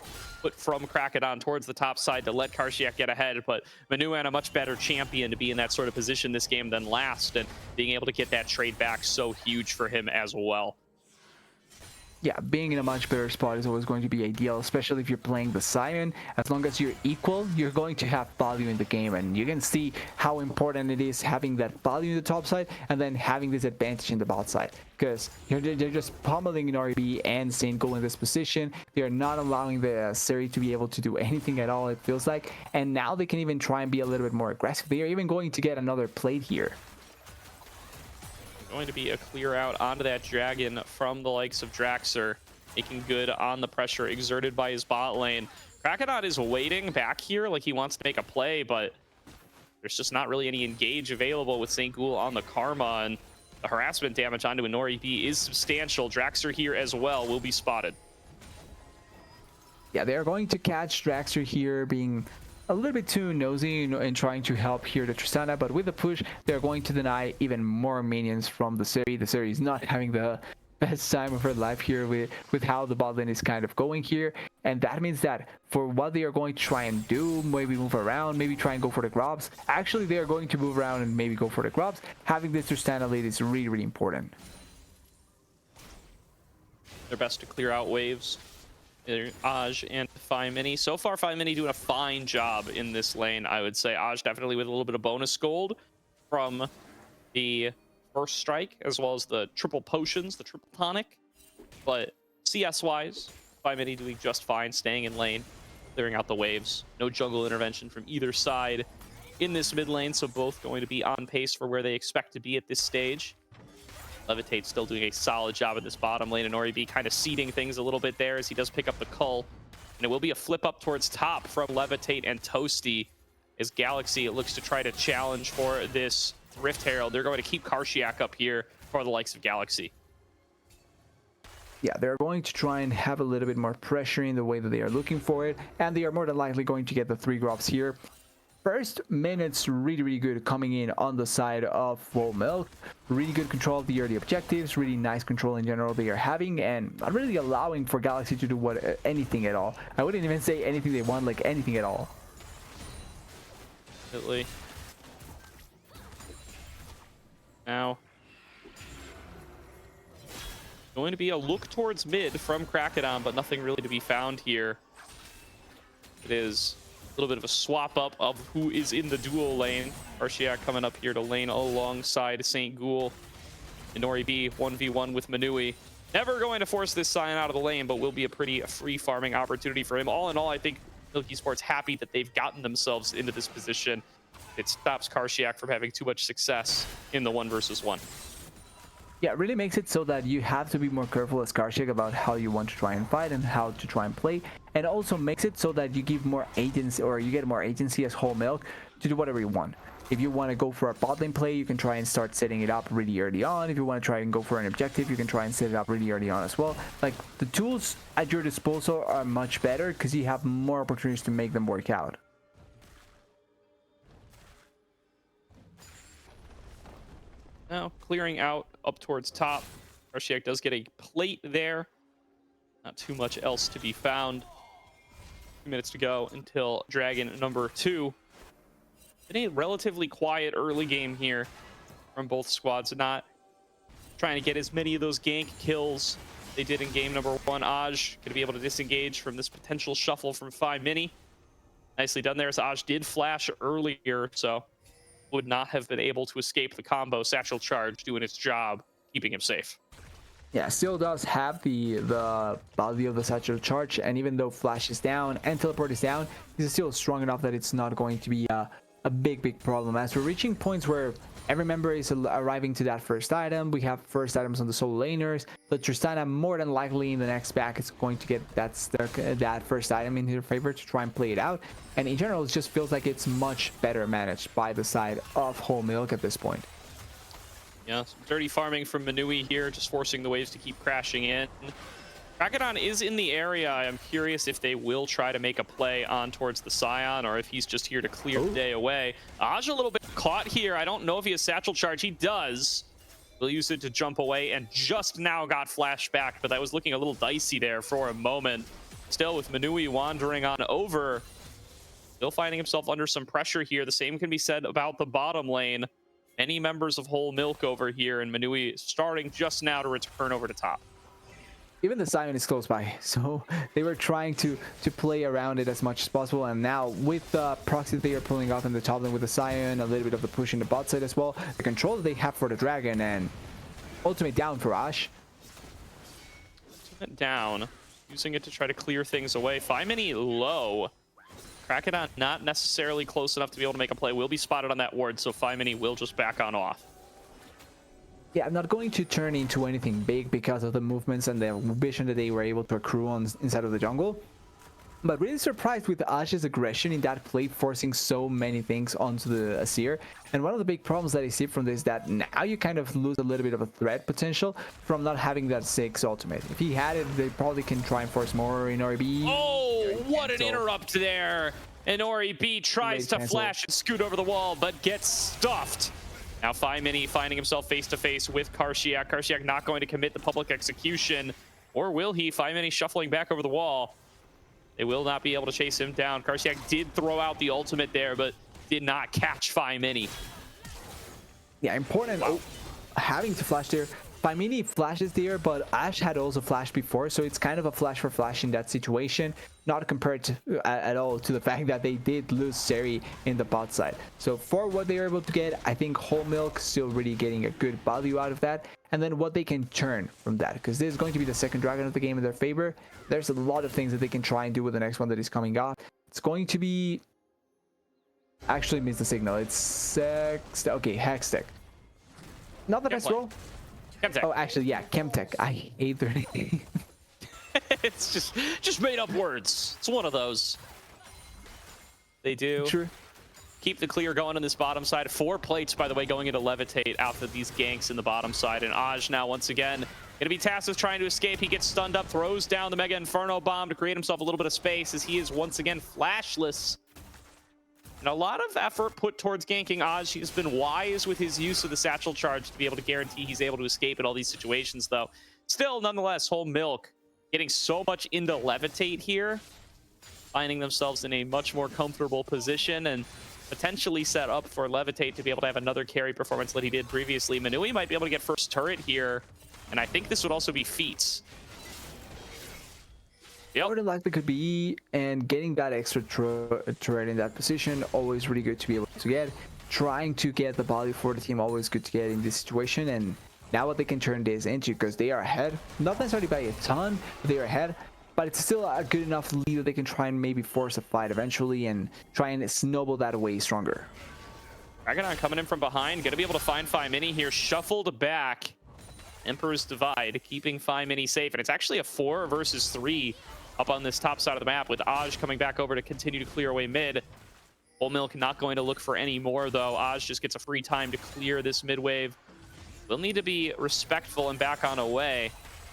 put from Krakodon towards the top side to let Karsiak get ahead, but Manu had a much better champion to be in that sort of position this game than last, and being able to get that trade back so huge for him as well. Yeah, being in a much better spot is always going to be ideal, especially if you're playing the Sion. As long as you're equal, you're going to have value in the game, and you can see how important it is having that value in the top side and then having this advantage in the bot side, because they're just pummeling Nori B and St. Ghoul in this position. They are not allowing the Seri to be able to do anything at all, it feels like, and now they can even try and be a little bit more aggressive. They are even going to get another plate here. Going to be a clear out onto that dragon from the likes of Draxler, making good on the pressure exerted by his bot lane. Krakodon is waiting back here like he wants to make a play, but there's just not really any engage available with St. Ghoul on the Karma, and the harassment damage onto Nori B is substantial. Draxler here as well will be spotted. Yeah, they're going to catch Draxler here being a little bit too nosy in trying to help here to Tristana, but with the push, they're going to deny even more minions from the Seri. The Seri is not having the best time of her life here with how the bot lane is kind of going here, and that means that for what they are going to try and do, maybe move around, maybe try and go for the grubs, actually they are going to move around and maybe go for the grubs. Having this Tristana lead is really important. Their best to clear out waves. Aj and Mini. So far, Mini doing a fine job in this lane, I would say. Aj definitely with a little bit of bonus gold from the first strike, as well as the triple potions, the triple tonic. But CS-wise, Mini doing just fine, staying in lane, clearing out the waves. No jungle intervention from either side in this mid lane, so both going to be on pace for where they expect to be at this stage. Levitate still doing a solid job in this bottom lane, and Ori B kind of seeding things a little bit there as he does pick up the cull. And it will be a flip up towards top from Levitate and Toasty as Galaxy looks to try to challenge for this Rift Herald. They're going to keep Karsiak up here for the likes of Galaxy. Yeah, they're going to try and have a little bit more pressure in the way that they are looking for it, and they are more than likely going to get the 3 drops here. First minutes really good coming in on the side of Whole Milk. Really good control of the early objectives, really nice control in general they are having, and not really allowing for Galaxy to do anything at all. I wouldn't even say anything they want, like anything at all. Definitely. Now, going to be a look towards mid from Krakodon, but nothing really to be found here. It is a little bit of a swap up of who is in the dual lane. Arshiak coming up here to lane alongside St. Ghoul. Inori B 1v1 with Manui. Never going to force this Scion out of the lane, but will be a pretty free farming opportunity for him. All in all, I think Milky Sports happy that they've gotten themselves into this position. It stops Karshiak from having too much success in the 1 versus 1. Yeah, it really makes it so that you have to be more careful as Karshiak about how you want to try and fight and how to try and play, and also makes it so that you give more agency, or you get more agency as Whole Milk to do whatever you want. If you want to go for a bot lane play, you can try and start setting it up really early on. If you want to try and go for an objective, you can try and set it up really early on as well. Like, the tools at your disposal are much better because you have more opportunities to make them work out. Now, clearing out up towards top. Arshiak does get a plate there. Not too much else to be found. 2 minutes to go until Dragon number 2. Been a relatively quiet early game here from both squads. Not trying to get as many of those gank kills they did in game number 1. Aj going to be able to disengage from this potential shuffle from Mini. Nicely done there, as Aj did flash earlier, so would not have been able to escape the combo. Satchel Charge doing its job, keeping him safe. Yeah, still does have the value of the Satchel Charge, and even though Flash is down and Teleport is down, he's still strong enough that it's not going to be a big problem. As we're reaching points where every member is arriving to that first item, we have first items on the solo laners, but Tristana more than likely in the next back is going to get that first item in her favor to try and play it out. And in general, it just feels like it's much better managed by the side of Whole Milk at this point. Yeah, some dirty farming from Manui here, just forcing the waves to keep crashing in. Krakodon is in the area. I'm curious if they will try to make a play on towards the Scion, or if he's just here to clear the day away. Aj a little bit caught here. I don't know if he has Satchel Charge. He does. Will use it to jump away, and just now got flashed back, but that was looking a little dicey there for a moment. Still with Manui wandering on over. Still finding himself under some pressure here. The same can be said about the bottom lane. Many members of Whole Milk over here, and Manui starting just now to return over to top. Even the Scion is close by, so they were trying to play around it as much as possible. And now with the proxy they are pulling off in the top lane with the Scion, a little bit of the push in the bot side as well, the control that they have for the Dragon, and ultimate down for Ash. Ultimate down, using it to try to clear things away. Mini low. Krakodon not necessarily close enough to be able to make a play. Will be spotted on that ward, so Mini will just back on off. Yeah, I'm not going to turn into anything big because of the movements and the vision that they were able to accrue on inside of the jungle. But really surprised with Ash's aggression in that play, forcing so many things onto the Azir. And one of the big problems that I see from this is that now you kind of lose a little bit of a threat potential from not having that 6 ultimate. If he had it, they probably can try and force more in RB. Oh, what an interrupt there. And Ori B tries to flash and scoot over the wall, but gets stuffed. Now Mini finding himself face to face with Karshiak. Karshiak not going to commit the public execution, or will he? Mini shuffling back over the wall. They will not be able to chase him down. Karshiak did throw out the ultimate there, but did not catch Mini. Yeah, important. Wow. Having to flash there. Mini flashes there, but Ash had also flashed before, so it's kind of a flash for flash in that situation, not compared to, at all to the fact that they did lose Seri in the bot side. So for what they were able to get, I think Whole Milk still really getting a good value out of that, and then what they can turn from that, because this is going to be the second Dragon of the game in their favor. There's a lot of things that they can try and do with the next one that is coming up. It's going to be... Actually missed the signal. It's okay, Hextech. Not the best roll. Chemtech. Oh, actually, yeah, Chemtech. I hate their name. It's just made up words. It's one of those. They do. True. Keep the clear going on this bottom side. 4 plates, by the way, going into Levitate out of these ganks in the bottom side. And Aj now once again Gonna be tasked with trying to escape. He gets stunned up, throws down the Mega Inferno Bomb to create himself a little bit of space as he is once again flashless. And a lot of effort put towards ganking Aj. He's been wise with his use of the Satchel Charge to be able to guarantee he's able to escape in all these situations, though. Still, nonetheless, Whole Milk getting so much into Levitate here, finding themselves in a much more comfortable position and potentially set up for Levitate to be able to have another carry performance that he did previously. Manui might be able to get first turret here, and I think this would also be feats. Yep. More than likely could be, and getting that extra turret in that position, always really good to be able to get. Trying to get the body for the team, always good to get in this situation, and now what they can turn this into, because they are ahead, not necessarily by a ton, but they are ahead, but it's still a good enough lead that they can try and maybe force a fight eventually and try and snowball that way stronger. Dragonon coming in from behind, gonna be able to find Phi Mini here, shuffled back. Emperor's Divide, keeping Phi Mini safe, and it's actually a 4 versus 3 up on this top side of the map, with Aj coming back over to continue to clear away mid. Whole Milk not going to look for any more, though. Aj just gets a free time to clear this mid wave. They'll need to be respectful and back on away.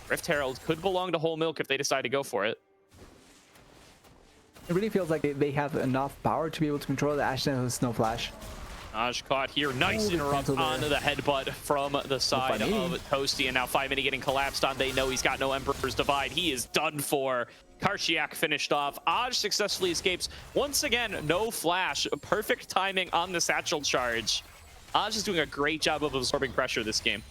Rift Herald could belong to Whole Milk if they decide to go for it. It really feels like they have enough power to be able to control the Ashen with Snow Flash. Aj caught here. Nice interrupt onto the headbutt from the side of Toasty. And now Phi Mini getting collapsed on. They know he's got no Emperor's Divide. He is done for. Karshiak finished off. Aj successfully escapes. Once again, no flash. Perfect timing on the Satchel Charge. Aj is doing a great job of absorbing pressure this game.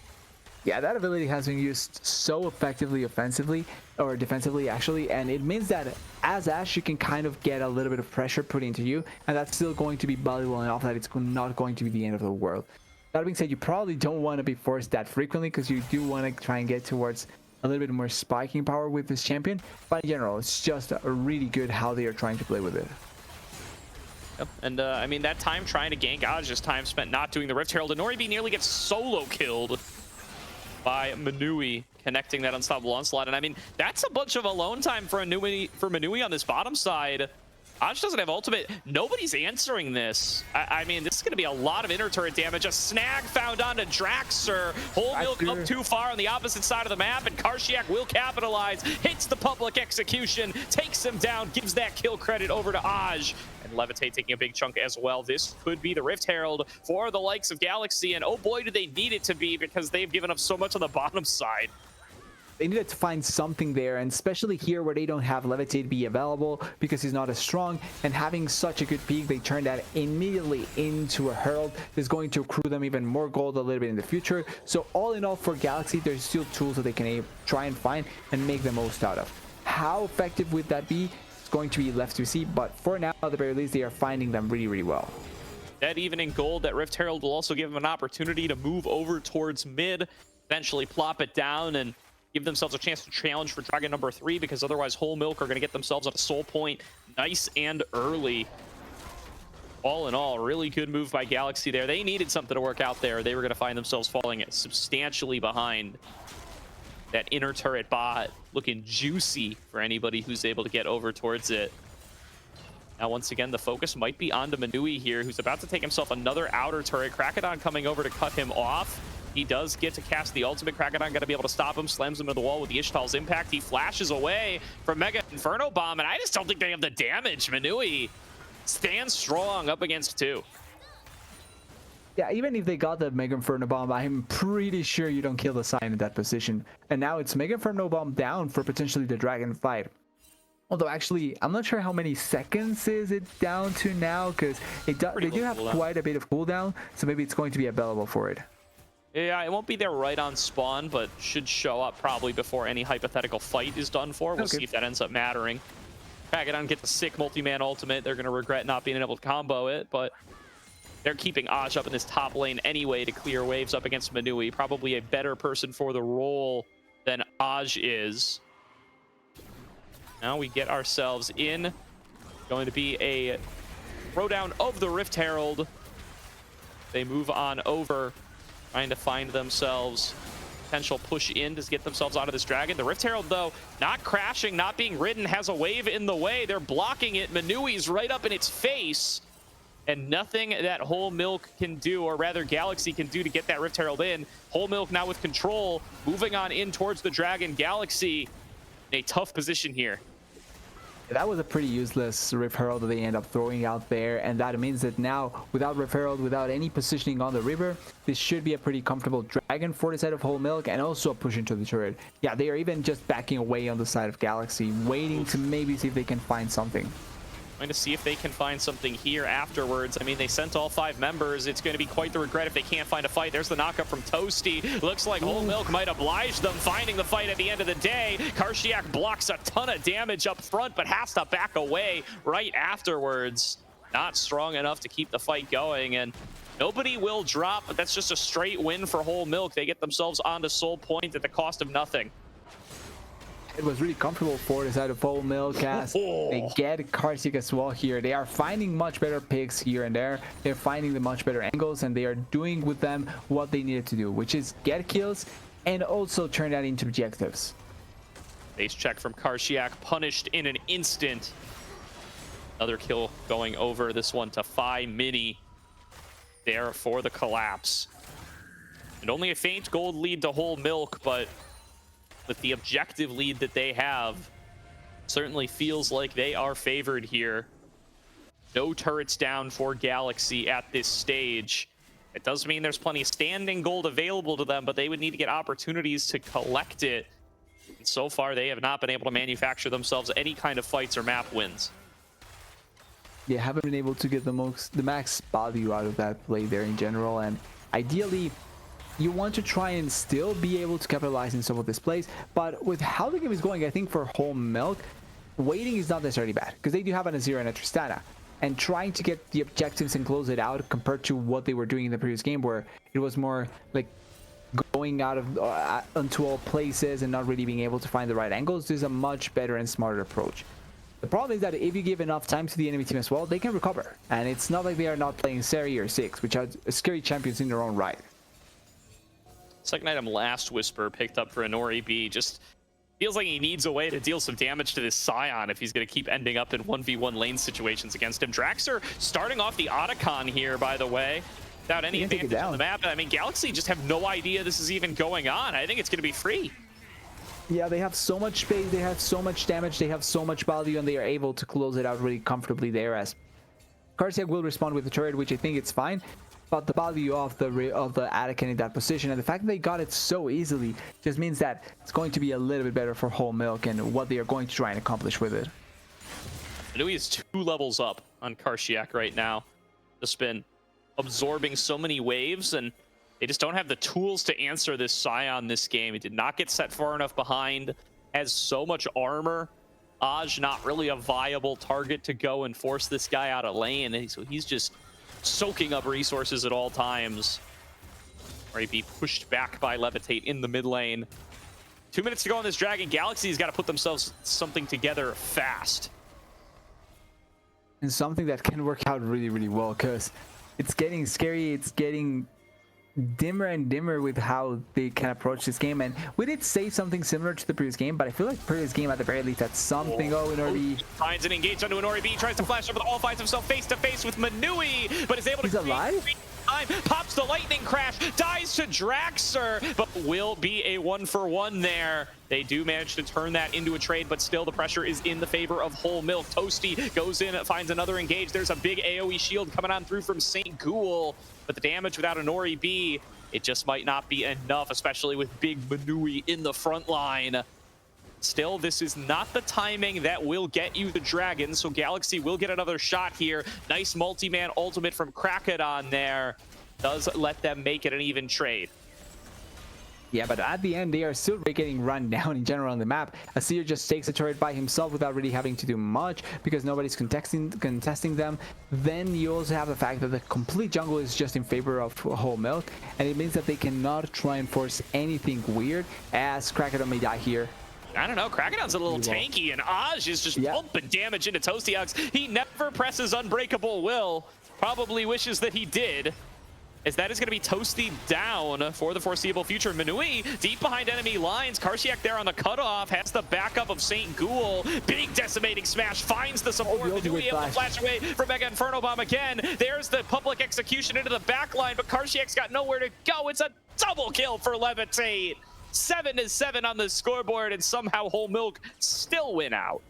Yeah, that ability has been used so effectively offensively, or defensively actually, and it means that as Ash you can kind of get a little bit of pressure put into you, and that's still going to be valuable enough that it's not going to be the end of the world. That being said, you probably don't want to be forced that frequently, because you do want to try and get towards a little bit more spiking power with this champion, but in general it's just really good how they are trying to play with it. Yep. And I mean, that time trying to gank Aj, just time spent not doing the Rift Herald, and Noribi nearly gets solo killed by Manui, connecting that unstoppable onslaught. And I mean, that's a bunch of alone time for Manui on this bottom side. Aj doesn't have ultimate. Nobody's answering this. I mean, this is going to be a lot of inner turret damage. A snag found onto Draxer. Whole Milk up too far on the opposite side of the map, and Karshiak will capitalize. Hits the public execution, takes him down, gives that kill credit over to Aj. And Levitate taking a big chunk as well. This could be the Rift Herald for the likes of Galaxy, and oh boy, do they need it to be, because they've given up so much on the bottom side. They needed to find something there, and especially here where they don't have Levitate be available because he's not as strong, and having such a good peak, they turn that immediately into a Herald. Is going to accrue them even more gold a little bit in the future. So all in all, for Galaxy, there's still tools that they can try and find and make the most out of. How effective would that be? It's going to be left to see, but for now, at the very least, they are finding them really, really well. Dead even in gold, that Rift Herald will also give them an opportunity to move over towards mid, eventually plop it down, and give themselves a chance to challenge for Dragon number 3, because otherwise Whole Milk are going to get themselves on a soul point nice and early. All in all, really good move by Galaxy there. They needed something to work out there. They were going to find themselves falling substantially behind. That inner turret bot looking juicy for anybody who's able to get over towards it. Now, once again, the focus might be onto Manui here, who's about to take himself another outer turret. Krakodon coming over to cut him off. He does get to cast the ultimate. Krakodon got to be able to stop him, slams him into the wall with the Ishtal's impact. He flashes away from Mega Inferno Bomb, and I just don't think they have the damage. Manui stands strong up against 2. Yeah, even if they got the Mega Inferno Bomb, I'm pretty sure you don't kill the Sign in that position. And now it's Mega Inferno Bomb down for potentially the Dragon fight. Although actually, I'm not sure how many seconds is it down to now, because they do have quite a bit of cooldown, so maybe it's going to be available for it. Yeah, it won't be there right on spawn, but should show up probably before any hypothetical fight is done for. We'll see if that ends up mattering. Krakodon gets a sick multi-man ultimate. They're going to regret not being able to combo it, but they're keeping Aj up in this top lane anyway to clear waves up against Manui. Probably a better person for the role than Aj is. Now we get ourselves in. Going to be a throwdown of the Rift Herald. They move on over, trying to find themselves potential push in to get themselves out of this dragon. The Rift Herald, though, not crashing, not being ridden, has a wave in the way. They're blocking it. Manui's right up in its face. and nothing that Whole Milk can do, or rather Galaxy can do, to get that Rift Herald in. Whole Milk now with control, moving on in towards the Dragon. Galaxy in a tough position here. That was a pretty useless Rift Herald that they end up throwing out there, and that means that now, without Rift Herald, without any positioning on the river, this should be a pretty comfortable Dragon for the side of Whole Milk, and also a push into the turret. Yeah, they are even just backing away on the side of Galaxy, waiting to maybe see if they can find something. Going to see if they can find something here afterwards. I mean, they sent all 5 members. It's going to be quite the regret if they can't find a fight. There's the knockup from Toasty. Looks like Whole Milk might oblige them finding the fight at the end of the day. Karshiak blocks a ton of damage up front, but has to back away right afterwards. Not strong enough to keep the fight going, and nobody will drop, but that's just a straight win for Whole Milk. They get themselves onto Soul Point at the cost of nothing. It was really comfortable for the side of Whole Milk as they get Kartik as well here. They are finding much better picks here and there. They're finding the much better angles, and they are doing with them what they needed to do, which is get kills and also turn that into objectives. Base check from Karshiak, punished in an instant. Another kill going over, this one to Phi Mini there for the collapse. And only a faint gold lead to Whole Milk, but with the objective lead that they have, certainly feels like they are favored here. No turrets down for Galaxy at this stage. It does mean there's plenty of standing gold available to them, but they would need to get opportunities to collect it. And so far, they have not been able to manufacture themselves any kind of fights or map wins. They haven't been able to get the max value out of that play there in general, and ideally, you want to try and still be able to capitalize in some of this plays, but with how the game is going, I think for Whole Milk, waiting is not necessarily bad, because they do have an Azir and a Tristana, and trying to get the objectives and close it out compared to what they were doing in the previous game, where it was more like going out of onto all places and not really being able to find the right angles. This is a much better and smarter approach. The problem is that if you give enough time to the enemy team as well, they can recover, and it's not like they are not playing Seri or Six, which are scary champions in their own right. Second item, Last Whisper, picked up for Inori B. Just feels like he needs a way to deal some damage to this Scion if he's going to keep ending up in 1v1 lane situations against him. Draxer starting off the Otacon here, by the way, without any advantage on the map. I mean, Galaxy just have no idea this is even going on. I think it's going to be free. Yeah, they have so much space, they have so much damage, they have so much value, and they are able to close it out really comfortably there, as Karsiak will respond with the turret, which I think it's fine. But the value of the Anakin in that position, and the fact that they got it so easily, just means that it's going to be a little bit better for Whole Milk and what they are going to try and accomplish with it. Manui is 2 levels up on Karshiak right now. Just been absorbing so many waves, and they just don't have the tools to answer this Scion this game. It did not get set far enough behind, has so much armor. Aj not really a viable target to go and force this guy out of lane, and so he's just soaking up resources at all times. Or he'd be pushed back by Levitate in the mid lane. 2 minutes to go on this Dragon. Galaxy's got to put themselves something together fast. And something that can work out really, really well, because it's getting scary, it's getting dimmer and dimmer with how they can approach this game. And we did say something similar to the previous game, but I feel like previous game at the very least had something. Inori finds an engage onto Inori B, tries to flash over the wall, finds himself face to face with Manui, but is able to— He's alive? Time, pops the lightning crash, dies to Draxer, but will be a 1-for-1 there. They do manage to turn that into a trade, but still the pressure is in the favor of Whole Milk. Toasty goes in, finds another engage. There's a big AoE shield coming on through from St. Ghoul, but the damage without Inori B, it just might not be enough, especially with big Manui in the front line. Still, this is not the timing that will get you the Dragon, so Galaxy will get another shot here. Nice multi-man ultimate from Krakodon there. Does let them make it an even trade. Yeah, but at the end, they are still getting run down in general on the map. Azir just takes a turret by himself without really having to do much because nobody's contesting them. Then you also have the fact that the complete jungle is just in favor of Whole Milk, and it means that they cannot try and force anything weird, as Krakodon may die here. I don't know, Krakodon's a little tanky, and Aj is just pumping damage into Toastyox. He never presses Unbreakable Will. Probably wishes that he did. as that is going to be Toasty down for the foreseeable future. Manui deep behind enemy lines. Karsiak there on the cutoff, has the backup of St. Ghoul. Big decimating smash, finds the support. Manui able to flash away from Mega Inferno Bomb again. There's the public execution into the back line, but Karsiak's got nowhere to go. It's a double kill for Levitate. 7-7 on the scoreboard, and somehow Whole Milk still win out.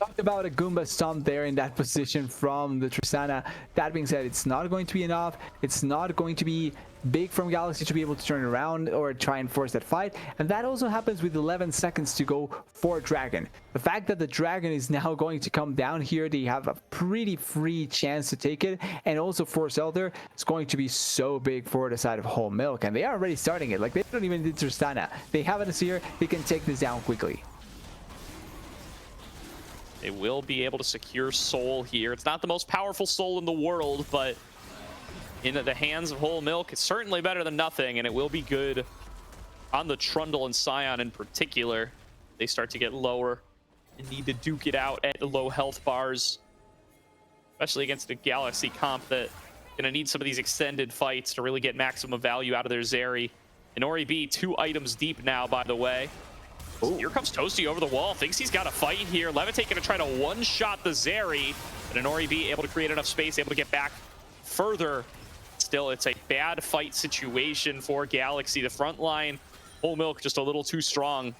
Talked about a Goomba stomp there in that position from the Tristana. That being said, it's not going to be enough. It's not going to be big from Galaxy to be able to turn around or try and force that fight. And that also happens with 11 seconds to go for Dragon. The fact that the Dragon is now going to come down here, they have a pretty free chance to take it. And also force Elder is going to be so big for the side of Whole Milk. And they are already starting it. Like, they don't even need Tristana. They have it here. They can take this down quickly. They will be able to secure Soul here. It's not the most powerful Soul in the world, but into the hands of Whole Milk, it's certainly better than nothing, and it will be good on the Trundle and Scion in particular. They start to get lower and need to duke it out at low health bars, especially against a Galaxy comp that gonna need some of these extended fights to really get maximum value out of their Zeri. And Ori B, 2 items deep now, by the way. Ooh. Here comes Toasty over the wall, thinks he's got a fight here. Levitate gonna try to one-shot the Zeri, but Nori B able to create enough space, able to get back further. Still, it's a bad fight situation for Galaxy. The front line, Whole Milk, just a little too strong.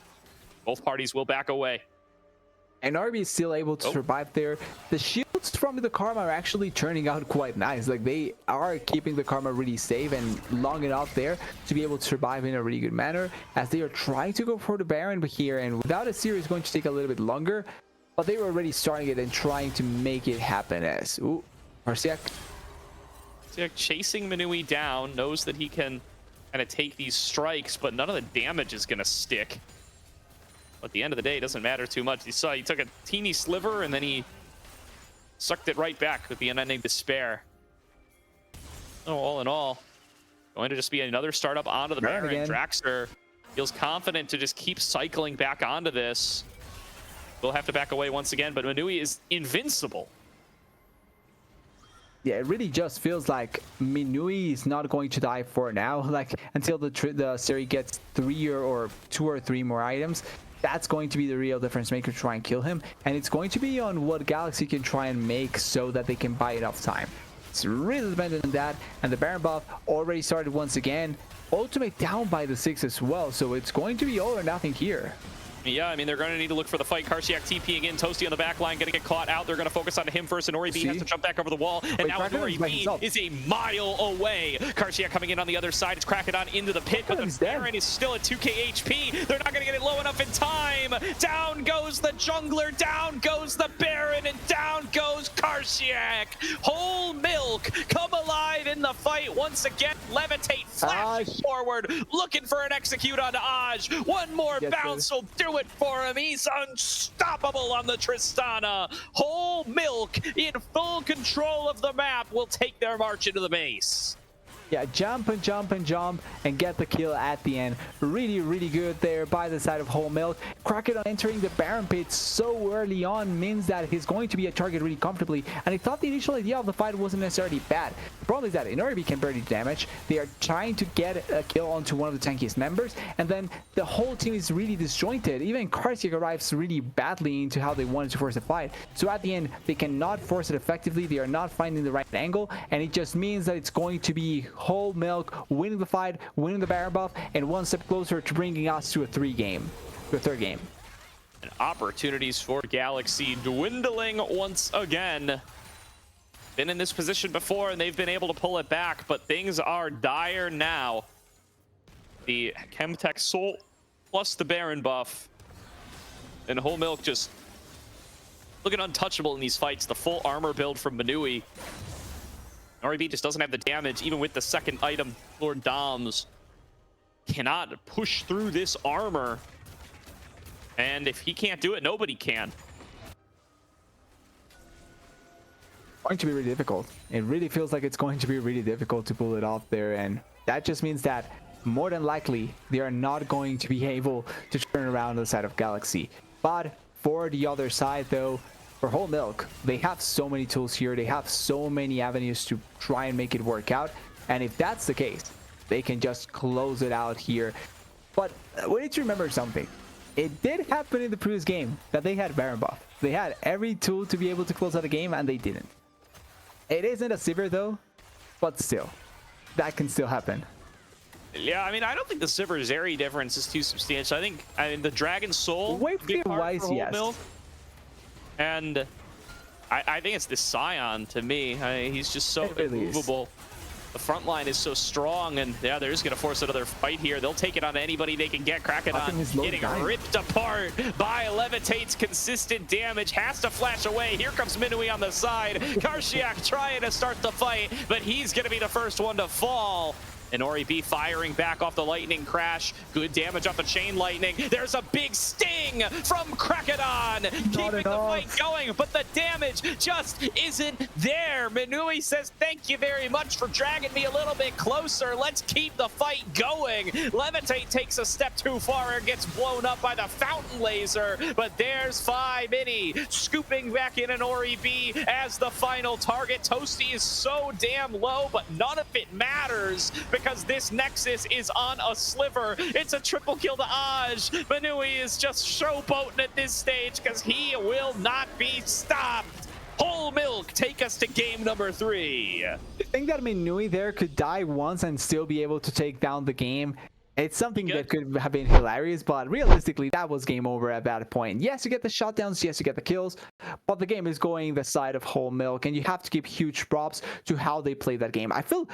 Both parties will back away. And RB is still able to survive there. The shields from the Karma are actually turning out quite nice. Like, they are keeping the Karma really safe and long enough there to be able to survive in a really good manner, as they are trying to go for the Baron here, and without a series it's going to take a little bit longer, but they were already starting it and trying to make it happen. As Karsiak chasing Manui down, knows that he can kind of take these strikes, but none of the damage is going to stick. At the end of the day, it doesn't matter too much. You saw he took a teeny sliver and then he sucked it right back with the unending despair. Oh, all in all, going to just be another startup onto the Baron. Draxter feels confident to just keep cycling back onto this. We'll have to back away once again, but Manui is invincible. Yeah, it really just feels like Minui is not going to die for now. Like, until the series gets 3 or 2 or 3 more items. That's going to be the real difference maker to try and kill him. And it's going to be on what Galaxy can try and make so that they can buy enough time. It's really dependent on that. And the Baron buff already started once again. Ultimate down by the 6 as well. So it's going to be all or nothing here. Yeah, I mean, they're going to need to look for the fight. Karsiak TPing in, Toasty on the back line, going to get caught out. They're going to focus on him first, and Ori B has to jump back over the wall. And now Ori B is a mile away. Karsiak coming in on the other side. It's cracking on into the pit, but the Baron is still at 2k HP. They're not going to get it low enough in time. Down goes the jungler, down goes the Baron, and down goes Karsiak. Whole Milk come alive in the fight once again. Levitate flashing forward, looking for an execute on Aj. One more bounce will do it for him. He's unstoppable on the Tristana. Whole Milk in full control of the map will take their march into the base. Yeah, jump and jump and jump and get the kill at the end. Really, really good there by the side of Whole Milk. Kraken entering the Baron pit so early on means that he's going to be a target really comfortably. And I thought the initial idea of the fight wasn't necessarily bad. The problem is that Inoribi can barely damage. They are trying to get a kill onto one of the tankiest members, and then the whole team is really disjointed. Even Karsiak arrives really badly into how they wanted to force the fight. So at the end, they cannot force it effectively. They are not finding the right angle, and it just means that it's going to be Whole Milk winning the fight, winning the Baron buff, and one step closer to bringing us to a third game. And opportunities for Galaxy dwindling once again. Been in this position before and they've been able to pull it back, but things are dire now. The Chemtech Soul plus the Baron buff, and Whole Milk just looking untouchable in these fights. The full armor build from Manui. RB just doesn't have the damage, even with the second item. Lord Doms cannot push through this armor. And if he can't do it, nobody can. Going to be really difficult. It really feels like it's going to be really difficult to pull it off there. And that just means that more than likely, they are not going to be able to turn around the side of Galaxy. But for the other side, though, for Whole Milk, they have so many tools here. They have so many avenues to try and make it work out. And if that's the case, they can just close it out here. But we need to remember something. It did happen in the previous game that they had Baron buff. They had every tool to be able to close out a game, and they didn't. It isn't a Sivir though, but still, that can still happen. Yeah, I mean, I don't think the Sivir Zeri difference is too substantial. I mean, the Dragon Soul. Wait for the wise, yes. Milk, and I think it's the Scion to me. He's just so immovable. The front line is so strong, and yeah, they're just going to force another fight here. They'll take it on anybody they can get. Krakedon getting ripped apart by Levitate's consistent damage. Has to flash away. Here comes Minui on the side. Karshiak trying to start the fight, but he's going to be the first one to fall. And Ori firing back off the lightning crash. Good damage off the chain lightning. There's a big sting from Krakedon, keeping the fight going, but the damage just isn't there. Minui says, thank you very much for dragging me a little bit closer. Let's keep the fight going. Levitate takes a step too far and gets blown up by the fountain laser, but there's Mini scooping back in an Ori as the final target. Toasty is so damn low, but none of it matters, because this Nexus is on a sliver. It's a triple kill to Aj. Minui is just showboating at this stage because he will not be stopped. Whole Milk take us to game number 3. I think that Minui there could die once and still be able to take down the game. It's something that could have been hilarious, but realistically, that was game over at that point. Yes, you get the shutdowns, yes, you get the kills, but the game is going the side of Whole Milk, and you have to give huge props to how they play that game. I feel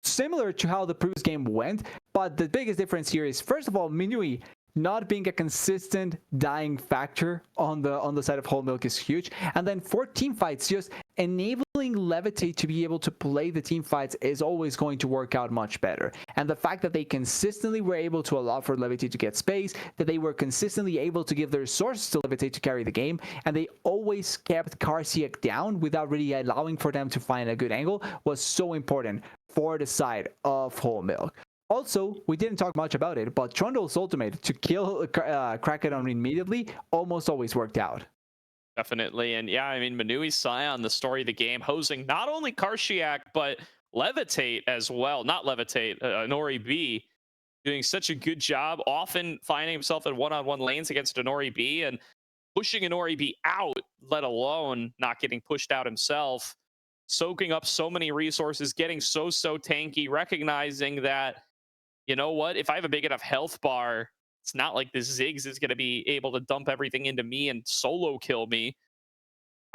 similar to how the previous game went, but the biggest difference here is, first of all, Minui not being a consistent dying factor on the side of Whole Milk is huge, and then for team fights, just enabling Levitate to be able to play the team fights is always going to work out much better. And the fact that they consistently were able to allow for Levitate to get space, that they were consistently able to give the resources to Levitate to carry the game, and they always kept Karsiak down without really allowing for them to find a good angle, was so important for the side of Whole Milk. Also, we didn't talk much about it, but Trundle's ultimate to kill Krakedon immediately almost always worked out. Definitely, and yeah, I mean, Minui's Scion, the story of the game, hosing not only Karshiak, but Levitate as well. Not Levitate, Nori B, doing such a good job, often finding himself in one-on-one lanes against Nori B and pushing Nori B out, let alone not getting pushed out himself, soaking up so many resources, getting so tanky, recognizing that, you know what, if I have a big enough health bar, it's not like this Ziggs is going to be able to dump everything into me and solo kill me.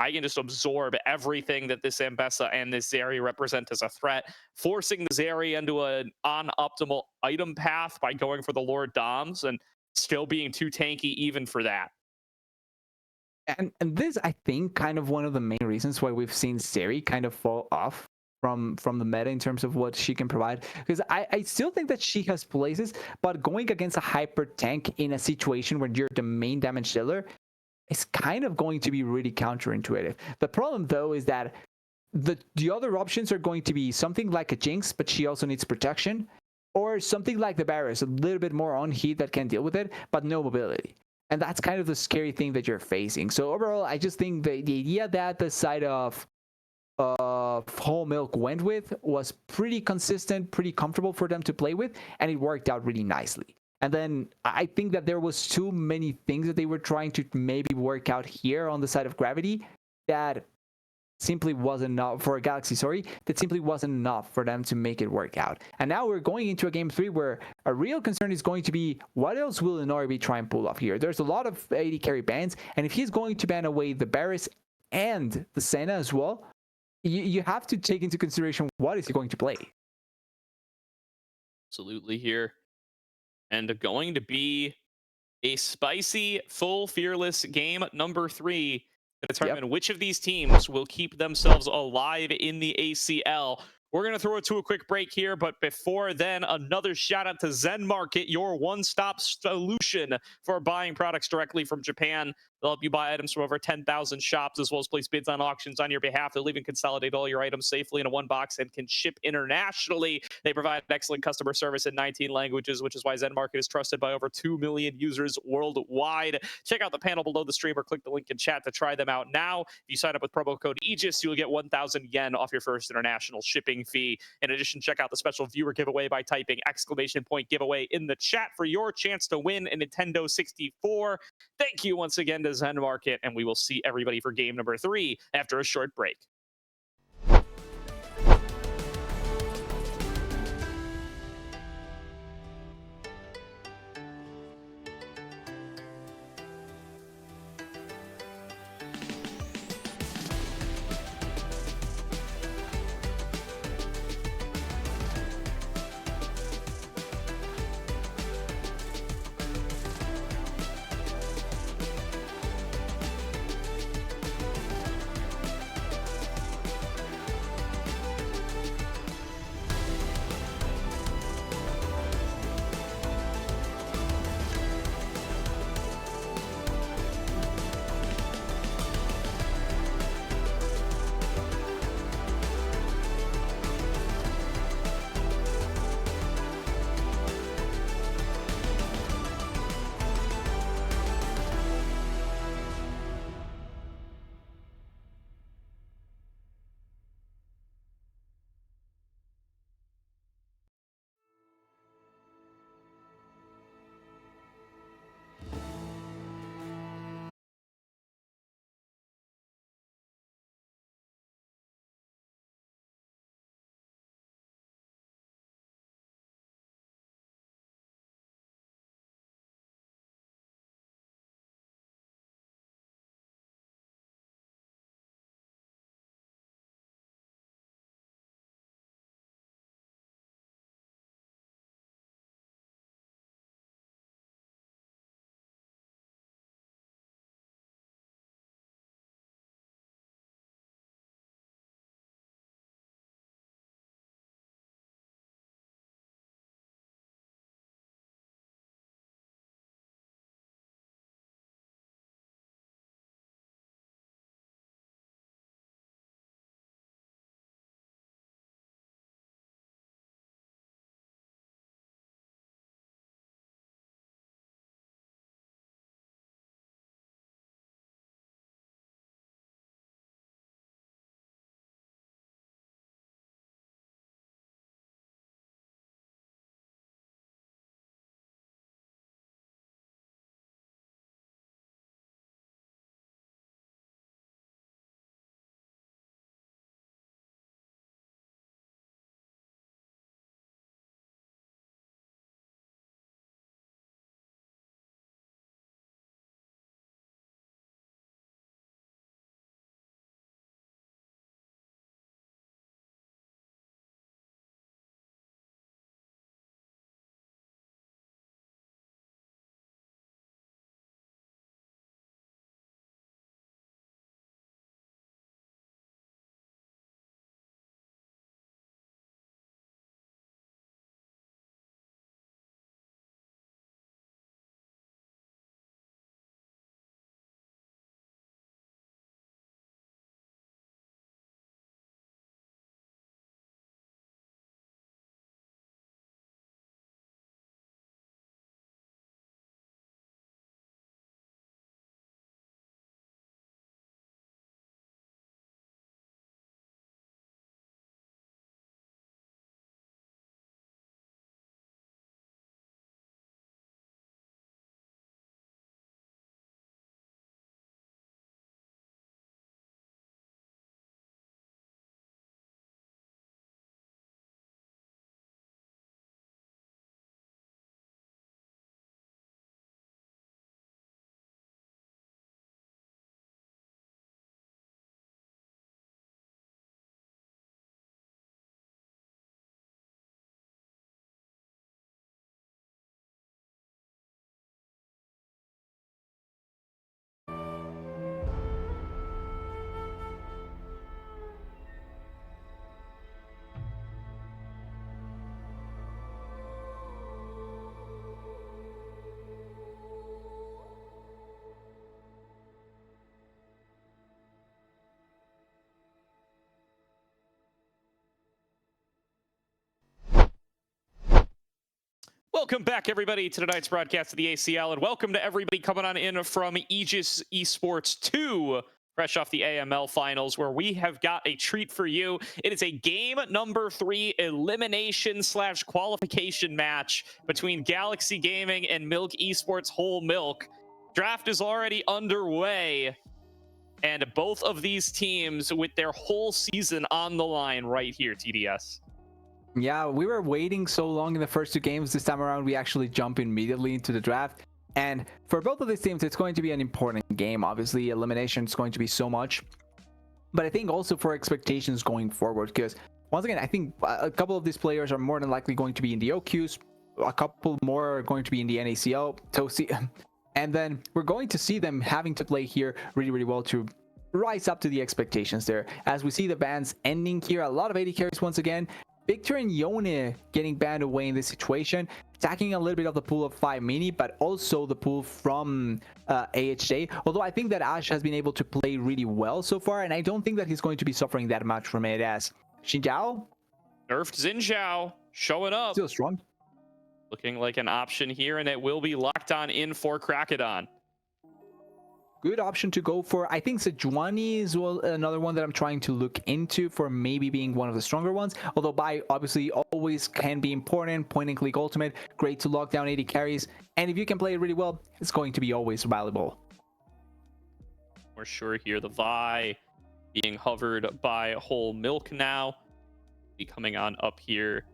I can just absorb everything that this Ambessa and this Zeri represent as a threat, forcing the Zeri into an on-optimal item path by going for the Lord Doms and still being too tanky even for that. And this, I think, kind of one of the main reasons why we've seen Zeri kind of fall off from the meta in terms of what she can provide, because I still think that she has places, but going against a hyper tank in a situation where you're the main damage dealer is kind of going to be really counterintuitive. The problem though is that the other options are going to be something like a Jinx, but she also needs protection, or something like the Varus, a little bit more on heat that can deal with it, but no mobility. And that's kind of the scary thing that you're facing. So overall, I just think the idea that the side of Whole Milk went with was pretty consistent, pretty comfortable for them to play with, and it worked out really nicely. And then I think that there was too many things that they were trying to maybe work out here on the side of Gravity that simply wasn't enough for Galaxy, that simply wasn't enough for them to make it work out. And now we're going into a game 3 where a real concern is going to be, what else will Inori try and pull off here? There's a lot of AD carry bans, and if he's going to ban away the Varus and the Senna as well, you have to take into consideration what is he going to play. Absolutely here. And going to be a spicy, full, fearless game number 3 to determine which of these teams will keep themselves alive in the ACL. We're going to throw it to a quick break here, but before then, another shout out to Zen Market, your one-stop solution for buying products directly from Japan. They'll help you buy items from over 10,000 shops, as well as place bids on auctions on your behalf. They'll even consolidate all your items safely in one box and can ship internationally. They provide excellent customer service in 19 languages, which is why Zen Market is trusted by over 2 million users worldwide. Check out the panel below the stream or click the link in chat to try them out now. If you sign up with promo code Aegis, you'll get 1,000 yen off your first international shipping recurring fee. In addition, check out the special viewer giveaway by typing !giveaway in the chat for your chance to win a Nintendo 64. Thank you once again to Zen Market, and we will see everybody for game number 3 after a short break. Welcome back, everybody, to tonight's broadcast of the ACL, and welcome to everybody coming on in from Aegis Esports 2 fresh off the AML finals, where we have got a treat for you. It is a game number 3 elimination / qualification match between Galaxy Gaming and Milk Esports Whole Milk. Draft is already underway, and both of these teams with their whole season on the line right here, TDS. Yeah, we were waiting so long in the first 2 games. This time around, we actually jump immediately into the draft. And for both of these teams, it's going to be an important game. Obviously, elimination is going to be so much. But I think also for expectations going forward, because once again, I think a couple of these players are more than likely going to be in the OQs. A couple more are going to be in the NACL. And then we're going to see them having to play here really, really well to rise up to the expectations there. As we see the bans ending here, a lot of AD carries once again. Victor and Yone getting banned away in this situation, attacking a little bit of the pool of 5 mini, but also the pool from AHJ. Although I think that Ash has been able to play really well so far, and I don't think that he's going to be suffering that much from it. As Xinjiao, Nerfed Xin Zhao showing up. still strong. Looking like an option here, and it will be locked on in for Krakodon. Good option to go for. I think Sejuani is another one that I'm trying to look into for maybe being one of the stronger ones. Although Bai obviously always can be important. Point and click ultimate, great to lock down 80 carries. And if you can play it really well, it's going to be always valuable. We're sure here the Vi being hovered by Whole Milk now. Be coming on up here.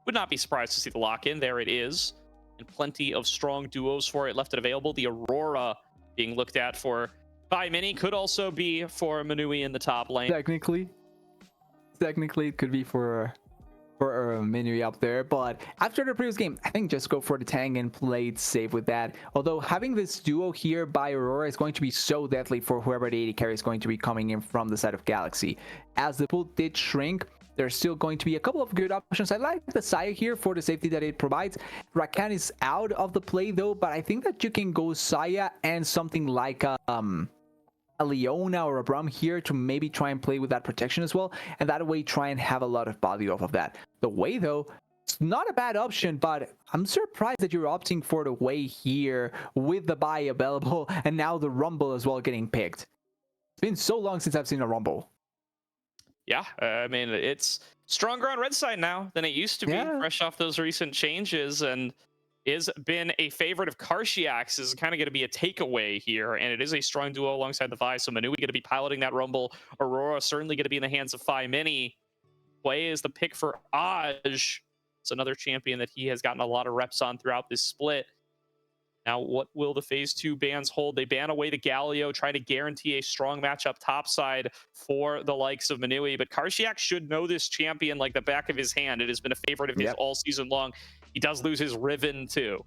Would not be surprised to see the lock in. There it is. And plenty of strong duos for it left it available. The Aurora being looked at for Vi Mini, could also be for Manui in the top lane. Technically it could be for Minui up there, but after the previous game, I think just go for the tank and play it safe with that. Although having this duo here by Aurora is going to be so deadly for whoever the AD carry is going to be coming in from the side of Galaxy. As the pool did shrink, there's still going to be a couple of good options. I like the Saya here for the safety that it provides. Rakan is out of the play though, but I think that you can go Saya and something like a Leona or a Brum here to maybe try and play with that protection as well, and that way try and have a lot of body off of that. The way though, it's not a bad option, but I'm surprised that you're opting for the way here with the buy available and now the Rumble as well getting picked. It's been so long since I've seen a Rumble. Yeah, I mean, it's stronger on red side now than it used to be, fresh off those recent changes, and is been a favorite of Karshiak's. Is kind of going to be a takeaway here, and it is a strong duo alongside the Vi. So Manui going to be piloting that Rumble. Aurora certainly going to be in the hands of Phi Mini. Way is the pick for Aj. It's another champion that he has gotten a lot of reps on throughout this split. Now, what will the Phase 2 bans hold? They ban away the Galio, trying to guarantee a strong matchup topside for the likes of Manui. But Karshiak should know this champion like the back of his hand. It has been a favorite of his all season long. He does lose his Riven, too.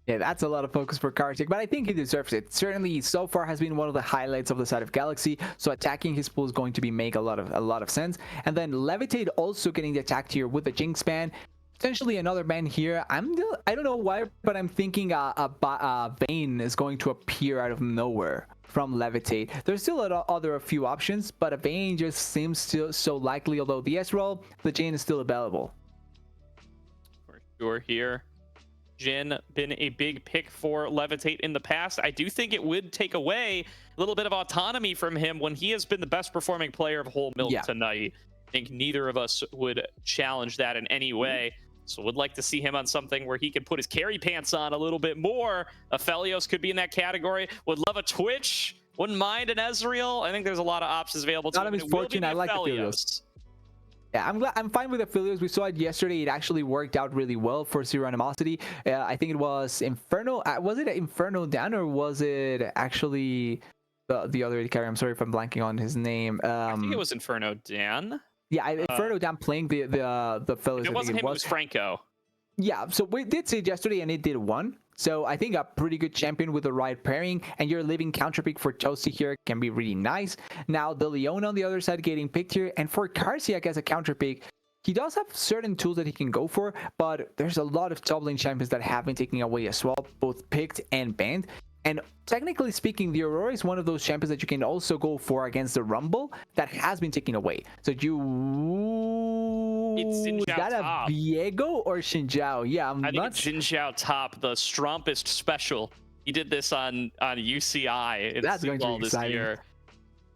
Yeah, that's a lot of focus for Karshiak, but I think he deserves it. Certainly, so far has been one of the highlights of the side of Galaxy. So attacking his pool is going to make a lot of sense. And then Levitate also getting the attack here with the Jinx ban. Potentially another ban here. I don't know why, but I'm thinking Vayne is going to appear out of nowhere from Levitate. There's still a few options, but a Vayne just seems so likely. Although the S-Roll, the Jhin is still available. For sure here. Jhin been a big pick for Levitate in the past. I do think it would take away a little bit of autonomy from him when he has been the best performing player of Whole Milk tonight. I think neither of us would challenge that in any way. So would like to see him on something where he could put his carry pants on a little bit more. Aphelios could be in that category. Would love a Twitch. Wouldn't mind an Ezreal. I think there's a lot of options available to him. Not of misfortune. I like Aphelios. Yeah, I'm fine with Aphelios. We saw it yesterday. It actually worked out really well for Zero Animosity. I think it was Inferno. Was it Inferno Dan or was it actually the other carry? I'm sorry if I'm blanking on his name. I think it was Inferno Dan. Yeah, Inferno down playing the fellows. It wasn't him, it was Franco. Yeah, so we did see it yesterday and it did one. So I think a pretty good champion with the right pairing, and your living counter pick for Toasty here can be really nice. Now the Leona on the other side getting picked here, and for Karshiak as a counter pick, he does have certain tools that he can go for, but there's a lot of top lane champions that have been taken away as well, both picked and banned. And technically speaking, the Aurora is one of those champions that you can also go for against the Rumble that has been taken away. So is that a Viego or Xinjiao? Yeah, I think it's Xinjiao top, the Strompist special. He did this on UCI in That's going to be Seagull this exciting. year.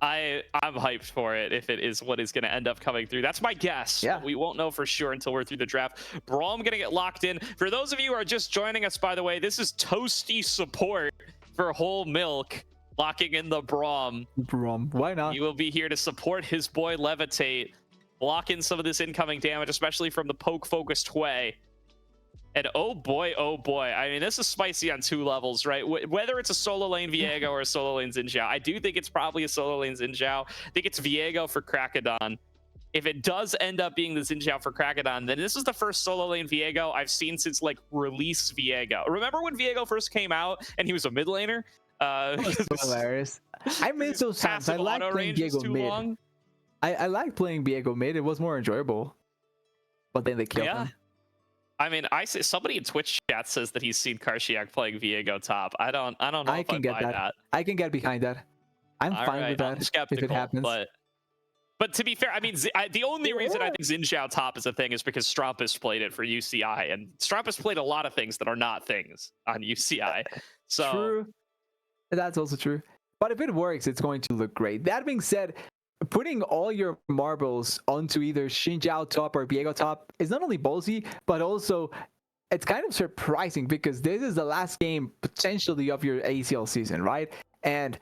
I'm hyped for it if it is what is going to end up coming through. That's my guess. Yeah. We won't know for sure until we're through the draft. Braum going to get locked in. For those of you who are just joining us, by the way, this is Toasty support for Whole Milk, locking in the Braum. Why not? He will be here to support his boy Levitate, block in some of this incoming damage, especially from the poke-focused way. And oh boy, I mean, this is spicy on 2 levels, right? Whether it's a solo lane Viego or a solo lane Xin Zhao, I do think it's probably a solo lane Xin Zhao. I think it's Viego for Krakadon. If it does end up being the Xin Zhao for Krakadon, then this is the first solo lane Viego I've seen since like release Viego. Remember when Viego first came out and he was a mid laner? So hilarious. I miss those times. I like playing Viego mid. Long. I like playing Viego mid. It was more enjoyable. But then they killed him. I mean, I see somebody in Twitch chat says that he's seen Karshiak playing Viego top. I don't know I if can I get buy that. that. I can get behind that. I'm All fine right, with that I'm skeptical, if it happens. But to be fair, I mean, the only reason I think Xin Zhao top is a thing is because Strumpus played it for UCI, and Strumpus played a lot of things that are not things on UCI. So True. That's also true. But if it works, it's going to look great. That being said, putting all your marbles onto either Xin Zhao top or Viego top is not only ballsy, but also it's kind of surprising because this is the last game potentially of your ACL season, right? And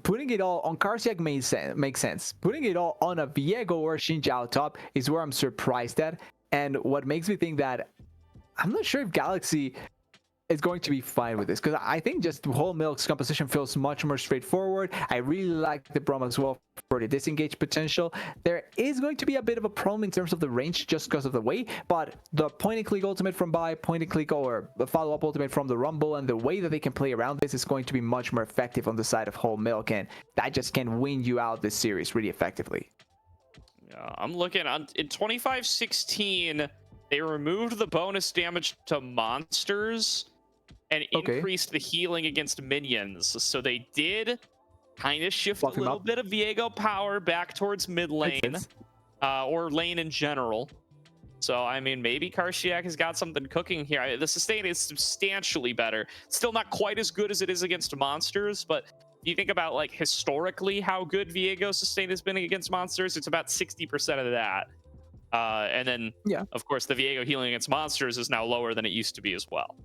putting it all on Karshiak makes sense. Putting it all on a Viego or Xin Zhao top is where I'm surprised at. And what makes me think that I'm not sure if Galaxy is going to be fine with this, because I think just Whole Milk's composition feels much more straightforward. I really like the Braum as well for the disengage potential. There is going to be a bit of a problem in terms of the range just because of the way, but the point and click ultimate from Bai, point and click or the follow-up ultimate from the Rumble, and the way that they can play around this is going to be much more effective on the side of Whole Milk, and that just can win you out this series really effectively. yeah, I'm looking on in 25-16. They removed the bonus damage to monsters and increased the healing against minions. So they did kind of shift Buff a him little up. bit of Viego power back towards mid lane, or lane in general. So, I mean, maybe Karshiak has got something cooking here. The sustain is substantially better. Still not quite as good as it is against monsters, but if you think about, like, historically how good Viego sustain has been against monsters, it's about 60% of that. And then, Yeah, of course, the Viego healing against monsters is now lower than it used to be as well.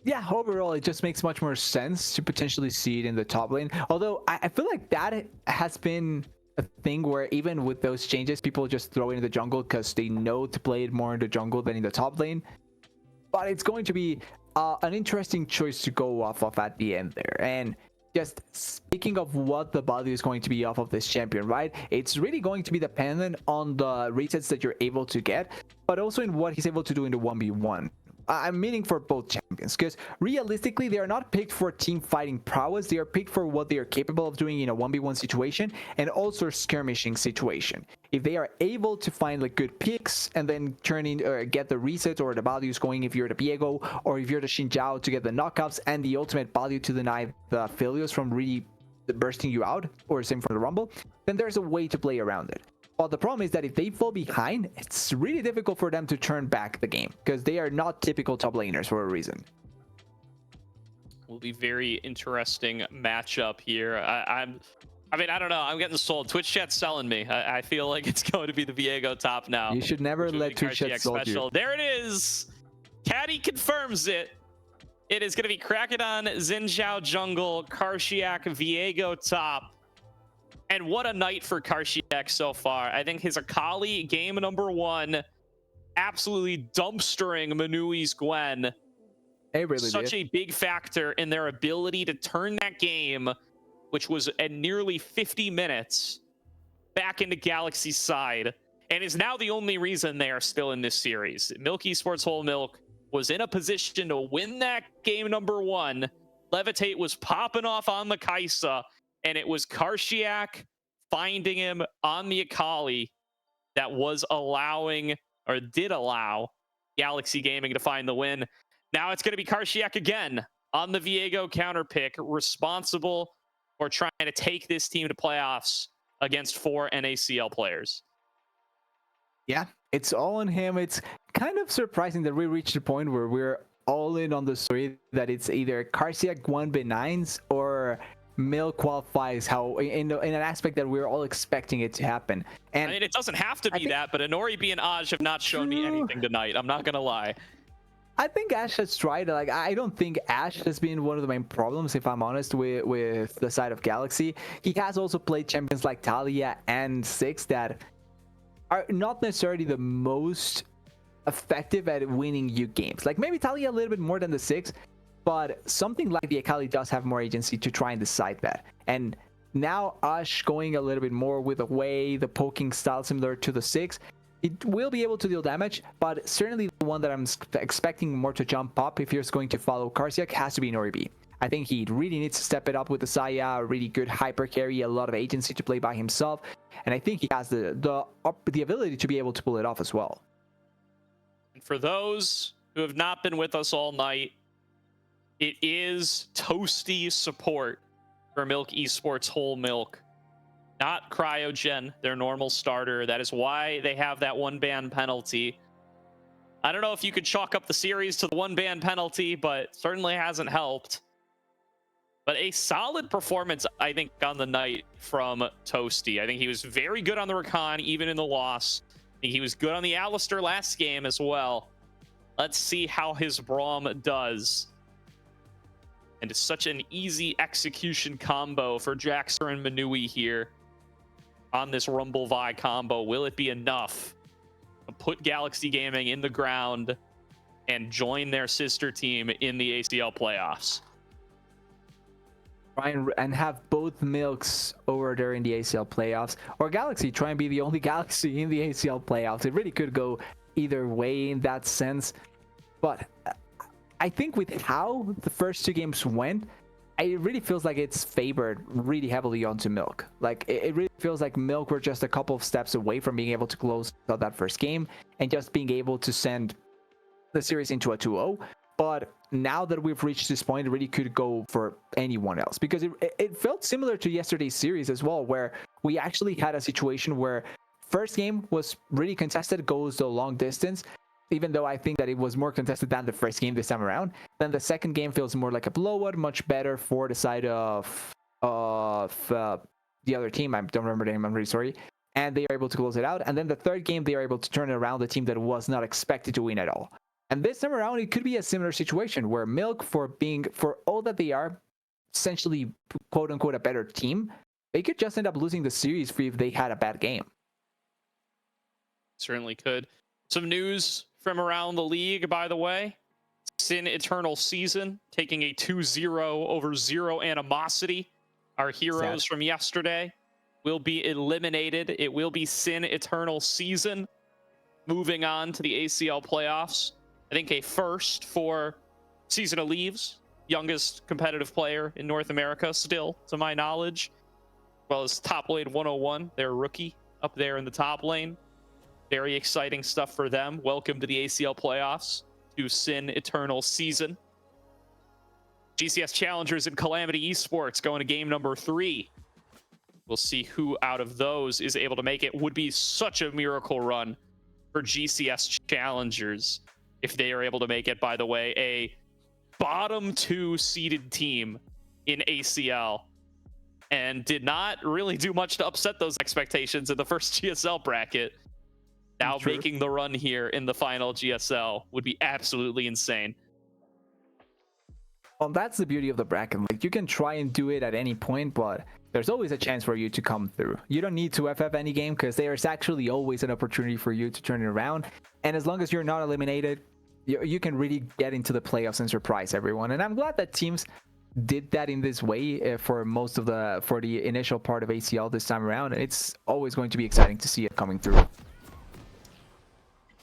yeah, overall, it just makes much more sense to potentially see it in the top lane. Although, I feel like that has been a thing where even with those changes, people just throw it in the jungle because they know to play it more in the jungle than in the top lane. But it's going to be an interesting choice to go off of at the end there. And just speaking of what the value is going to be off of this champion, right? It's really going to be dependent on the resets that you're able to get, but also in what he's able to do in the 1v1. I'm meaning for both champions, because realistically, they are not picked for team fighting prowess. They are picked for what they are capable of doing in a 1v1 situation and also skirmishing situation. If they are able to find like good picks and then turn in or get the resets or the values going, if you're the Viego or if you're the Xin Zhao, to get the knockouts and the ultimate value to deny the Philios from really bursting you out, or same for the Rumble, then there's a way to play around it. Well, the problem is that if they fall behind, it's really difficult for them to turn back the game because they are not typical top laners for a reason. Will be very interesting matchup here. I mean, I don't know. I'm getting sold. Twitch chat's selling me. I feel like it's going to be the Viego top now. You should never let Twitch chat sell you. There it is. Caddy confirms it. It is going to be Krakadon, Xin Zhao jungle, Karshiak, Viego top. And what a night for Karshiak so far. I think his Akali game number 1, absolutely dumpstering Manui's Gwen. Really Such a big factor in their ability to turn that game, which was at nearly 50 minutes, back into Galaxy's side, and is now the only reason they are still in this series. Milk Esports Whole Milk was in a position to win that game number 1. Levitate was popping off on the Kaisa, and it was Karshiak finding him on the Akali that was allowing, or did allow, Galaxy Gaming to find the win. Now it's going to be Karshiak again on the Viego counter pick, responsible for trying to take this team to playoffs against 4 NACL players. Yeah, it's all on him. It's kind of surprising that we reached the point where we're all in on the story that it's either Karsiak 1v9s or Milk qualifies how in an aspect that we're all expecting it to happen. And I mean, it doesn't have to be that, but Inori B and Aj have not shown me anything tonight. I'm not gonna lie. I think Ash has tried. Like, I don't think Ash has been one of the main problems, if I'm honest, with the side of Galaxy. He has also played champions like Talia and Six that are not necessarily the most effective at winning you games. Like, maybe Talia a little bit more than the Six, but something like the Akali does have more agency to try and decide that. And now Ash going a little bit more with the way the poking style similar to the Six, it will be able to deal damage, but certainly the one that I'm expecting more to jump up if he's going to follow Karsiak has to be Noribi. I think he really needs to step it up with the Saya, a really good hyper carry, a lot of agency to play by himself, and I think he has the ability to be able to pull it off as well. And for those who have not been with us all night, it is Toasty support for Milk Esports Whole Milk, not Cryogen, their normal starter. That is why they have that one ban penalty. I don't know if you could chalk up the series to the one ban penalty, but certainly hasn't helped. But a solid performance, I think, on the night from Toasty. I think he was very good on the Rakan, even in the loss. I think he was good on the Alistair last game as well. Let's see how his Braum does. And it's such an easy execution combo for Jaxer and Manui here on this Rumble Vi combo. Will it be enough to put Galaxy Gaming in the ground and join their sister team in the ACL playoffs? Try and have both Milks over there in the ACL playoffs, or Galaxy try and be the only Galaxy in the ACL playoffs. It really could go either way in that sense, but I think with how the first two games went, it really feels like it's favored really heavily onto Milk. Like, it really feels like Milk were just a couple of steps away from being able to close out that first game and just being able to send the series into a 2-0. But now that we've reached this point, it really could go for anyone else, because it felt similar to yesterday's series as well, where we actually had a situation where first game was really contested, goes the long distance, even though I think that it was more contested than the first game this time around. Then the second game feels more like a blowout, much better for the side of the other team. I don't remember the name, I'm really sorry. And they are able to close it out. And then the third game, they are able to turn around the team that was not expected to win at all. And this time around, it could be a similar situation where Milk, for all that they are, essentially, quote unquote, a better team, they could just end up losing the series if they had a bad game. Certainly could. Some news from around the league, by the way. Sin Eternal Season taking a 2-0 over Zero Animosity. Our heroes from yesterday will be eliminated. It will be Sin Eternal Season moving on to the ACL playoffs. I think a first for Season of Leaves, youngest competitive player in North America still, to my knowledge. As well as Top Lane 101, their rookie up there in the top lane. Very exciting stuff for them. Welcome to the ACL playoffs, to Sin Eternal Season. GCS Challengers and Calamity Esports going to game number 3. We'll see who out of those is able to make it. Would be such a miracle run for GCS Challengers if they are able to make it. By the way, a bottom 2 seeded team in ACL, and did not really do much to upset those expectations in the first GSL bracket. Now making the run here in the final GSL would be absolutely insane. Well, that's the beauty of the bracket. Like, you can try and do it at any point, but there's always a chance for you to come through. You don't need to FF any game, because there's actually always an opportunity for you to turn it around. And as long as you're not eliminated, you can really get into the playoffs and surprise everyone. And I'm glad that teams did that in this way for the initial part of ACL this time around. And it's always going to be exciting to see it coming through.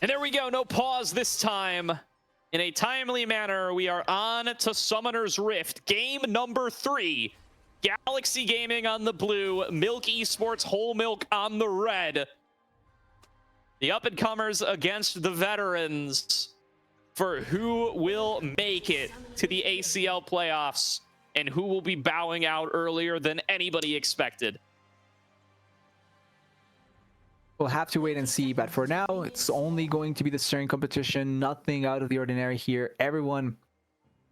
And there we go. No pause this time. In a timely manner, we are on to Summoner's Rift. Game number 3. Galaxy Gaming on the blue. Milk Esports Whole Milk on the red. The up-and-comers against the veterans for who will make it to the ACL playoffs and who will be bowing out earlier than anybody expected. We'll have to wait and see, but for now, it's only going to be the Stern competition. Nothing out of the ordinary here. Everyone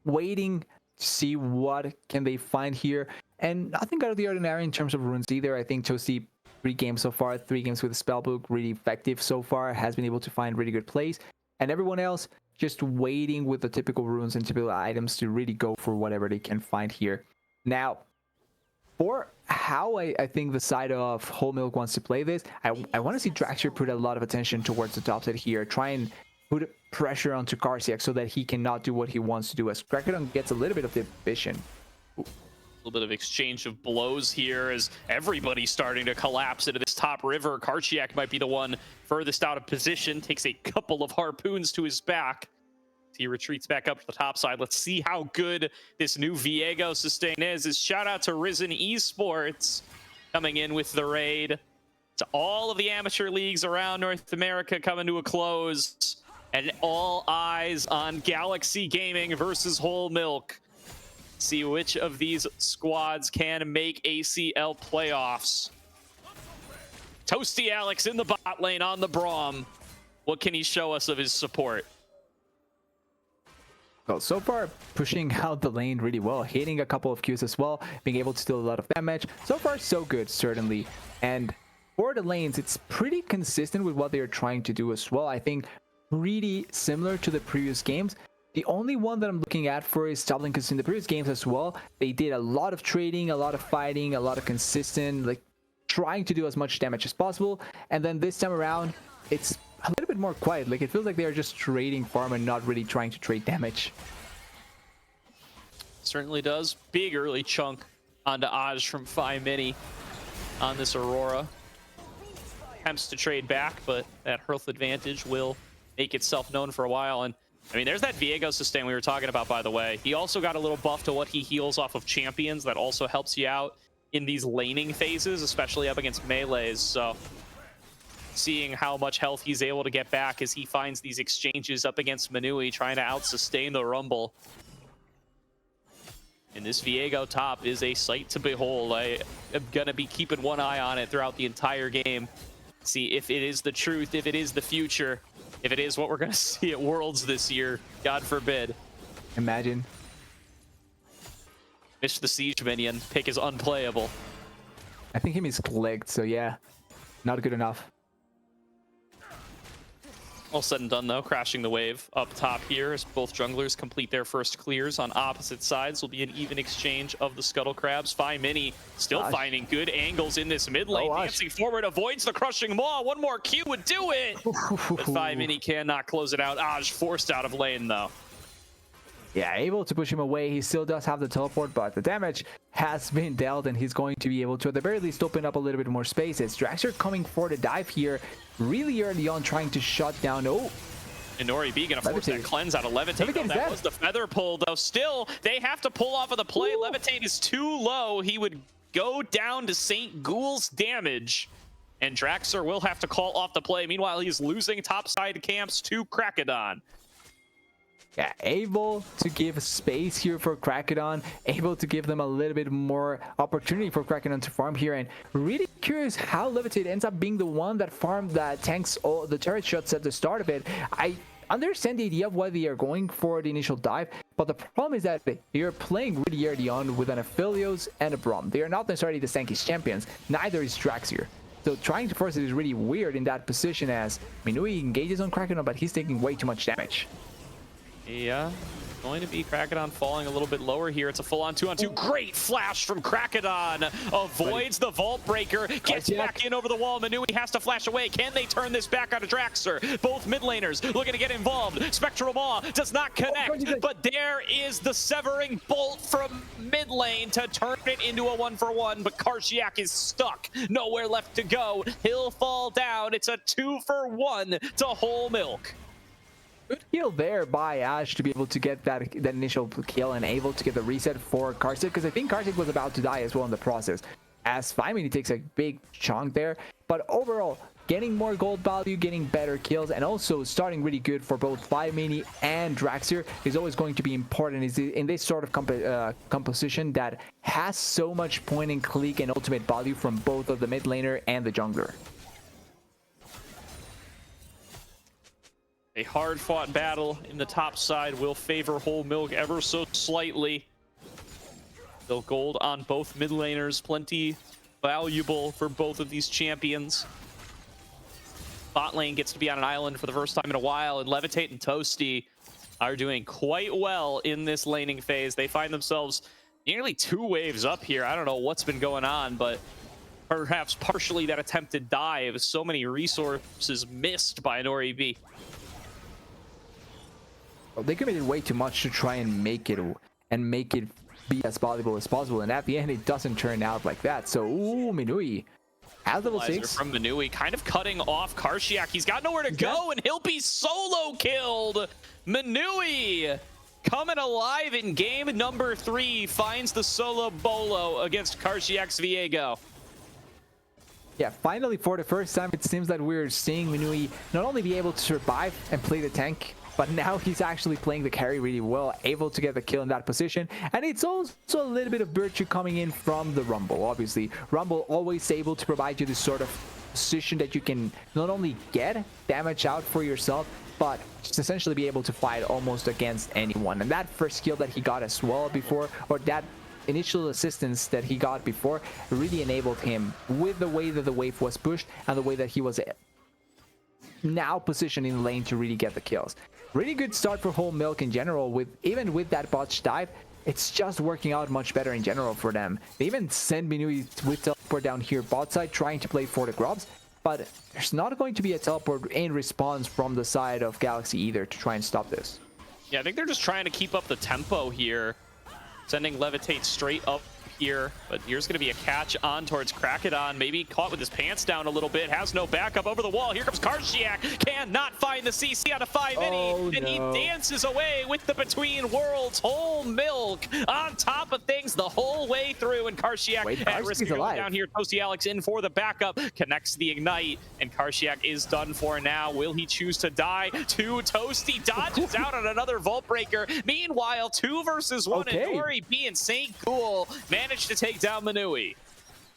waiting to see what can they find here, and nothing out of the ordinary in terms of runes either. I think Toasty, 3 games so far, 3 games with the spellbook, really effective so far, has been able to find really good plays, and everyone else just waiting with the typical runes and typical items to really go for whatever they can find here. Now, for how I think the side of Whole Milk wants to play this, I want to see Draxler put a lot of attention towards the top side here, try and put pressure onto Karsiak so that he cannot do what he wants to do, as Krakodon gets a little bit of the vision. A little bit of exchange of blows here as everybody's starting to collapse into this top river. Karsiak might be the one furthest out of position, takes a couple of harpoons to his back. He retreats back up to the top side. Let's see how good this new Viego sustain is. Shout out to Risen Esports coming in with the raid. To all of the amateur leagues around North America coming to a close. And all eyes on Galaxy Gaming versus Whole Milk. See which of these squads can make ACL playoffs. Toasty Alex in the bot lane on the Braum. What can he show us of his support? Well, so far, pushing out the lane really well, hitting a couple of Qs as well, being able to deal a lot of damage. So far, so good, certainly. And for the lanes, it's pretty consistent with what they're trying to do as well. I think pretty similar to the previous games. The only one that I'm looking at for is Stumbling, because in the previous games as well, they did a lot of trading, a lot of fighting, a lot of consistent, like trying to do as much damage as possible. And then this time around, it's a little bit more quiet. Like, it feels like they're just trading farm and not really trying to trade damage. Certainly does. Big early chunk onto Aj from Phi Mini on this Aurora. Attempts to trade back, but that health advantage will make itself known for a while. And I mean, there's that Viego sustain we were talking about, by the way. He also got a little buff to what he heals off of champions. That also helps you out in these laning phases, especially up against melees. So seeing how much health he's able to get back as he finds these exchanges up against Manui, trying to out-sustain the Rumble. And this Viego top is a sight to behold. I am going to be keeping one eye on it throughout the entire game. See if it is the truth, if it is the future, if it is what we're going to see at Worlds this year. God forbid. Imagine. Missed the siege minion. Pick is unplayable. I think he misclicked, so yeah, not good enough. All said and done, though, crashing the wave up top here as both junglers complete their first clears on opposite sides. Will be an even exchange of the Scuttle Crabs. Phi Mini still finding good angles in this mid lane. Dancing forward, avoids the crushing maw. One more Q would do it. But Phi Mini cannot close it out. Aj forced out of lane, though. Yeah, able to push him away. He still does have the teleport, but the damage has been dealt, and he's going to be able to, at the very least, open up a little bit more spaces. Draxler coming for the dive here really early on, trying to shut down. Oh, Inori B gonna force that cleanse out of Levitate. No, that was the feather pull, though. Still, they have to pull off of the play. Ooh. Levitate is too low. He would go down to St. Ghoul's damage, and Draxler will have to call off the play. Meanwhile, he's losing topside camps to Krakodon. Yeah, able to give space here for Krakodon, able to give them a little bit more opportunity for Krakodon to farm here, and really curious how Levitate ends up being the one that tanks all the turret shots at the start of it. I understand the idea of why they are going for the initial dive, but the problem is that you're playing really early on with an Aphelios and a Braum. They are not necessarily the tankiest champions, neither is Draxier. So trying to force it is really weird in that position, as Minui engages on Krakodon, but he's taking way too much damage. Yeah, going to be Krakodon falling a little bit lower here. It's a full-on 2-on-2. Great flash from Krakodon. Avoids the Vault Breaker. Gets back in over the wall. Manui has to flash away. Can they turn this back onto Draxler? Both mid laners looking to get involved. Spectral Maw does not connect, but there is the severing bolt from mid lane to turn it into a 1-for-1, but Karsiak is stuck. Nowhere left to go. He'll fall down. It's a 2-for-1 to Whole Milk. Good heal there by Ash to be able to get that initial kill and able to get the reset for Karsiak, because I think Karsiak was about to die as well in the process, as Phi Mini takes a big chunk there. But overall, getting more gold value, getting better kills, and also starting really good for both Phi Mini and Draxier is always going to be important in this sort of composition that has so much point and click and ultimate value from both of the mid laner and the jungler. A hard-fought battle in the top side will favor Whole Milk ever so slightly. Still gold on both mid laners, plenty valuable for both of these champions. Bot lane gets to be on an island for the first time in a while, and Levitate and Toasty are doing quite well in this laning phase. They find themselves nearly 2 waves up here. I don't know what's been going on, but perhaps partially that attempted dive. So many resources missed by NORIB. Well, they committed way too much to try and make it be as valuable as possible, and at the end it doesn't turn out like that. So ooh, Minui at level 6 from Minui, kind of cutting off Karshiak. He's got nowhere to go, and he'll be solo killed. Minui coming alive in game number 3, finds the solo bolo against Karshiak's Viego. Yeah, finally for the first time it seems that we're seeing Minui not only be able to survive and play the tank, but now he's actually playing the carry really well, able to get the kill in that position. And it's also a little bit of virtue coming in from the Rumble. Obviously, Rumble always able to provide you this sort of position that you can not only get damage out for yourself, but just essentially be able to fight almost against anyone. And that first kill that he got as well before, or that initial assistance that he got before, really enabled him with the way that the wave was pushed and the way that he was now positioned in lane to really get the kills. Really good start for Whole Milk in general. Even with that botch dive, it's just working out much better in general for them. They even send Minui with teleport down here bot side, trying to play for the grubs, but there's not going to be a teleport in response from the side of Galaxy either to try and stop this. Yeah, I think they're just trying to keep up the tempo here, sending Levitate straight up here, but here's going to be a catch on towards Krakodon, maybe caught with his pants down a little bit, has no backup over the wall. Here comes Karshiak, cannot find the CC on a 5-mini, and he dances away with the Between Worlds. Whole Milk on top of things the whole way through, and Karshiak at risk of going down here. Toasty Alex in for the backup, connects the ignite, and Karshiak is done for now. Will he choose to die to Toasty? Dodges out on another Vault Breaker. Meanwhile, 2 versus 1, and NORIB and St. Cool managed to take down Minui.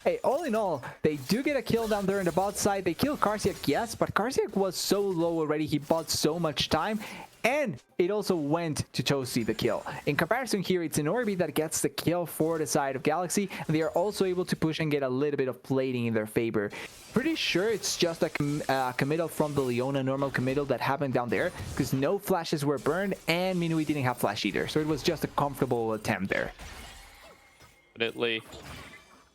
Hey, all in all, they do get a kill down there in the bot side. They kill Karshiak, yes, but Karshiak was so low already. He bought so much time, and it also went to Toasty the kill. In comparison here, it's NORIB that gets the kill for the side of Galaxy, and they are also able to push and get a little bit of plating in their favor. Pretty sure it's just a committal from the Leona, normal committal that happened down there, because no flashes were burned, and Minui didn't have flash either, so it was just a comfortable attempt there. Definitely,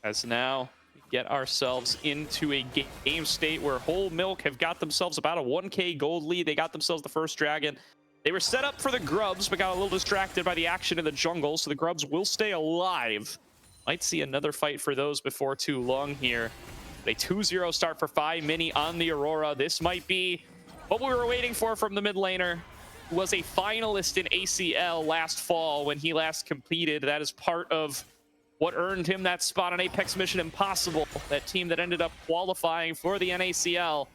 as now we get ourselves into a game state where Whole Milk have got themselves about a 1k gold lead. They got themselves the first dragon. They were set up for the grubs, but got a little distracted by the action in the jungle, so the grubs will stay alive. Might see another fight for those before too long here. A 2-0 start for 5-mini on the Aurora. This might be what we were waiting for from the mid laner, who was a finalist in ACL last fall when he last competed. That is part of what earned him that spot on Apex Mission Impossible, that team that ended up qualifying for the NACL.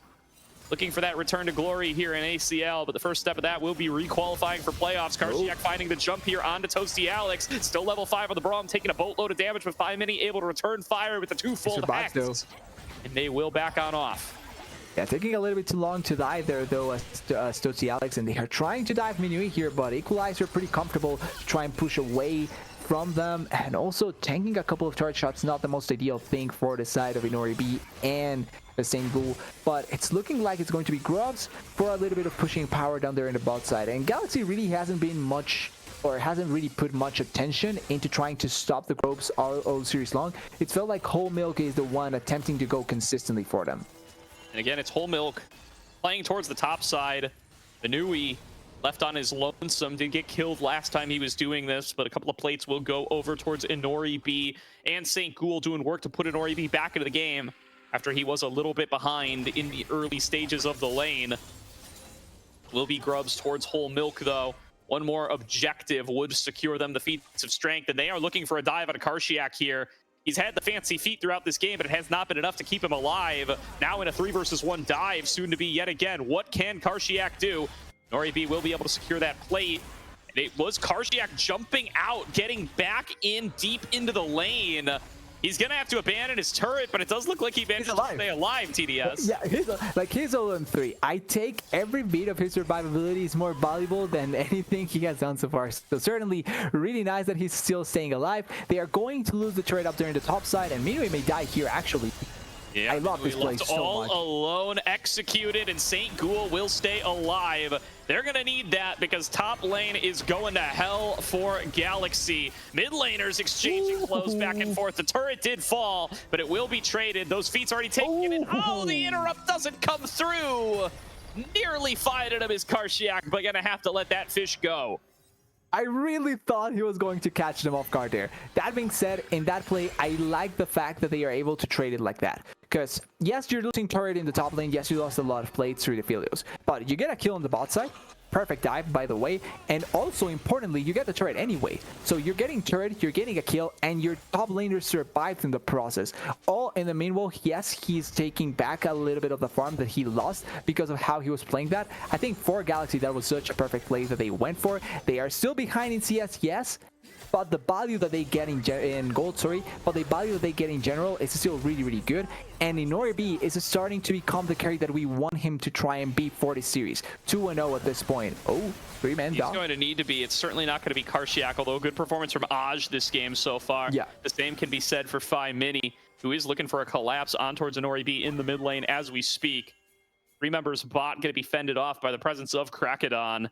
Looking for that return to glory here in ACL, but the first step of that will be requalifying for playoffs. Karshiak finding the jump here onto Toasty Alex. Still level 5 on the Braum, taking a boatload of damage, with 5-mini able to return fire with the 2-fold hex. And they will back on off. Yeah, taking a little bit too long to dive there, though, as Toasty Alex, and they are trying to dive Minui here, but Equalizer pretty comfortable to try and push away from them, and also tanking a couple of charge shots, not the most ideal thing for the side of NORIB and the same goal, but it's looking like it's going to be grubs for a little bit of pushing power down there in the bot side. And Galaxy really hasn't been much, or hasn't really put much attention into trying to stop the grubs all series long. It felt like Whole Milk is the one attempting to go consistently for them. And again, it's Whole Milk playing towards the top side. Minui left on his lonesome, did get killed last time he was doing this, but a couple of plates will go over towards NORIB, and St. Ghoul doing work to put NORIB back into the game after he was a little bit behind in the early stages of the lane. Will be grubs towards Whole Milk, though. One more objective would secure them the feats of strength, and they are looking for a dive on a Karshiak here. He's had the fancy feet throughout this game, but it has not been enough to keep him alive. Now in a 3 versus 1 dive, soon to be yet again. What can Karshiak do? NORIB will be able to secure that plate. And it was Karshiak jumping out, getting back in deep into the lane. He's gonna have to abandon his turret, but it does look like he managed to stay alive, TDS. Yeah, he's 0-3. I take every bit of his survivability is more valuable than anything he has done so far. So certainly really nice that he's still staying alive. They are going to lose the turret up there in the top side, and Minui may die here actually. Yeah, I love this play so all much. alone, executed, and St. Ghoul will stay alive. They're going to need that because top lane is going to hell for Galaxy. Mid laners exchanging blows back and forth. The turret did fall, but it will be traded. Those feats already taken. And oh, the interrupt doesn't come through. Nearly fired at him is Karshiak, but going to have to let that fish go. I really thought he was going to catch them off guard there. That being said, in that play, I like the fact that they are able to trade it like that. Because, yes, you're losing turret in the top lane. Yes, you lost a lot of plates through the Philios. But you get a kill on the bot side. Perfect dive, by the way. And also, importantly, you get the turret anyway. So you're getting turret, you're getting a kill, and your top laner survived in the process. All in the meanwhile, yes, he's taking back a little bit of the farm that he lost because of how he was playing that. I think for Galaxy, that was such a perfect play that they went for. They are still behind in CS, yes. But the value that they get in gold, but the value that they get in general is still really, really good. And Inori is starting to become the carry that we want him to try and be for this series. 2-0 at this point. Oh, 3-man down. He's going to need to be. It's certainly not going to be Karshiak, although a good performance from Aj this game so far. Yeah. The same can be said for Phi Mini, who is looking for a collapse on towards Inori in the mid lane as we speak. 3 members bot going to be fended off by the presence of Krakodon.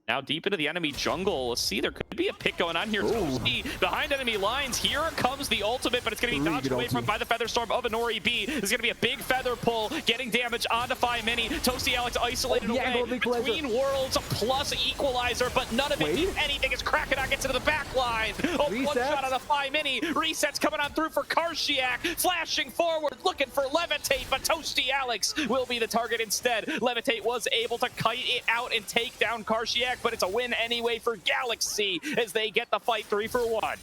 Now deep into the enemy jungle. Let's see, there could be a pick going on here. Toasty behind enemy lines. Here comes the ultimate, but it's going to be dodged away from by the Featherstorm of Inori B. There's going to be a big feather pull, getting damage onto Phi Mini. Toasty Alex isolated away between worlds plus equalizer, but none of it means anything as Krakodon gets into the back line. Oh, one shot on the Phi Mini. Resets coming on through for Karshiak. Flashing forward, looking for Levitate, but Toasty Alex will be the target instead. Levitate was able to kite it out and take down Karshiak, but it's a win anyway for Galaxy as they get the fight 3-for-1.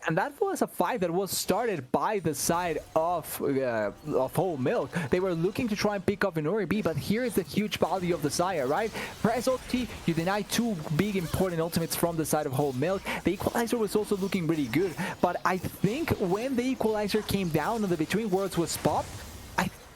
And that was a fight that was started by the side of Whole Milk. They were looking to try and pick up Inori B, but here is the huge value of the Saya, right? Press ulti, you deny 2 big important ultimates from the side of Whole Milk. The equalizer was also looking really good, but I think when the equalizer came down and the Between Worlds was popped,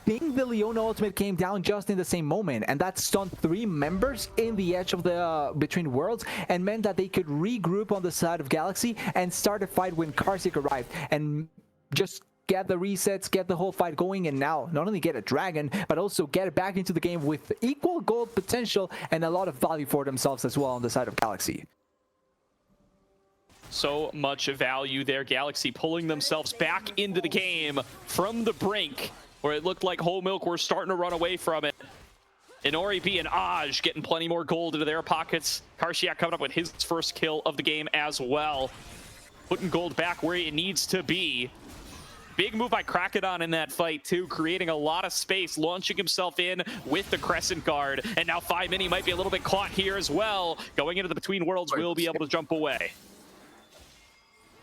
I think the Leona ultimate came down just in the same moment, and that stunned 3 members in the edge of the Between Worlds and meant that they could regroup on the side of Galaxy and start a fight when Karsik arrived and just get the resets, get the whole fight going, and now not only get a dragon, but also get it back into the game with equal gold potential and a lot of value for themselves as well on the side of Galaxy. So much value there. Galaxy pulling themselves back into the game from the brink, where it looked like Whole Milk were starting to run away from it. Inori B and Aj getting plenty more gold into their pockets. Karshiak coming up with his first kill of the game as well. Putting gold back where it needs to be. Big move by Krakodon in that fight too, creating a lot of space, launching himself in with the Crescent Guard. And now Phi Mini might be a little bit caught here as well. Going into the Between Worlds, will be able to jump away.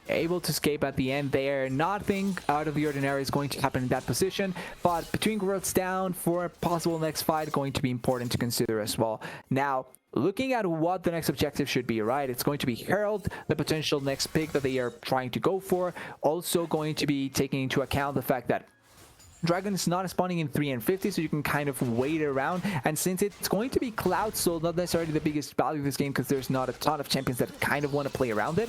Able to escape at the end there. Nothing out of the ordinary is going to happen in that position, but Between Worlds down for a possible next fight going to be important to consider as well. Now, looking at what the next objective should be, right? It's going to be Herald, the potential next pick that they are trying to go for. Also going to be taking into account the fact that Dragon is not spawning in 3 and 50, so you can kind of wait around. And since it's going to be Cloud Soul, not necessarily the biggest value of this game because there's not a ton of champions that kind of want to play around it,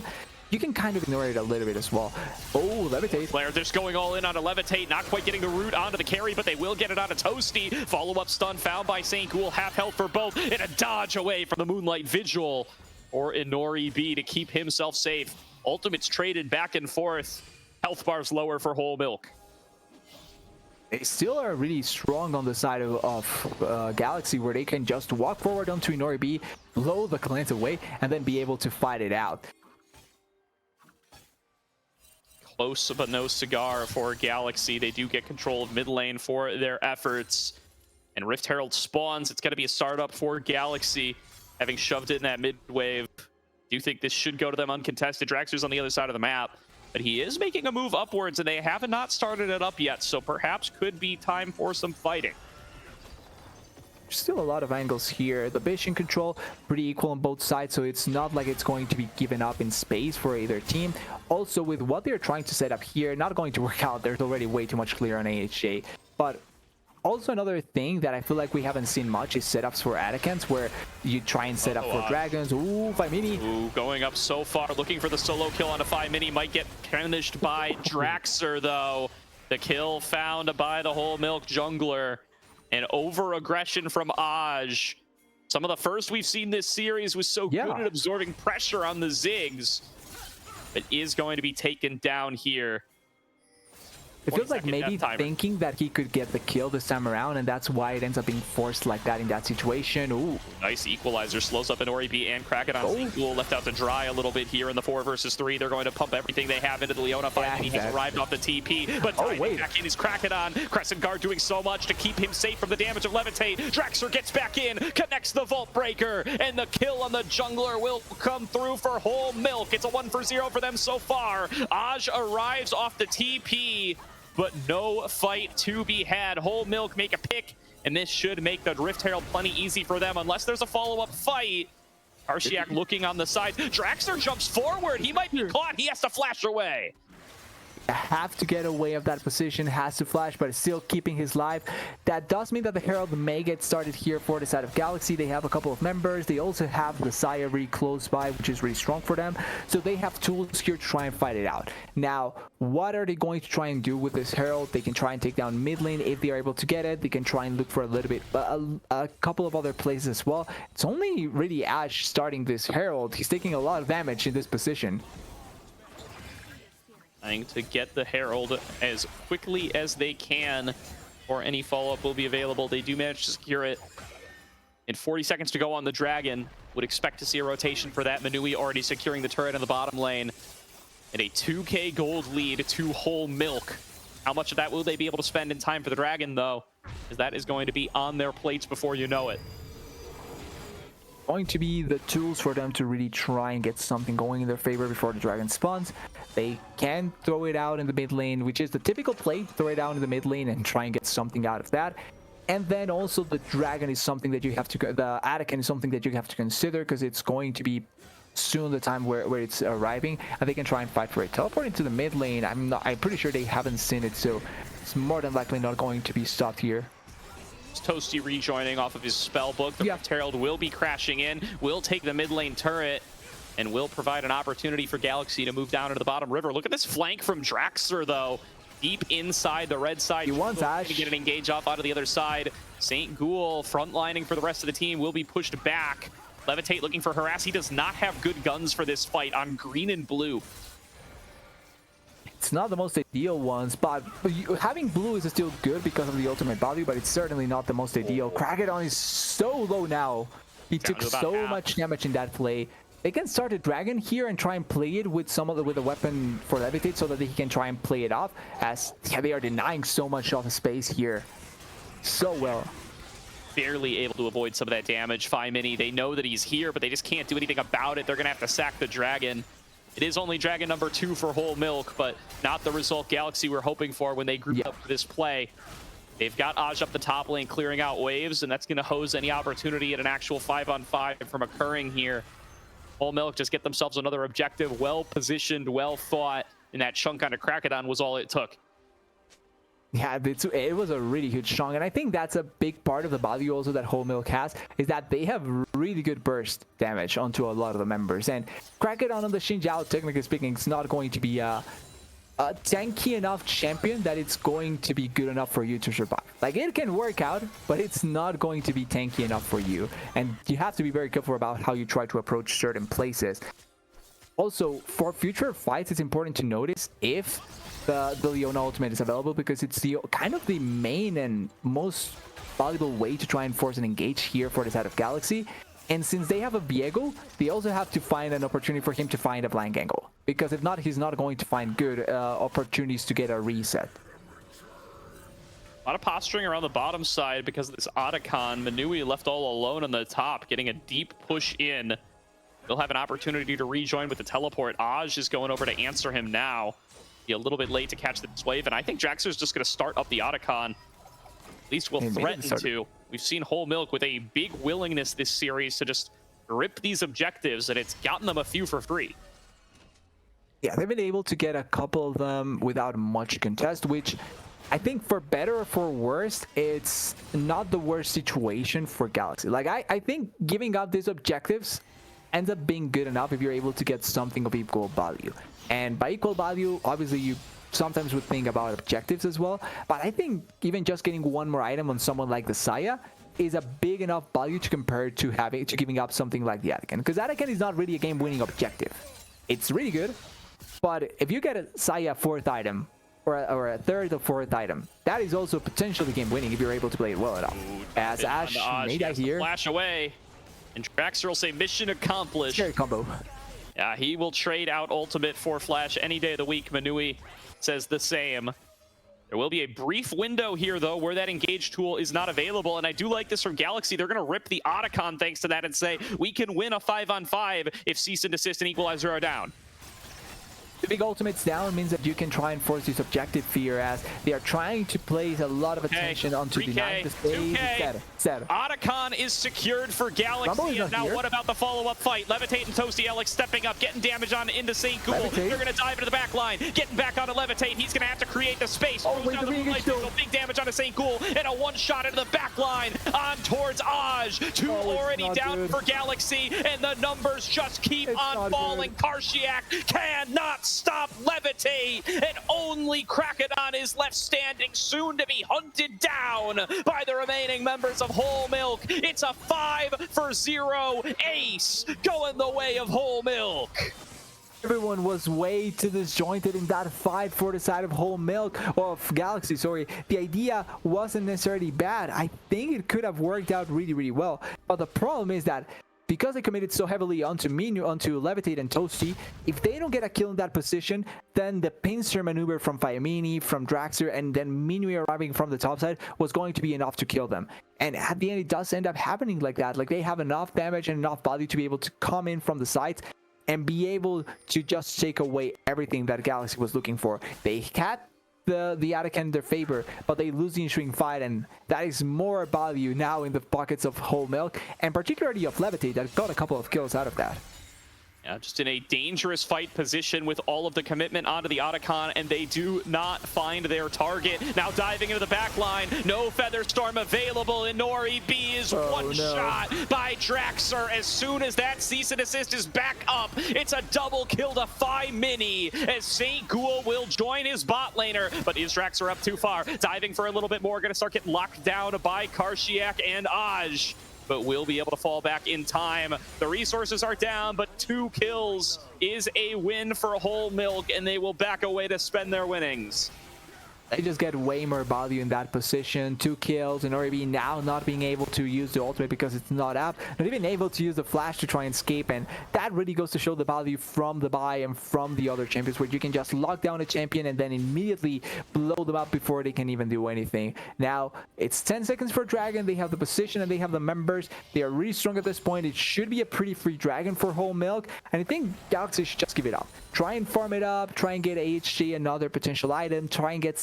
you can kind of ignore it a little bit as well. Oh, Levitate. Player just going all in on a Levitate, not quite getting the root onto the carry, but they will get it onto Toasty. Follow-up stun found by St. Ghoul, half health for both, and a dodge away from the Moonlight Vigil or Inori B to keep himself safe. Ultimates traded back and forth. Health bars lower for Whole Milk. They still are really strong on the side of Galaxy, where they can just walk forward onto Inori B, blow the clans away, and then be able to fight it out. Close but no cigar for Galaxy. They do get control of mid lane for their efforts. And Rift Herald spawns. It's going to be a startup for Galaxy, having shoved it in that mid wave. Do think this should go to them uncontested. Draxler's on the other side of the map, but he is making a move upwards, and they have not started it up yet, so perhaps could be time for some fighting. still a lot of angles here. The vision control pretty equal on both sides, so it's not like it's going to be given up in space for either team. Also, with what they're trying to set up here, not going to work out. There's already way too much clear on AHJ. But also another thing that I feel like we haven't seen much is setups for Atacants, where you try and set up for dragons. Ooh, 5mini. Ooh, going up so far, looking for the solo kill on a 5mini. Might get punished by Draxer, though. The kill found by the whole milk jungler. And over-aggression from Aj. Some of the first we've seen this series was so good at absorbing pressure on the Ziggs. But is going to be taken down here. It feels like maybe thinking that he could get the kill this time around, and that's why it ends up being forced like that in that situation. Ooh. Nice equalizer. Slows up an Oribe and Kraken Cool left out to dry a little bit here in the 4 versus 3. They're going to pump everything they have into the Leona fight. Yeah, he has arrived off the TP, but back in is Kraken. Crescent Guard doing so much to keep him safe from the damage of Levitate. Draxer gets back in, connects the Vault Breaker, and the kill on the jungler will come through for Whole Milk. It's a 1-for-0 for them so far. Aj arrives off the TP, but no fight to be had. Whole Milk make a pick, and this should make the Rift Herald plenty easy for them unless there's a follow-up fight. Arshiak looking on the side. Draxer jumps forward. He might be caught. He has to flash away. Have to get away of that position, has to flash, but is still keeping his life. That does mean that the Herald may get started here for the side of Galaxy. They have a couple of members. They also have the Saya really close by, which is really strong for them. So they have tools here to try and fight it out. Now, what are they going to try and do with this Herald? They can try and take down mid lane if they are able to get it. They can try and look for a little bit, a couple of other places as well. It's only really Ash starting this Herald. He's taking a lot of damage in this position. Trying to get the Herald as quickly as they can, or any follow-up will be available. They do manage to secure it. In 40 seconds to go on the Dragon. Would expect to see a rotation for that. Manui already securing the turret in the bottom lane. And a 2k gold lead to Whole Milk. How much of that will they be able to spend in time for the Dragon, though? Because that is going to be on their plates before you know it. Going to be the tools for them to really try and get something going in their favor before the Dragon spawns. They can throw it out in the mid lane, which is the typical play. Throw it out in the mid lane and try and get something out of that. And then also the Dragon is something that you have to, the Atacant is something that you have to consider, because it's going to be soon the time where it's arriving, and they can try and fight for it. Teleporting to the mid lane, I'm pretty sure they haven't seen it, so it's more than likely not going to be stopped here. Toasty rejoining off of his spell book. The Herald will be crashing in, will take the mid lane turret, and will provide an opportunity for Galaxy to move down into the bottom river. Look at this flank from Draxer, though. Deep inside the red side. He wants Ash to get an engage off out of the other side. St. Ghoul frontlining for the rest of the team will be pushed back. Levitate looking for harass. He does not have good guns for this fight on green and blue. It's not the most ideal ones, but having blue is still good because of the ultimate value, but it's certainly not the most ideal. Kraken is so low now. He took so much damage in that play. They can start a Dragon here and try and play it with with a weapon for Levitate, so that he can try and play it off, as they are denying so much of space here. So well. Barely able to avoid some of that damage. 5mini, they know that he's here, but they just can't do anything about it. They're going to have to sack the Dragon. It is only Dragon number 2 for Whole Milk, but not the result Galaxy were hoping for when they grouped up for this play. They've got Aj up the top lane clearing out waves, and that's going to hose any opportunity at an actual 5-on-5 from occurring here. Whole Milk just get themselves another objective, well positioned, well thought, and that chunk on a Kraken was all it took. Yeah, it was a really huge chunk, and I think that's a big part of the value also that Whole Milk has, is that they have really good burst damage onto a lot of the members. And Kraken on the Xin Zhao, technically speaking, is not going to be a tanky enough champion that it's going to be good enough for you to survive. Like, it can work out, but it's not going to be tanky enough for you, and you have to be very careful about how you try to approach certain places. Also, for future fights, it's important to notice if the Leona ultimate is available, because it's the kind of the main and most valuable way to try and force an engage here for the side of Galaxy. And since they have a Viego, they also have to find an opportunity for him to find a flank angle, because if not, he's not going to find good opportunities to get a reset. A lot of posturing around the bottom side because of this Otacon. Manui left all alone on the top, getting a deep push in. They'll have an opportunity to rejoin with the teleport. Aj is going over to answer him now. Be a little bit late to catch this wave, and I think Draxer's just going to start up the Otacon. At least will threaten to. We've seen Whole Milk with a big willingness this series to just rip these objectives, and it's gotten them a few for free. Yeah, they've been able to get a couple of them without much contest, which I think for better or for worse, it's not the worst situation for Galaxy. Like, I think giving up these objectives ends up being good enough if you're able to get something of equal value. And by equal value, obviously you sometimes would think about objectives as well, but I think even just getting one more item on someone like the Saya is a big enough value to compare to giving up something like the Anakin, because Anakin is not really a game-winning objective. It's really good, but if you get a Saya 4th item or a 3rd or 4th item, that is also potentially game-winning if you're able to play it well enough. As Ash made that here, flash away, and Traxxer will say mission accomplished. Scary combo. Yeah, he will trade out ultimate for flash any day of the week. Manui says the same. There will be a brief window here, though, where that engage tool is not available, and I do like this from Galaxy. They're going to rip the Otacon thanks to that and say, we can win a 5-on-5 if cease and desist and equalizer are down. The big ultimates down means that you can try and force this objective fear, as they are trying to place a lot of attention onto denying the stage. Instead. Otacon is secured for Galaxy, and now what about the follow-up fight? Levitate and Toasty Alex stepping up, getting damage on into St. Ghoul. They're going to dive into the back line, getting back onto Levitate. He's going to have to create the space. Wait, big damage onto St. Ghoul, and a one-shot into the back line on towards Aj. Two already down for Galaxy, and the numbers just keep on falling. Karshiak cannot stop Levitate, and only Krakodon is left standing, soon to be hunted down by the remaining members of Whole Milk. It's a 5-for-0 ace going the way of Whole Milk. Everyone was way too disjointed in that fight for the side of Whole Milk, or of Galaxy, sorry. The idea wasn't necessarily bad. I think it could have worked out really, really well. But the problem is that because they committed so heavily onto Levitate and Toasty, if they don't get a kill in that position, then the pincer maneuver from Fiamini, from Draxxer, and then Minui arriving from the top side was going to be enough to kill them. And at the end, it does end up happening like that. Like, they have enough damage and enough value to be able to come in from the sides and be able to just take away everything that Galaxy was looking for. They had the Atacant in their favor, but they lose the ensuing fight, and that is more value now in the pockets of Whole Milk, and particularly of Levitate, that got a couple of kills out of that. Yeah, just in a dangerous fight position with all of the commitment onto the Otacon, and they do not find their target. Now diving into the back line, no Featherstorm available, and Nori B is shot by Draxxer. As soon as that cease and desist is back up, it's a double kill to Fiamini, as St. Ghoul will join his bot laner, but is Draxxer up too far? Diving for a little bit more, gonna start getting locked down by Karshiak and Aj, but will be able to fall back in time. The resources are down, but 2 kills is a win for Whole Milk, and they will back away to spend their winnings. They just get way more value in that position. 2 kills, and Oribi now not being able to use the ultimate because it's not up. Not even able to use the flash to try and escape, and that really goes to show the value from the buy and from the other champions, where you can just lock down a champion and then immediately blow them up before they can even do anything. Now, it's 10 seconds for Dragon. They have the position and they have the members. They are really strong at this point. It should be a pretty free Dragon for Whole Milk, and I think Galaxy should just give it up. Try and farm it up, try and get AHG, another potential item, try and get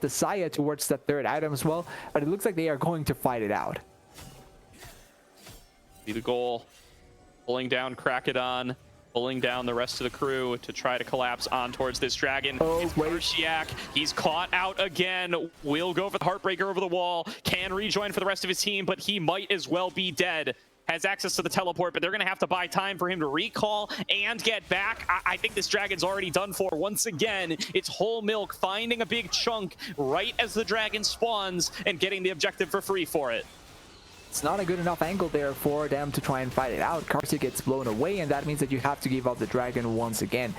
the Saya towards that 3rd item as well, but it looks like they are going to fight it out. Be the goal. Pulling down Krakodon, pulling down the rest of the crew to try to collapse on towards this dragon. It's Karshiak. He's caught out again. Will go for the Heartbreaker over the wall. Can rejoin for the rest of his team, but he might as well be dead. Has access to the teleport, but they're going to have to buy time for him to recall and get back. I think this dragon's already done for. Once again, it's Whole Milk finding a big chunk right as the dragon spawns and getting the objective for free for it. It's not a good enough angle there for them to try and fight it out. Karsi gets blown away, and that means that you have to give up the dragon once again.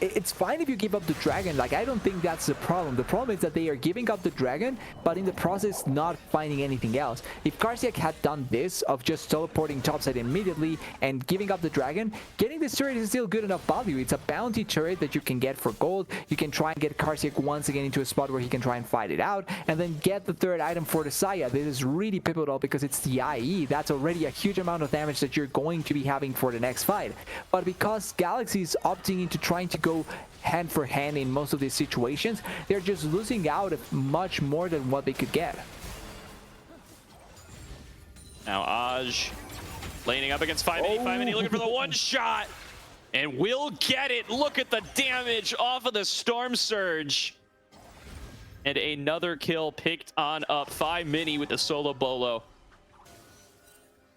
It's fine if you give up the dragon. Like, I don't think that's the problem. The problem is that they are giving up the dragon, but in the process not finding anything else. If Karsiak had done this of just teleporting topside immediately and giving up the dragon, getting this turret is still good enough value. It's a bounty turret that you can get for gold. You can try and get Karsiak once again into a spot where he can try and fight it out, and then get the 3rd item for the Saya. This is really pivotal because it's the IE. That's already a huge amount of damage that you're going to be having for the next fight. But because Galaxy is opting into trying to go hand for hand in most of these situations, they're just losing out much more than what they could get. Now Aj laning up against 580. 580 looking for the one shot. And will get it. Look at the damage off of the Storm Surge. And another kill picked on up. 5mini with the solo bolo.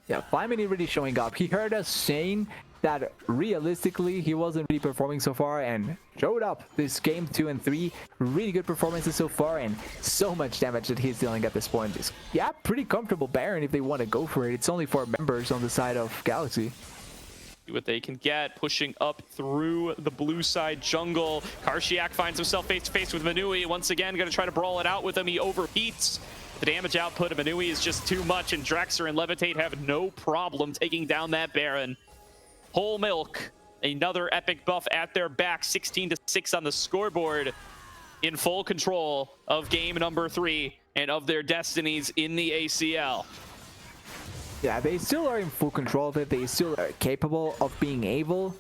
Yeah, 5mini really showing up. He heard us saying that realistically he wasn't really performing so far and showed up this game 2 and 3. Really good performances so far and so much damage that he's dealing at this point. Just, yeah, pretty comfortable Baron if they want to go for it. It's only 4 members on the side of Galaxy. See what they can get, pushing up through the blue side jungle. Karshiak finds himself face to face with Manui. Once again, going to try to brawl it out with him. He overheats. The damage output of Manui is just too much, and Draxler and Levitate have no problem taking down that Baron. Whole Milk, another epic buff at their back, 16-6 on the scoreboard, in full control of game number 3 and of their destinies in the ACL. Yeah, they still are in full control of it. They still are capable of being able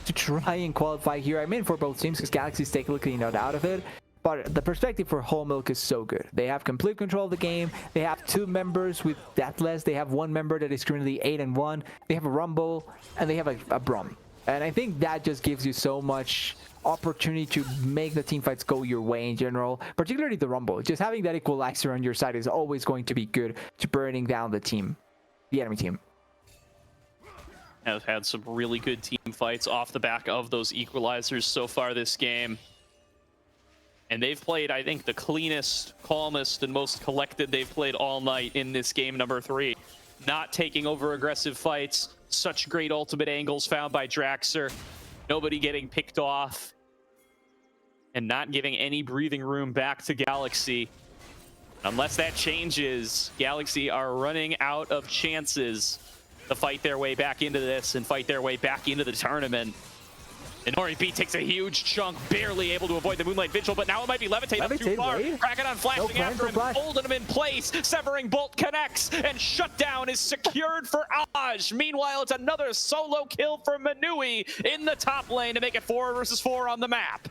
to try and qualify here. I mean, for both teams, because Galaxy's technically not out of it. But the perspective for Whole Milk is so good. They have complete control of the game. They have 2 members with Deathless. They have 1 member that is currently 8-1. They have a Rumble, and they have a Brum. And I think that just gives you so much opportunity to make the team fights go your way in general, particularly the Rumble. Just having that equalizer on your side is always going to be good to burning down the team, the enemy team. Have had some really good team fights off the back of those equalizers so far this game. And they've played, I think, the cleanest, calmest, and most collected they've played all night in this game number 3. Not taking over aggressive fights. Such great ultimate angles found by Draxler. Nobody getting picked off. And not giving any breathing room back to Galaxy. Unless that changes, Galaxy are running out of chances to fight their way back into this and fight their way back into the tournament. And Nori takes a huge chunk, barely able to avoid the Moonlight Vigil, but now it might be Levitate up too far. Kraken flashing after him, holding him in place. Severing Bolt connects, and Shutdown is secured for Aj. Meanwhile, it's another solo kill for Manui in the top lane to make it 4 versus 4 on the map.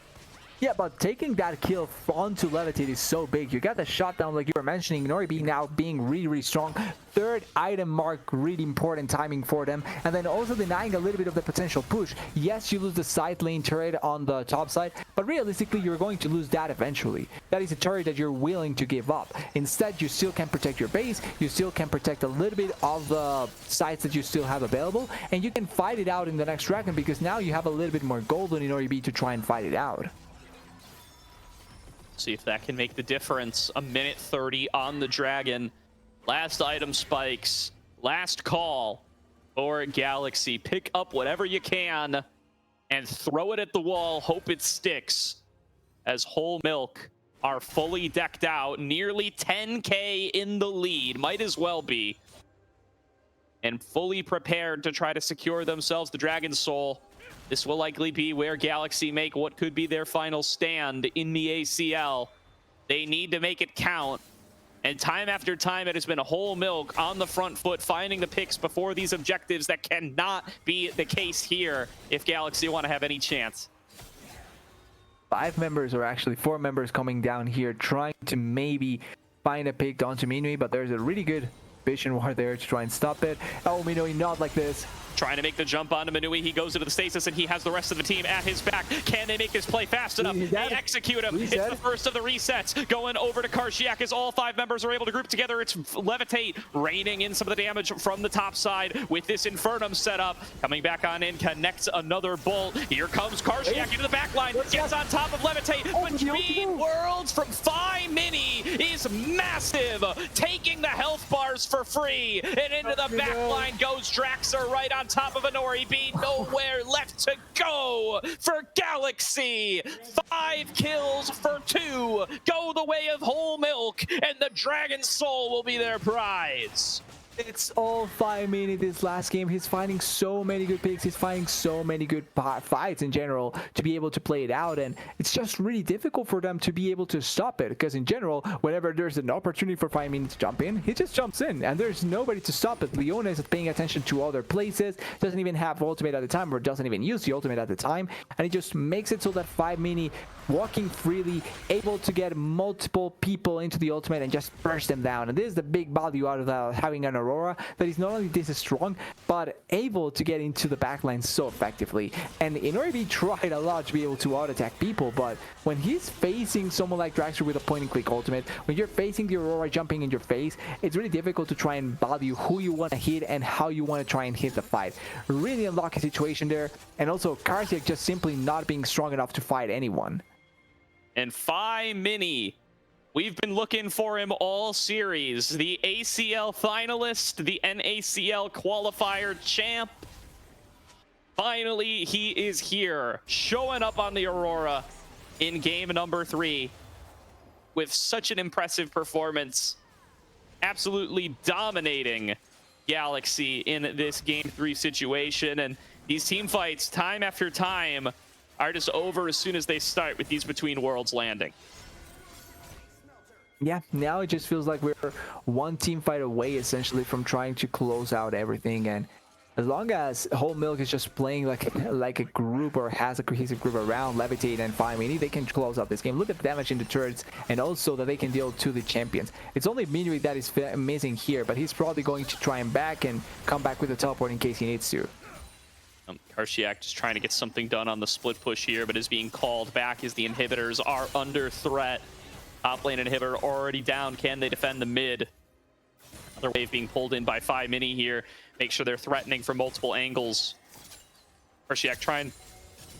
Yeah, but taking that kill onto Levitate is so big. You got the shutdown like you were mentioning. Nori now being really, really strong. 3rd item mark, really important timing for them. And then also denying a little bit of the potential push. Yes, you lose the side lane turret on the top side, but realistically, you're going to lose that eventually. That is a turret that you're willing to give up. Instead, you still can protect your base. You still can protect a little bit of the sites that you still have available. And you can fight it out in the next dragon because now you have a little bit more gold in Nori to try and fight it out. See if that can make the difference. A minute 30 on the Dragon. Last item spikes. Last call for Galaxy. Pick up whatever you can and throw it at the wall. Hope it sticks. As Whole Milk are fully decked out. Nearly 10k in the lead. Might as well be. And fully prepared to try to secure themselves the Dragon Soul. This will likely be where Galaxy make what could be their final stand in the ACL. They need to make it count. And time after time, it has been a Whole Milk on the front foot, finding the picks before these objectives. That cannot be the case here if Galaxy want to have any chance. 5 members, or actually 4 members coming down here, trying to maybe find a pick onto Minui, but there's a really good vision ward there to try and stop it. Oh, Minui, not like this. Trying to make the jump onto Manui. He goes into the stasis and he has the rest of the team at his back. Can they make this play fast enough? They execute him. Reset. It's the first of the resets. Going over to Karshiak as all 5 members are able to group together. It's Levitate raining in some of the damage from the top side with this Infernum setup. Coming back on in, connects another bolt. Here comes Karshiak into the back line. Gets on top of Levitate. Between Worlds from 5mini is massive. Taking the health bars for free. And into the back line goes Draxler right on top of Nori. Nowhere left to go for Galaxy. 5 kills for 2 go the way of Whole Milk, and the Dragon Soul will be their prize. It's all 5mini this last game. He's finding so many good picks. He's finding so many good fights in general to be able to play it out. And it's just really difficult for them to be able to stop it. Because in general, whenever there's an opportunity for 5mini to jump in, he just jumps in. And there's nobody to stop it. Leona is paying attention to other places. Doesn't even have ultimate at the time, or doesn't even use the ultimate at the time. And it just makes it so that 5mini walking freely, able to get multiple people into the ultimate and just burst them down. And this is the big value out of having an Aurora, that is not only this strong, but able to get into the backline so effectively. And Inoribi tried a lot to be able to auto-attack people, but when he's facing someone like Dragster with a point-and-click ultimate, when you're facing the Aurora jumping in your face, it's really difficult to try and value who you want to hit and how you want to try and hit the fight. Really unlucky situation there, and also Karsiak just simply not being strong enough to fight anyone. And Phi Mini, we've been looking for him all series. The ACL finalist, the NACL qualifier champ. Finally, he is here, showing up on the Aurora in game number 3 with such an impressive performance. Absolutely dominating Galaxy in this game 3 situation. And these team fights, time after time, are just over as soon as they start with these Between Worlds landing. Yeah, now it just feels like we're one team fight away essentially from trying to close out everything. And as long as Whole Milk is just playing like a group, or has a cohesive group around Levitate and Phi Mini, they can close out this game. Look at the damage in the turrets, and also that they can deal to the champions. It's only Minuit that is missing here, but he's probably going to try and come back with a teleport in case he needs to. Karsiak just trying to get something done on the split push here, but is being called back as the inhibitors are under threat. Top lane inhibitor already down. Can they defend the mid? Another wave being pulled in by Phi Mini here. Make sure they're threatening from multiple angles. Karsiak trying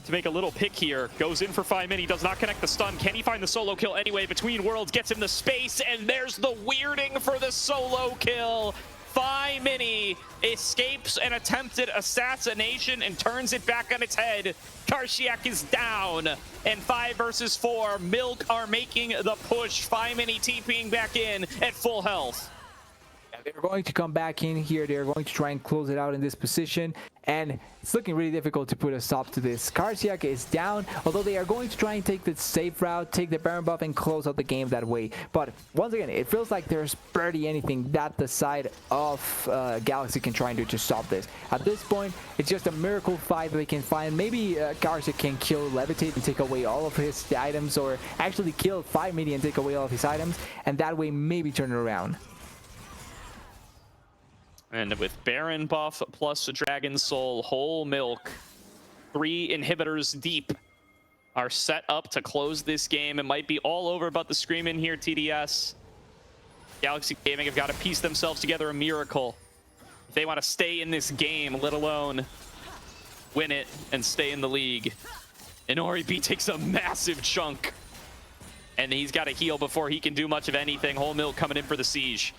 to make a little pick here. Goes in for Phi Mini, does not connect the stun. Can he find the solo kill anyway? Between Worlds gets him the space, and there's the weirding for the solo kill. Phi Mini escapes an attempted assassination and turns it back on its head. Karsiak is down, and 5 versus 4. Milk are making the push. Phi Mini TPing back in at full health. They're going to come back in here. They're going to try and close it out in this position, and it's looking really difficult to put a stop to this. Karsiak is down, although they are going to try and take the safe route, take the Baron buff, and close out the game that way. But once again, it feels like there's barely anything that the side of Galaxy can try and do to stop this. At this point, it's just a miracle fight that they can find. Maybe Karsiak can kill Levitate and take away all of his items, or actually kill 5 Mini and take away all of his items, and that way maybe turn it around. And with Baron buff plus Dragon Soul, Whole Milk, 3 inhibitors deep, are set up to close this game. It might be all over but the scream in here, TDS. Galaxy Gaming have got to piece themselves together a miracle if they want to stay in this game, let alone win it and stay in the league. Inoribi takes a massive chunk, and he's got to heal before he can do much of anything. Whole Milk coming in for the siege.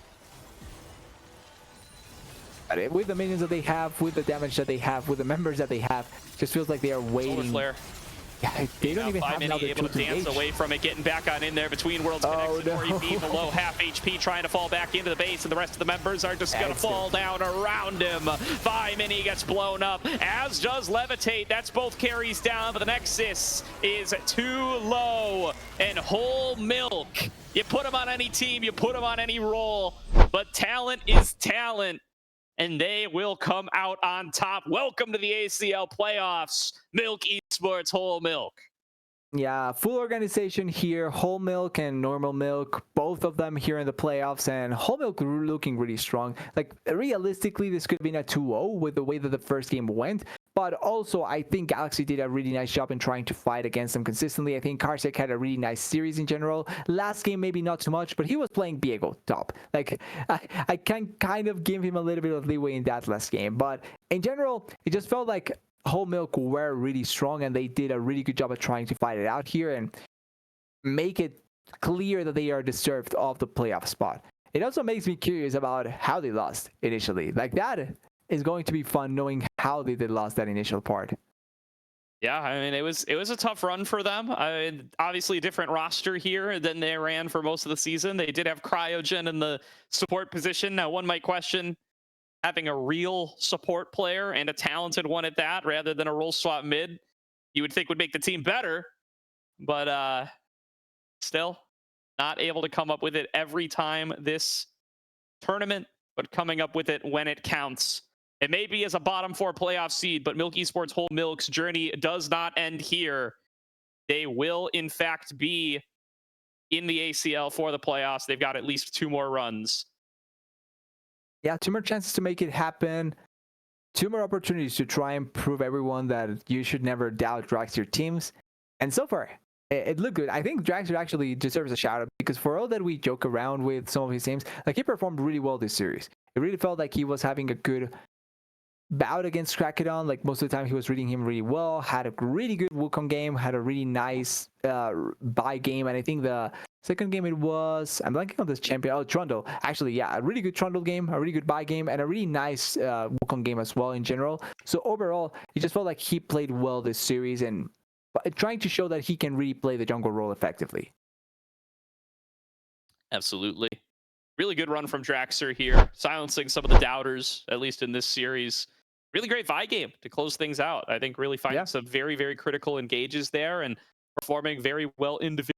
With the minions that they have, with the damage that they have, with the members that they have, just feels like they are waiting. Solar flare. Yeah, they don't even have another able to dance away from it, getting back on in there. Between Worlds connects. Inoribi below half HP, trying to fall back into the base, and the rest of the members are just gonna fall down around him. Phi Mini gets blown up, as does Levitate. That's both carries down, but the Nexus is too low. And Whole Milk, you put him on any team, you put him on any role, but talent is talent, and they will come out on top. Welcome to the ACL playoffs. Milk Esports, Whole Milk. Yeah, full organization here. Whole Milk and Normal Milk, both of them here in the playoffs, and Whole Milk looking really strong. Like, realistically, this could have been a 2-0 with the way that the first game went. But also, I think Galaxy did a really nice job in trying to fight against them consistently. I think Karsiak had a really nice series in general. Last game, maybe not too much, but he was playing Biego top. Like, I can kind of give him a little bit of leeway in that last game. But in general, it just felt like Whole Milk were really strong, and they did a really good job of trying to fight it out here and make it clear that they are deserved of the playoff spot. It also makes me curious about how they lost initially. Like, that is going to be fun, knowing how they did lost that initial part. Yeah, I mean, it was a tough run for them. Obviously a different roster here than they ran for most of the season. They did have Cryogen in the support position. Now, one might question having a real support player, and a talented one at that, rather than a role swap mid, you would think would make the team better. But still not able to come up with it every time this tournament, but coming up with it when it counts. It may be as a bottom 4 playoff seed, but Milk Esports Whole Milk's journey does not end here. they will, in fact, be in the ACL for the playoffs. They've got at least 2 more runs. Yeah, 2 more chances to make it happen. 2 more opportunities to try and prove everyone that you should never doubt Dragster teams. And so far, it looked good. I think Dragster actually deserves a shout out because for all that we joke around with some of his teams, like he performed really well this series. It really felt like he was having a good bout against Krakedon. Like most of the time, he was reading him really well. Had a really good Wukong game. Had a really nice buy game, and I think the second game it was, I'm blanking on this champion. Oh, Trundle. Actually, yeah, a really good Trundle game, a really good buy game, and a really nice Wukong game as well in general. So overall, it just felt like he played well this series and trying to show that he can really play the jungle role effectively. Absolutely. Really good run from Draxler here, silencing some of the doubters, at least in this series. Really great Vi game to close things out. I think really finding some very, very critical engages there and performing very well individually.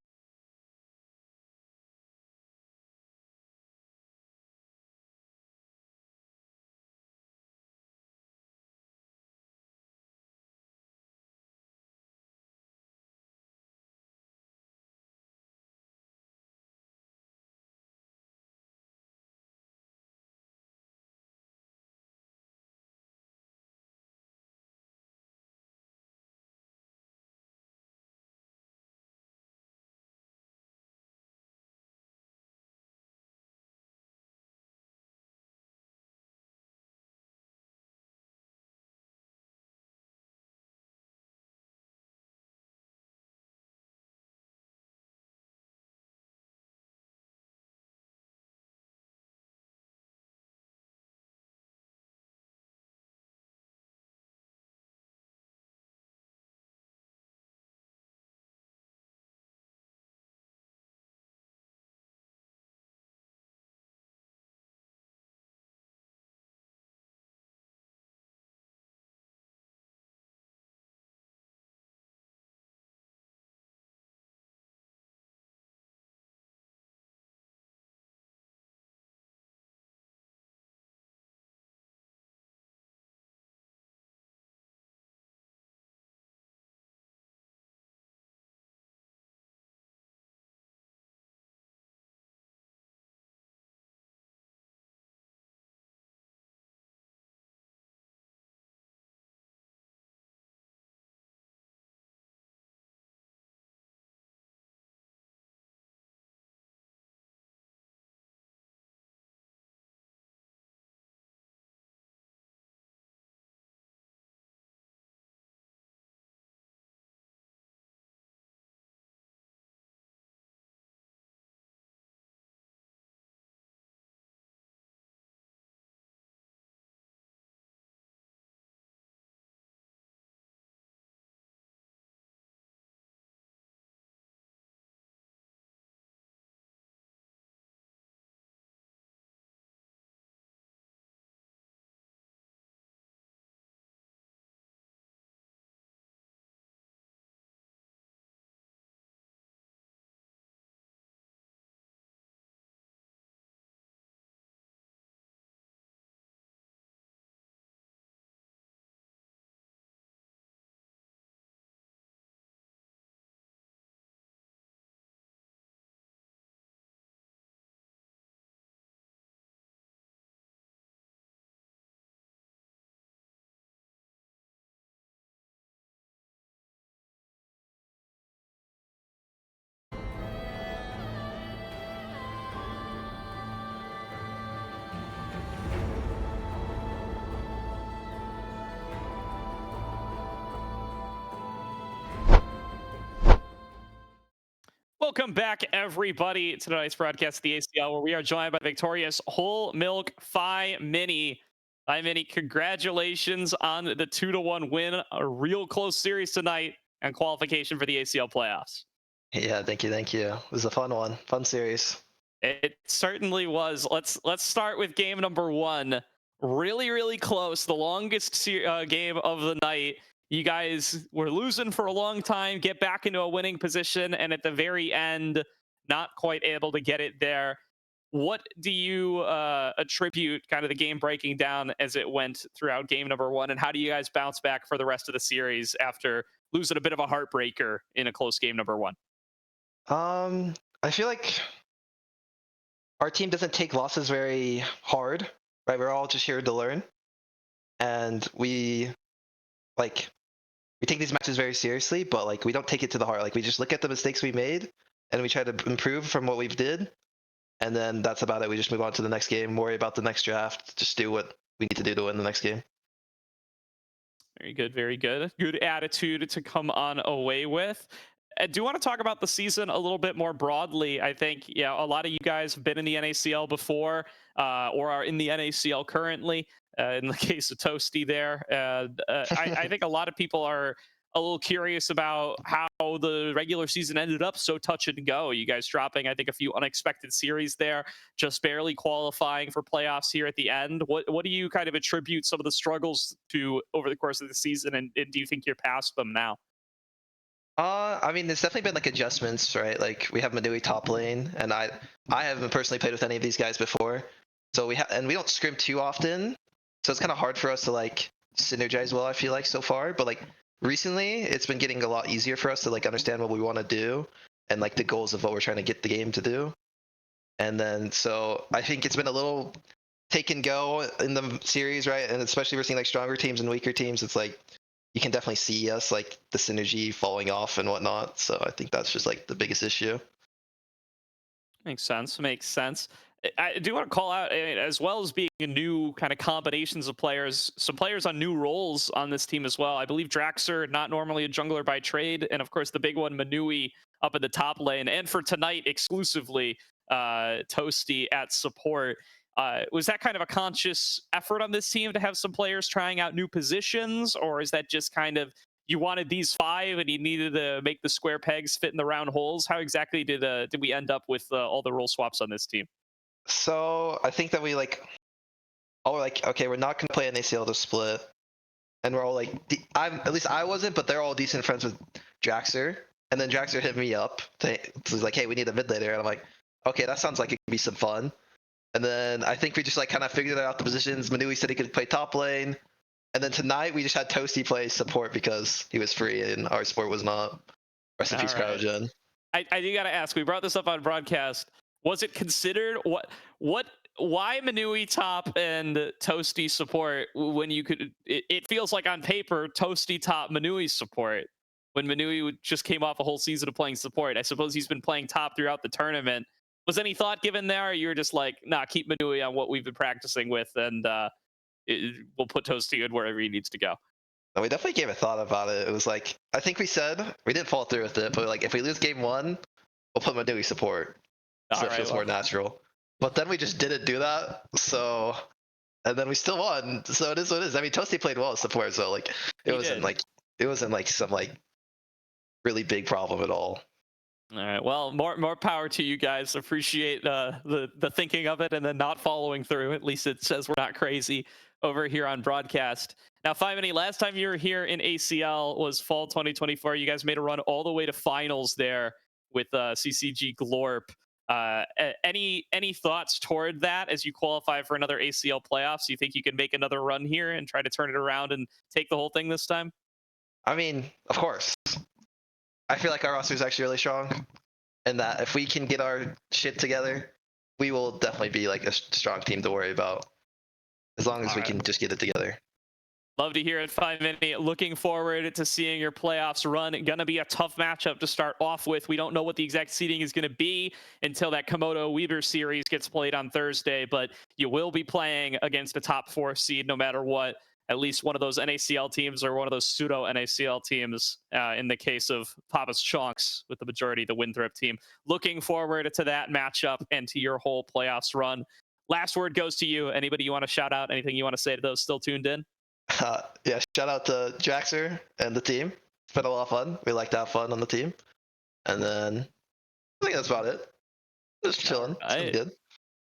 Welcome back, everybody, to tonight's broadcast of the ACL, where we are joined by the victorious Whole Milk Phi Mini. Phi Mini, congratulations on the 2-1 win. A real close series tonight and qualification for the ACL playoffs. Yeah, thank you. It was a fun one, fun series. It certainly was. Let's start with game number 1. Really, really close. The longest game of the night. You guys were losing for a long time, get back into a winning position, and at the very end, not quite able to get it there. What do you attribute kind of the game breaking down as it went throughout game number 1, and how do you guys bounce back for the rest of the series after losing a bit of a heartbreaker in a close game number 1? I feel like our team doesn't take losses very hard, right? We're all just here to learn, and we take these matches very seriously, but like we don't take it to the heart. Like we just look at the mistakes we made and we try to improve from what we've did, and then that's about it. We just move on to the next game, worry about the next draft, just do what we need to do to win the next game. Very good, very good. Good attitude to come on away with. I do want to talk about the season a little bit more broadly. I think, yeah, a lot of you guys have been in the NACL before, or are in the NACL currently. In the case of Toasty there, I think a lot of people are a little curious about how the regular season ended up so touch and go. You guys dropping, I think, a few unexpected series there, just barely qualifying for playoffs here at the end. What do you kind of attribute some of the struggles to over the course of the season, and do you think you're past them now? I mean, there's definitely been like adjustments, right? Like we have Manui top lane, and I haven't personally played with any of these guys before, so we don't scrim too often, so it's kind of hard for us to like synergize well. I feel like so far, but like recently, it's been getting a lot easier for us to like understand what we want to do and like the goals of what we're trying to get the game to do. And then so I think it's been a little take and go in the series, right? And especially we're seeing like stronger teams and weaker teams. It's like you can definitely see us like the synergy falling off and whatnot. So I think that's just like the biggest issue. Makes sense. Makes sense. I do want to call out, as well as being a new kind of combinations of players, some players on new roles on this team as well. I believe Draxer, not normally a jungler by trade, and of course the big one, Manui, up in the top lane. And for tonight exclusively, Toasty at support. Was that kind of a conscious effort on this team to have some players trying out new positions, or is that just kind of you wanted these 5 and you needed to make the square pegs fit in the round holes? How exactly did we end up with all the role swaps on this team? So I think that we like all were like, okay, we're not gonna play an ACL to split, and we're all like, at least I wasn't, but they're all decent friends with Draxer, and then Draxer hit me up to like, hey, we need a mid laner, and I'm like, okay, that sounds like it could be some fun. And then I think we just like kind of figured out the positions. Manui said he could play top lane, and then tonight we just had Toasty play support because he was free and our support was not. Rest in peace, Cryogen. I do gotta ask. We brought this up on broadcast. Was it considered why Manui top and Toasty support when you could? It feels like on paper Toasty top, Manui support, when Manui just came off a whole season of playing support. I suppose he's been playing top throughout the tournament. Was any thought given there? Or you were just like, nah, keep Manui on what we've been practicing with, and we'll put Toasty in wherever he needs to go. No, we definitely gave a thought about it. It was like, I think we said we didn't follow through with it, but like if we lose game 1, we'll put Manui support. So it feels more natural. But then we just didn't do that. So, and then we still won. So it is what it is. I mean, Toasty played well as support, so like it wasn't like some like really big problem at all. All right. Well, more power to you guys. Appreciate the thinking of it and then not following through. At least it says we're not crazy over here on broadcast. Now, 5-Minute, last time you were here in ACL was fall 2024. You guys made a run all the way to finals there with CCG Glorp. Any thoughts toward that as you qualify for another ACL playoffs? You think you can make another run here and try to turn it around and take the whole thing this time? I mean, of course. I feel like our roster is actually really strong, and that if we can get our shit together, we will definitely be like a strong team to worry about, as long as we can just get it together. Love to hear it. 5-Minute. Looking forward to seeing your playoffs run. Gonna be a tough matchup to start off with. We don't know what the exact seeding is gonna be until that Komodo Weaver series gets played on Thursday, but you will be playing against a top 4 seed no matter what. At least one of those NACL teams or one of those pseudo NACL teams in the case of Papa's Chonks with the majority of the Winthrop team. Looking forward to that matchup and to your whole playoffs run. Last word goes to you. Anybody you want to shout out? Anything you want to say to those still tuned in? Yeah, shout out to Draxer and the team. It's been a lot of fun. We like to have fun on the team. And then I think that's about it. Just chilling. It's been good.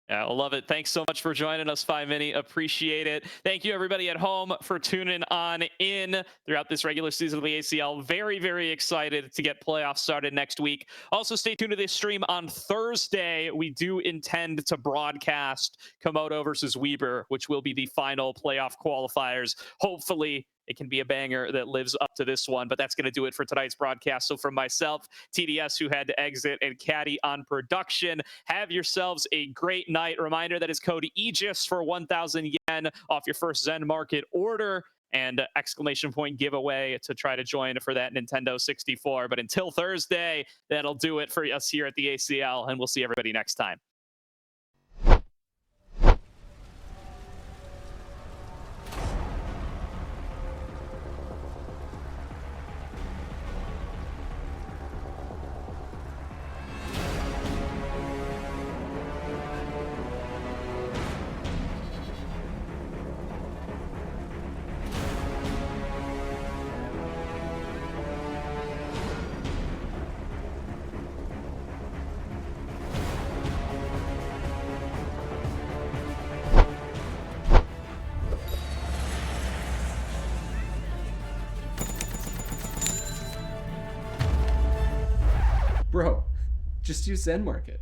Yeah, I love it. Thanks so much for joining us, 5-Minute. Appreciate it. Thank you, everybody at home, for tuning on in throughout this regular season of the ACL. Very, very excited to get playoffs started next week. Also, stay tuned to this stream on Thursday. We do intend to broadcast Komodo versus Weber, which will be the final playoff qualifiers. Hopefully, it can be a banger that lives up to this one. But that's going to do it for tonight's broadcast. So from myself, TDS, who had to exit, and Caddy on production, have yourselves a great night. Reminder that is code Aegis for 1,000 yen off your first Zen Market order, and exclamation point giveaway to try to join for that Nintendo 64. But until Thursday, that'll do it for us here at the ACL, and we'll see everybody next time. Bro, just use Zen Market.